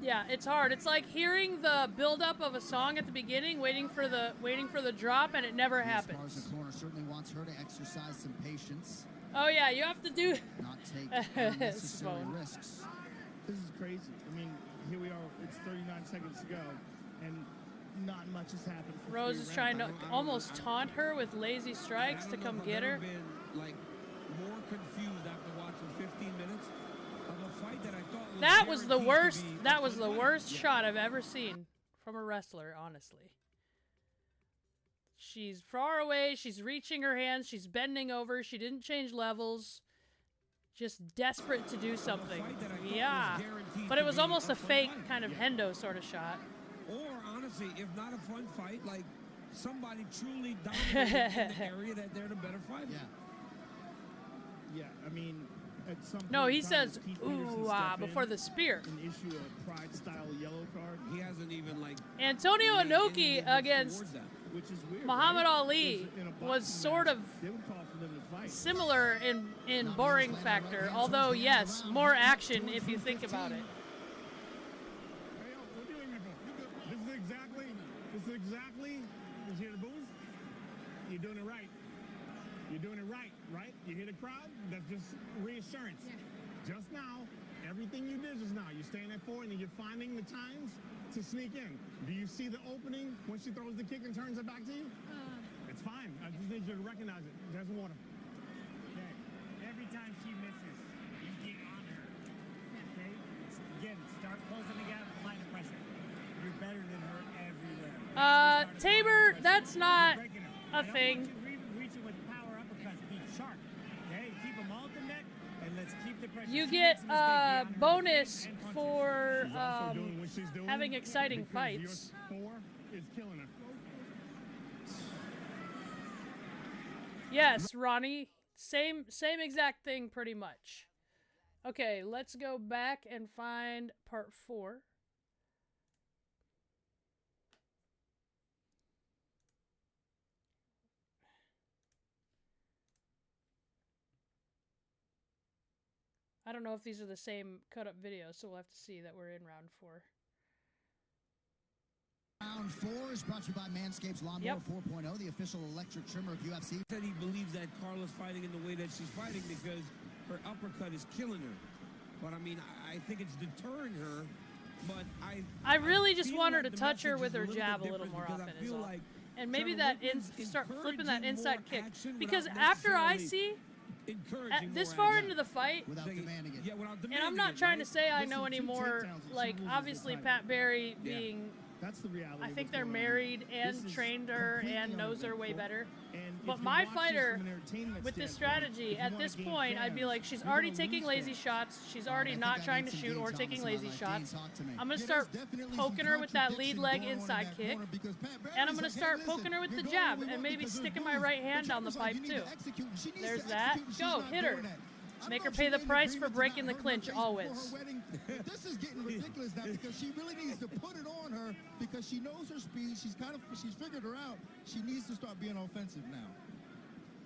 Yeah, it's hard. It's like hearing the build-up of a song at the beginning, waiting for the drop, and it never happens. Esparza corner certainly wants her to exercise some patience. Oh yeah, you have to do. Not take unnecessary risks. This is crazy. I mean, here we are. It's 39 seconds to go, and not much has happened. For Rose is trying to almost taunt her with lazy strikes to come get her. I've never been like more confused after watching 15 minutes of a fight that I thought was That was the guaranteed to worst. be That was the fight. worst Yeah. shot I've ever seen from a wrestler, honestly. She's far away. She's reaching her hands. She's bending over. She didn't change levels. Just desperate to do something. Yeah. But it was almost a fake kind of Hendo sort of shot. Or honestly, if not a fun fight, like somebody truly dominated in the area that they're the better fighter. Yeah, I mean, at some point No, he in time, says, Keith Peterson ooh, step before in the spear. and issue a pride-style yellow card. He hasn't even like. Antonio Inoki against Which is weird. Muhammad right? Ali Because in a was boxing sort match, of they would call for them to fight. similar in boring factor, although yes, more action if you think about it. This is exactly, you hear the booze? You're doing it right. You're doing it right, right? You hear the crowd? That's just reassurance. Just now, everything you did just now, you're staying at 4 and then you're finding the times to sneak in. Do you see the opening when she throws the kick and turns it back to you? It's fine. I just need you to recognize it. There's water. Okay. Every time she misses, you get on her. Okay? Again, start closing the gap, applying the pressure. You're better than her everywhere. Tabor, that's not a thing. Reaching with power uppercuts. Be sharp. Okay? Keep them all at the neck, and let's keep the pressure. You She get makes a mistake, be on her bonus and punches. for She's also doing what she's doing having exciting because fights. Your 4 is killing her. Yes, Ronnie. Same exact thing pretty much. Okay, let's go back and find part 4. I don't know if these are the same cut up videos, so we'll have to see that we're in round 4. Round 4 is brought to you by Manscaped's Lawnmower 4.0, the official electric trimmer of UFC. Said he believes that Carla's fighting in the way that she's fighting because her uppercut is killing her. But I mean, I think it's deterring her. But I really just feel want her like to the touch her message with is a her little jab bit a little different more because often I is feel all. like And maybe Trevor that Wickman's start flipping that encouraging inside more kick. action Because without after I necessarily see encouraging this more far action. into the fight, Without demanding it. Yeah, without and demanding I'm not it, trying right? to say I Listen, know 2 anymore, takedowns and she like loses obviously the Pat title. Barry Yeah. being, That's the reality. I of think what's they're going on. married and This is trained her completely and knows her way uneventful. better. And if But you my watch this fighter, from an entertainment with this standpoint, strategy, if you at wanna this gain point, I'd be fans, like, she's you're already gonna taking lose lazy fans. shots. She's I already think not I trying need to some shoot Dane or Thomas taking in my lazy life. shots. Dane, talk to me. I'm going to Yeah, start there's definitely some poking her with that lead contradiction leg going on in inside that kick. corner because Pat Barry's And I'm going to like, hey, start listen, poking her with you're the going where jab we and want maybe because there's sticking my moves. right But hand down the Trevor's like, pipe you need too. to execute. She needs There's to that. execute, and she's Go, not hit her. doing that. Make her pay the price for breaking the clinch, always. This is getting ridiculous now because she really needs to put it on her because she knows her speed. She's figured her out. She needs to start being offensive now.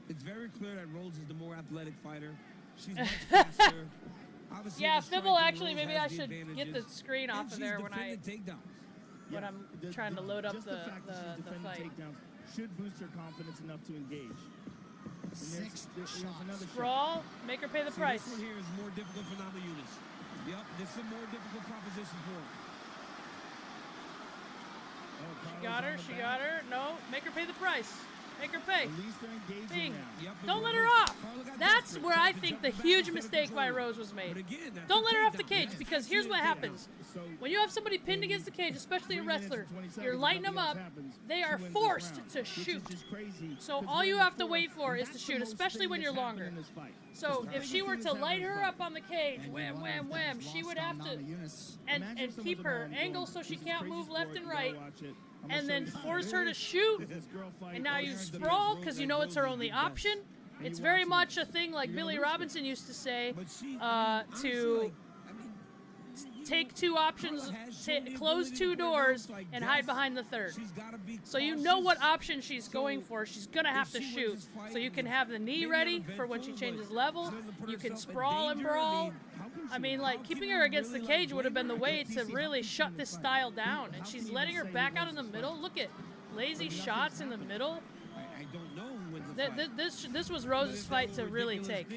It's very clear that Rose is the more athletic fighter. She's much faster. Obviously, Yeah, the striking Fibble, actually, Rose maybe I has the should get the advantages. screen And off of she's there when defended takedowns. I'm trying to load up just the fact that she's defending fight. takedowns should boost her confidence enough to engage. And there's another shot. Sprawl, make her pay the See, price. This one here is more difficult for Namajunas. Yep, this is a more difficult proposition for him. She got her, she got her. No, make her pay the price. Make her pay. At least they're engaging Bing. now. Don't let her off. That's where I think the huge mistake by Rose was made. Don't let her off the cage because here's what happens. When you have somebody pinned against the cage, especially a wrestler, you're lighting them up, they are forced to shoot. So all you have to wait for is to shoot, especially when you're longer. So if she were to light her up on the cage, wham, wham, wham, she would have to and keep her angle so she can't move left and right, and then force her to shoot. And now you sprawl because you know it's her only option. It's very much a thing like Billy Robinson used to say, to take two options, close two doors, and hide behind the third. So you know what option she's going for. She's going to have to shoot. So you can have the knee ready for when she changes level. You can sprawl and brawl. I mean, like, keeping her against the cage would have been the way to really shut this style down. And she's letting her back out in the middle. Look at lazy shots in the middle. I don't know when This was Rose's fight to really take.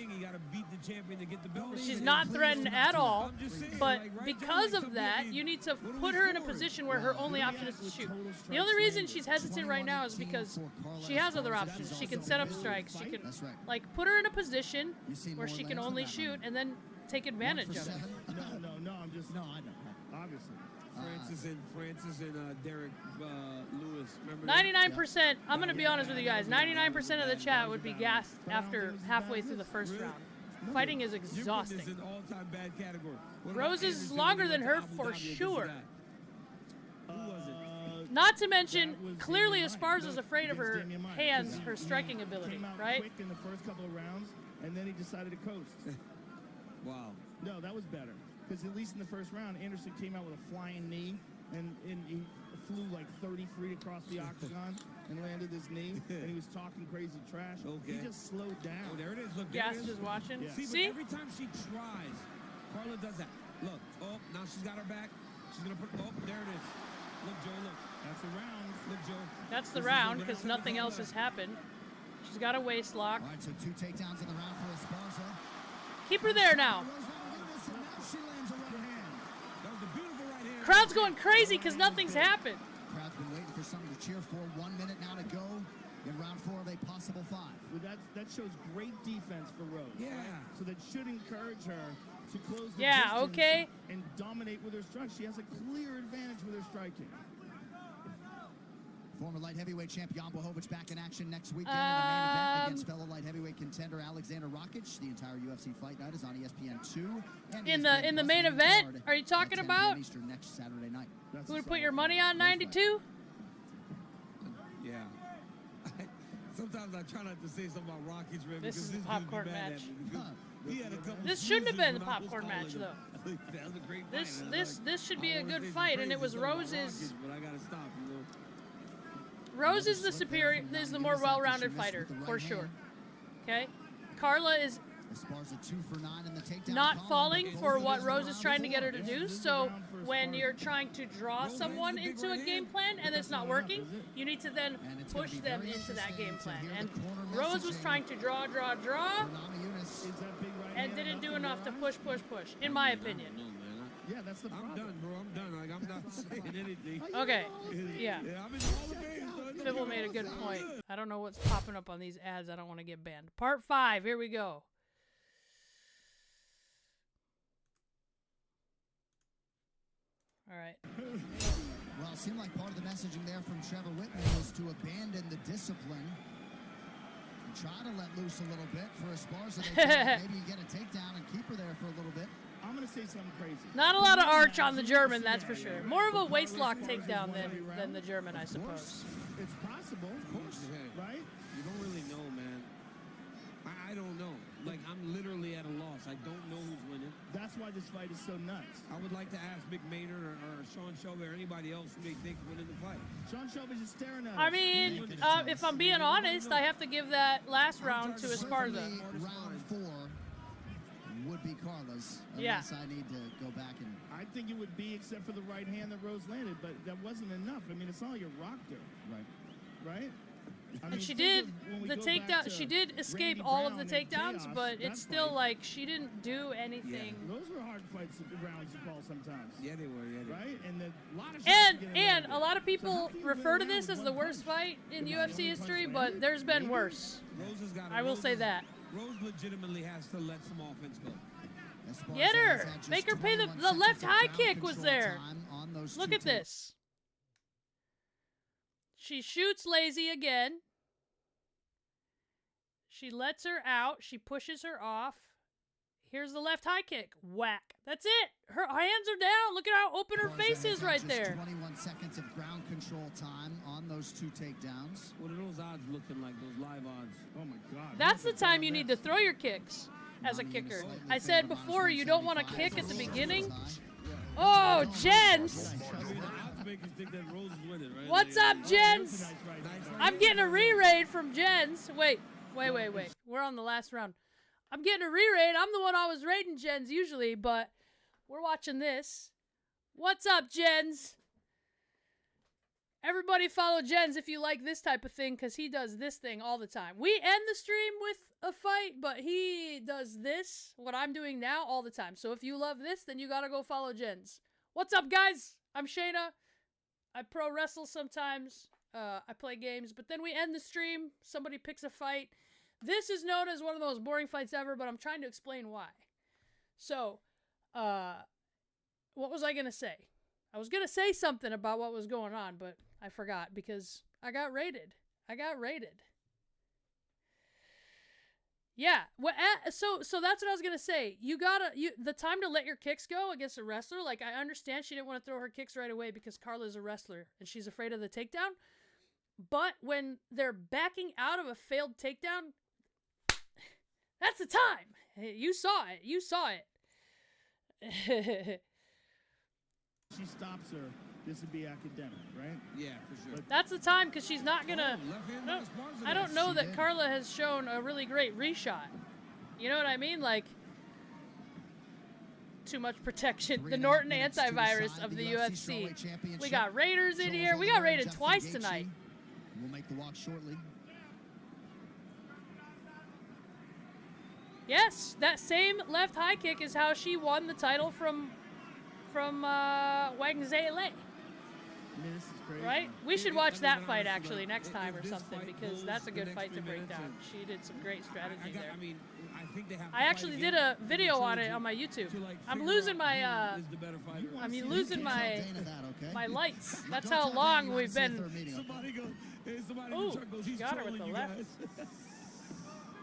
She's not threatened at all, but because of that, you need to put her in a position where her only option is to shoot. The only reason she's hesitant right now is because she has other options. She can set up strikes. She can, like, put her in a position where she can only shoot and then take advantage of it. No, I'm just... No, I know. Obviously. Francis and Derek Lewis. 99%, I'm going to be honest with you guys, 99% of the chat would be gassed after halfway through the first round. Fighting is exhausting. Is an all-time bad category. Rose is longer than her for sure. Who was it? Not to mention, clearly Esparza's afraid of her hands, her striking ability, right? Quick in the first couple of rounds, and then he decided to coast. Wow. No, that was better. Because at least in the first round, Anderson came out with a flying knee, and he flew like 30 feet across the octagon and landed his knee, and he was talking crazy trash. Okay. He just slowed down. Oh, there it is. Look, Gas is watching. Yeah. See? But every time she tries, Carla does that. Look, oh, now she's got her back. She's going to put, oh, there it is. Look, Joe, look. That's the round. Look, Joe. That's the round, because nothing else has happened. She's got a waist lock. All right, so 2 takedowns in the round for Esparza. Keep her there now. She lands a right hand. That was a beautiful right hand. Crowd's going crazy because nothing's happened. Crowd's been waiting for something to cheer for. 1 minute now to go in round 4 of a possible 5. Well, that shows great defense for Rose. Yeah. Right? So that should encourage her to close the Yeah, distance okay. and dominate with her strike. She has a clear advantage with her striking. Former light heavyweight champ Jan Blachowicz back in action next weekend in the main event against fellow light heavyweight contender Alexander Rakic. The entire UFC Fight Night is on ESPN2. And In the main event, are you talking about Eastern next Saturday night? who would put your money on 92? Yeah. Sometimes I try not to say something about Rockies, man. This is the dude popcorn be mad match. at me because he had a couple This shouldn't have been the snoozes when I was popcorn match, calling though. him. That was a great fight, This man. this should be I a wanna good say some fight, and it crazy was stuff about Rose's. Rockies, but I gotta stop, you know. Rose is the superior, is the more well-rounded fighter, for sure. Okay? Carla is Esparza 2 for 9 in the takedown not column, falling but for both what of them Rose is around trying to get her the to board. do. So when you're trying to draw someone into a game plan and it's not working, you need to then push them into that game plan. And Rose was trying to draw, and didn't do enough to push, in my opinion. Yeah, that's the problem. I'm done, bro. I'm done. Like, I'm not saying anything. Okay, yeah. I'm in all the games, son. Fibble made a good point. I don't know what's popping up on these ads. I don't want to get banned. Part 5, here we go. All right. Well, it seemed like part of the messaging there from Trevor Whitman was to abandon the discipline and try to let loose a little bit for Esparza. Maybe you get a takedown and keep her there for a little bit. I'm going to say something crazy. Not a lot of arch on the German, that's for sure. More of a waistlock takedown than the German, I suppose. It's possible, of course, right? You don't really know, man. I don't know. Like, I'm literally at a loss. I don't know who's winning. That's why this fight is so nuts. I would like to ask Mick Maynard or Sean Shelby or anybody else who they think winning the fight. Sean Shelby's just staring at us. I mean, if I'm being honest, I have to give that last round to Esparza. Round 4 would be Carla's. Yeah. Unless I need to go back and... I think it would be, except for the right hand that Rose landed, but that wasn't enough. I mean, it's not like it rocked her. Right? I mean, And she think did of when we the go back takedown. to She did escape Randy all of the Brown and takedowns, Chaos, but that it's still fight. like she didn't do anything. Those were hard fights, rounds to call sometimes. Yeah, they were. Yeah, they Right? And a lot of shots And getting and landed. a lot of So people how can you refer win to a this round as with the one worst punch? fight in If it's UFC only one history, punch but landed, there's been maybe. worse. Rose has got I will say that. Rose legitimately has to let some offense go. Esparza Get has her! had just Make her pay the 21 left seconds of high ground kick was control there. time on those Look two at this. She shoots Lazy again. She lets her out. She pushes her off. Here's the left high kick. Whack. That's it. Her hands are down. Look at how open her Esparza face has is had right just there. 21 seconds of ground control time on those 2 takedowns. What are those odds looking like? Those live odds? Oh my God. That's the time you need to throw your kicks as a kicker. I said before, you don't want to kick at the beginning. Oh, Jens! I mean, the odds makers think that Rose is winning, right? What's up, Jens? I'm getting a re-raid from Jens. Wait. We're on the last round. I'm getting a re-raid. I'm the one always raiding Jens usually, but we're watching this. What's up, Jens? Everybody follow Jens if you like this type of thing, because he does this thing all the time. We end the stream with a fight, but he does this, what I'm doing now, all the time. So if you love this, then you gotta go follow Jens. What's up, guys? I'm Shayna. I pro wrestle sometimes. I play games, but then we end the stream. Somebody picks a fight. This is known as one of the most boring fights ever, but I'm trying to explain why. So, what was I gonna say? I was gonna say something about what was going on, but I forgot because I got raided. Yeah. So that's what I was gonna say. The time to let your kicks go against a wrestler. Like, I understand she didn't want to throw her kicks right away because Carla's a wrestler and she's afraid of the takedown. But when they're backing out of a failed takedown, that's the time. You saw it. She stops her. This would be academic, right? Yeah, for sure. That's the time because she's not gonna. I don't know that did. Carla has shown a really great reshot. You know what I mean? Like, too much protection. The 3.5 Norton minutes to antivirus decide of the UFC UFC. Strawweight Championship. We got Raiders in Charles here. We got Oliveira, raided Justin twice Gaethje tonight. will make the walk shortly. Yes, that same left high kick is how she won the title from Wang Zele. I mean, this is crazy. Right? We should watch that fight actually like, next time or this something fight because goes that's a the good next fight to 3 break minutes down. and- She did some great strategy there. I mean, I think they have to I fight actually did again a video on it to- on my YouTube. to, like, I'm figure losing out my who is the better fighter. I'm You losing can't tell my Dana that, okay? my lights. That's Don't how tell Dana long you wanna we've see a been. third meeting, okay? Somebody goes, hey, somebody in Ooh, the truck goes, he's got her with trolling the you left. guys.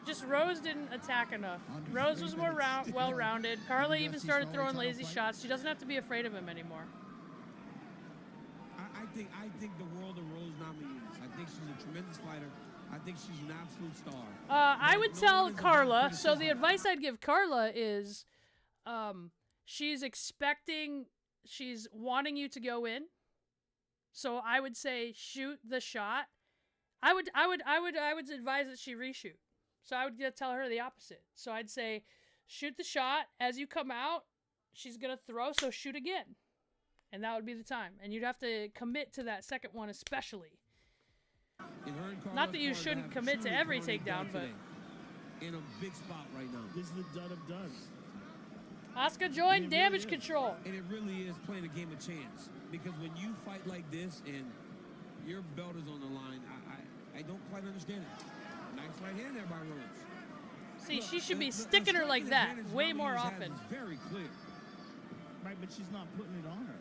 Just Rose didn't attack enough. Under Rose 3 was more minutes to go. well-rounded. Carla even UFC started strawweight throwing title lazy fight. shots. She doesn't have to be afraid of him anymore. I think the world of Rose Namajunas. I think she's a tremendous fighter. I think she's an absolute star. I would no tell one is above Carla. So the criticism. advice I'd give Carla is, she's wanting you to go in. So I would say shoot the shot. I would advise that she reshoot. So I would tell her the opposite. So I'd say shoot the shot as you come out. She's gonna throw, so shoot again, and that would be the time. And you'd have to commit to that second one, especially. Not that you shouldn't commit to every takedown, but in a big spot right now. This is the dud of duds. Oscar joined damage control. And it really is playing a game of chance. Because when you fight like this and your belt is on the line, I don't quite understand it. Nice right hand there by Rose. See, she should be sticking her like that way more often. Very clear. Right, but she's not putting it on her.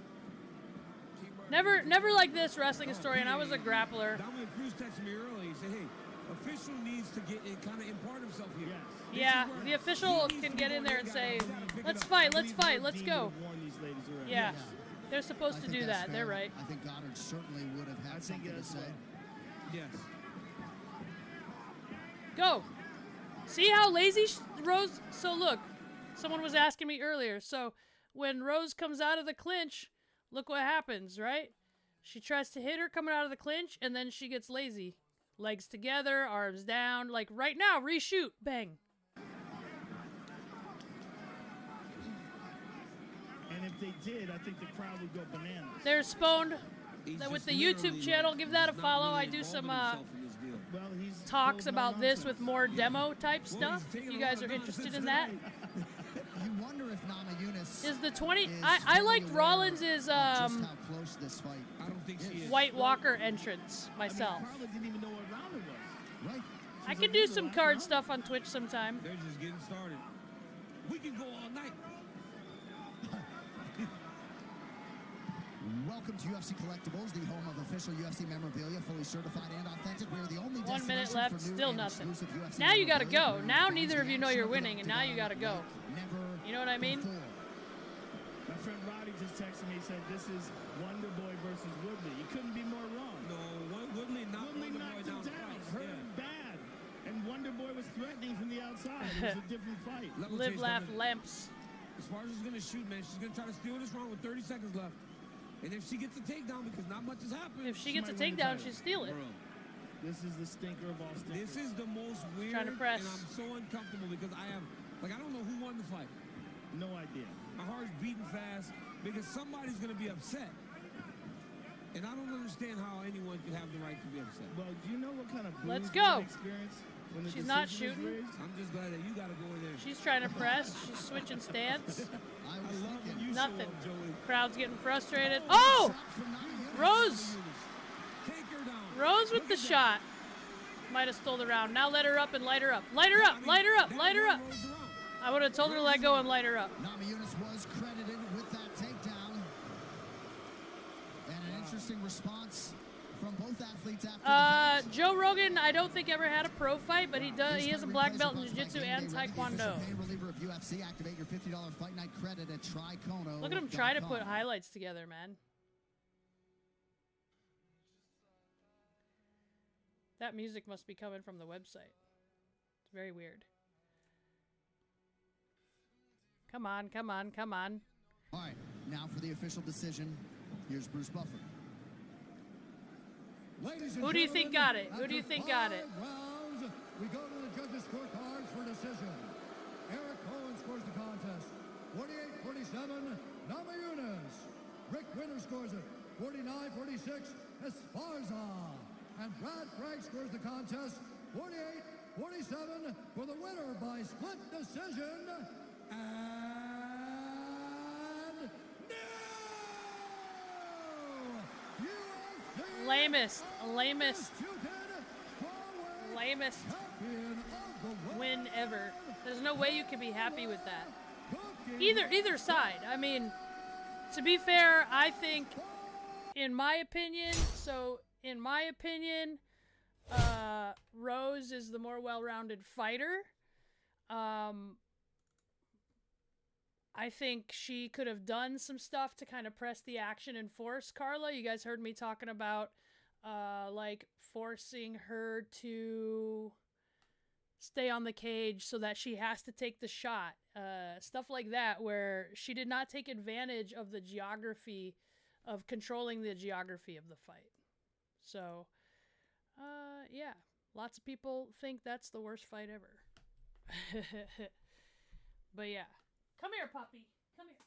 Never like this wrestling historian. I was a grappler. Dominic Cruz texted me early. He said, hey, official needs to get kind of impart himself here. Yes. Yeah, the official can get in there and say, let's fight, let's Dean go. would have warned these ladies already. Yeah, they're supposed I to think do that's that. fair. They're right. I think Goddard certainly would have had I think something to as say. well. Yes. Go. See how lazy Rose... So look, someone was asking me earlier. So when Rose comes out of the clinch, look what happens, right? She tries to hit her coming out of the clinch, and then she gets lazy. Legs together, arms down. Like right now, reshoot. Bang. And if they did, I think the crowd would go bananas. There's Spone with the YouTube channel. Give that a follow. I do some talks about this with more demo type stuff. If you guys are interested in that. You wonder if Namajunas Is the 20... I liked Rollins' just how close this fight. I don't think she is. White Walker entrance myself. I mean, Carla didn't even know what round it was. Right. I could do some card stuff on Twitch sometime. They're just getting started. We can go all night. Welcome to UFC Collectibles, the home of official UFC memorabilia, fully certified and authentic. We are the only 1 minute destination left, for new still and nothing. exclusive UFC Now you gotta memorabilia. go. Now Fans neither of you can know you're shop winning, it and now you gotta go. Never You know what I mean? before. My friend Roddy just texted me, said this is Wonder Boy versus Woodley. You couldn't be more wrong. No, Woodley knocked Woodley Wonder Boy knocked him down down, twice. hurt him bad. And Wonder Boy was threatening from the outside. It was a different fight. Live, laugh, lamps. Esparza's gonna shoot, man. She's gonna try to steal this round with 30 seconds left. And if she gets a takedown, because not much has happened. If she gets a might win the takedown, title. she'll steal it. Bro, This is the stinker of all stinkers. this is the most weird, Trying to press. and I'm so uncomfortable because I don't know who won the fight. No idea. My heart's beating fast because somebody's gonna be upset. And I don't understand how anyone could have the right to be upset. Well, do you know what kind of Let's bruise go. you experience when the She's not decision is shooting. raised? I'm just glad that you gotta go in there. She's trying to press. She's switching stance. I I was love when thinking. you Nothing. show up, Joey. Crowd's getting frustrated. Oh! Shot from Namajunas. Rose! Take her down. Rose with Look the at that. shot. Might have stole the round. Now let her up and light her up. Light her up! Light her up! Light her up! Rose around. I would have told her to let go and light her up. Namajunas was credited with that takedown. And an interesting response from both athletes after the fight. Joe Rogan, I don't think ever had a pro fight, but he does. This He has a fight black replays belt in are sponsored jiu-jitsu by and Game Day Ready, the taekwondo. official pain reliever of UFC. Activate your $50 fight night credit at Tricono. Look at him try to put highlights together, man. That music must be coming from the website. It's very weird. Come on, come on, come on. All right, now for the official decision. Here's Bruce Buffer. Who do you think got it? Who do you think got it? Rounds, we go to the judges' scorecards for decision. Eric Cohen scores the contest, 48-47, Namajunas. Rick Winter scores it, 49-46, Esparza. And Brad Frank scores the contest, 48-47 for the winner by split decision. And now, UFC Lamest, lamest, lamest win ever. There's no way you can be happy with that. Either side. I mean, to be fair, I think, in my opinion, Rose is the more well-rounded fighter. I think she could have done some stuff to kind of press the action and force Carla. You guys heard me talking about like forcing her to stay on the cage so that she has to take the shot. Stuff like that, where she did not take advantage of the geography of controlling the geography of the fight. So, yeah, lots of people think that's the worst fight ever. But yeah. Come here, puppy. Come here.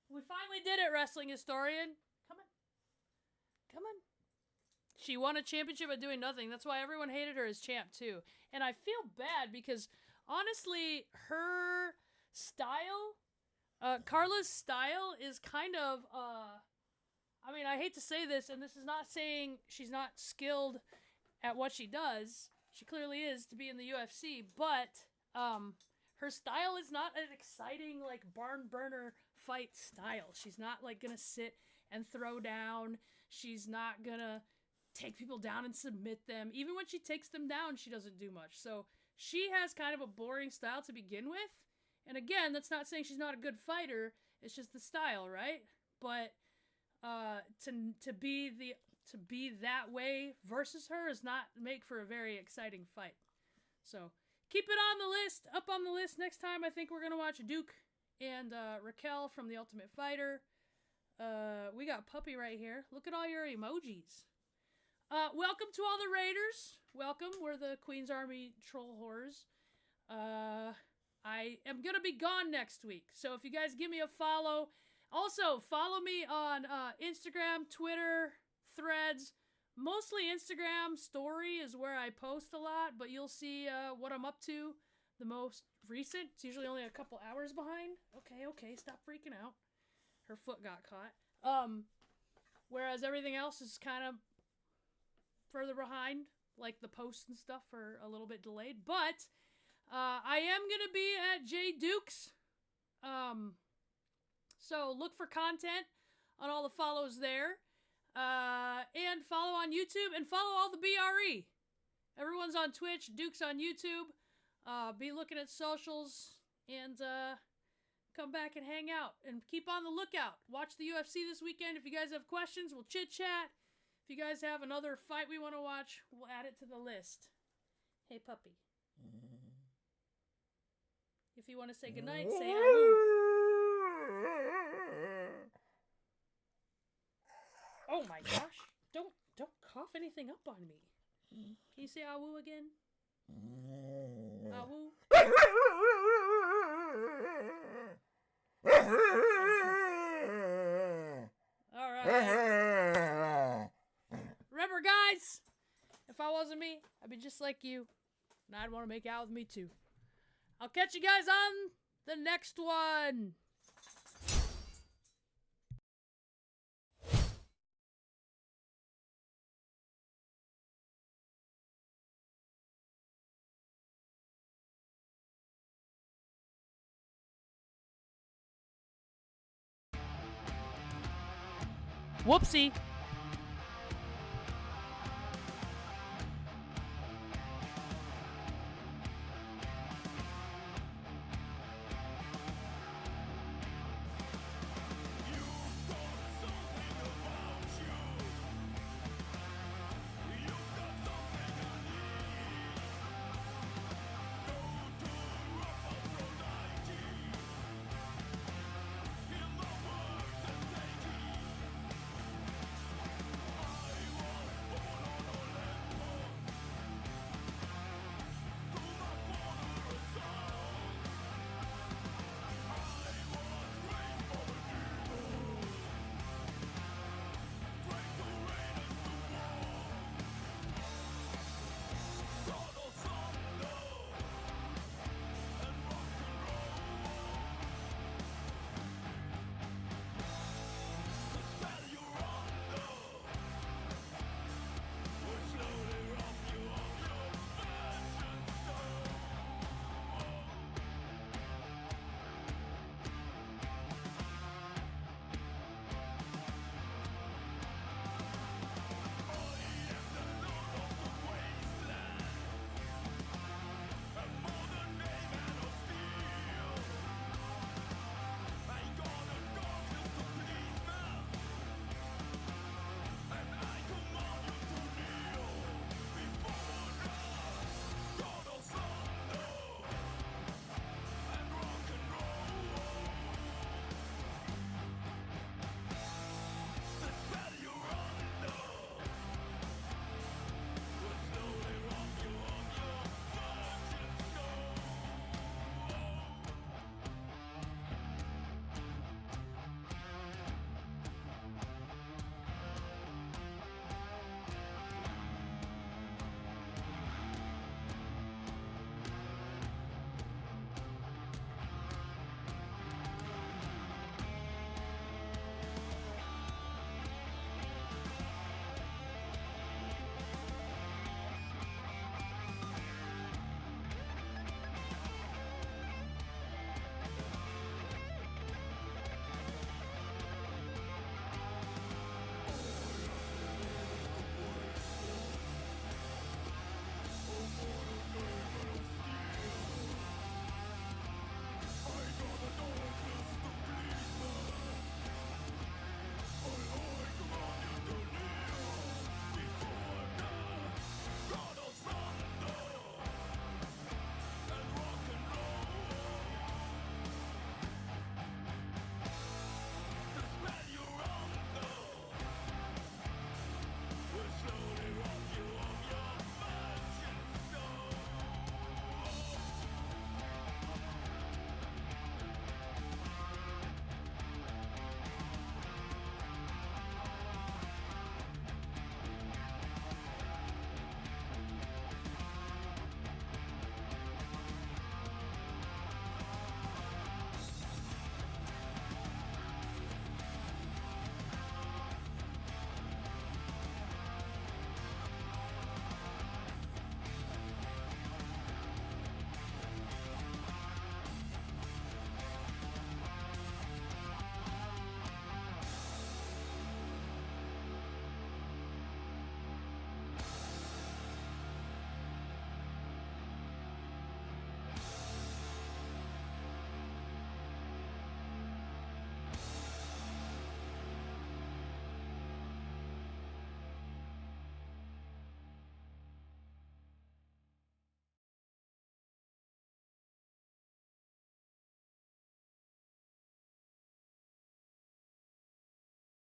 We finally did it, wrestling historian. Come on. Come on. She won a championship by doing nothing. That's why everyone hated her as champ, too. And I feel bad because, honestly, her style, Carla's style is kind of, I mean, I hate to say this, and this is not saying she's not skilled at what she does. She clearly is to be in the UFC, but, her style is not an exciting, like, barn burner fight style. She's not, like, gonna sit and throw down. She's not gonna take people down and submit them. Even when she takes them down, she doesn't do much. So she has kind of a boring style to begin with. And again, that's not saying she's not a good fighter. It's just the style, right? But to be that way versus her is not make for a very exciting fight. So keep it on the list, up on the list. Next time, I think we're going to watch Duke and Raquel from The Ultimate Fighter. We got Puppy right here. Look at all your emojis. Welcome to all the Raiders. Welcome. We're the Queen's Army Troll Whores. I am going to be gone next week. So if you guys give me a follow. Also, follow me on Instagram, Twitter, Threads. Mostly Instagram story is where I post a lot, but you'll see what I'm up to. The most recent. It's usually only a couple hours behind. Okay, stop freaking out. Her foot got caught. Whereas everything else is kind of further behind. Like the posts and stuff are a little bit delayed. But I am going to be at J Dukes. So look for content on all the follows there. And follow on YouTube and follow all the BRE. Everyone's on Twitch, Duke's on YouTube. Be looking at socials and come back and hang out and keep on the lookout. Watch the UFC this weekend. If you guys have questions, we'll chit chat. If you guys have another fight we want to watch, we'll add it to the list. Hey, puppy. If you want to say goodnight, say ahoo. Oh my gosh. Don't cough anything up on me. Can you say awoo again? Awoo. Alright. Remember, guys, if I wasn't me, I'd be just like you. And I'd want to make out with me too. I'll catch you guys on the next one. Whoopsie.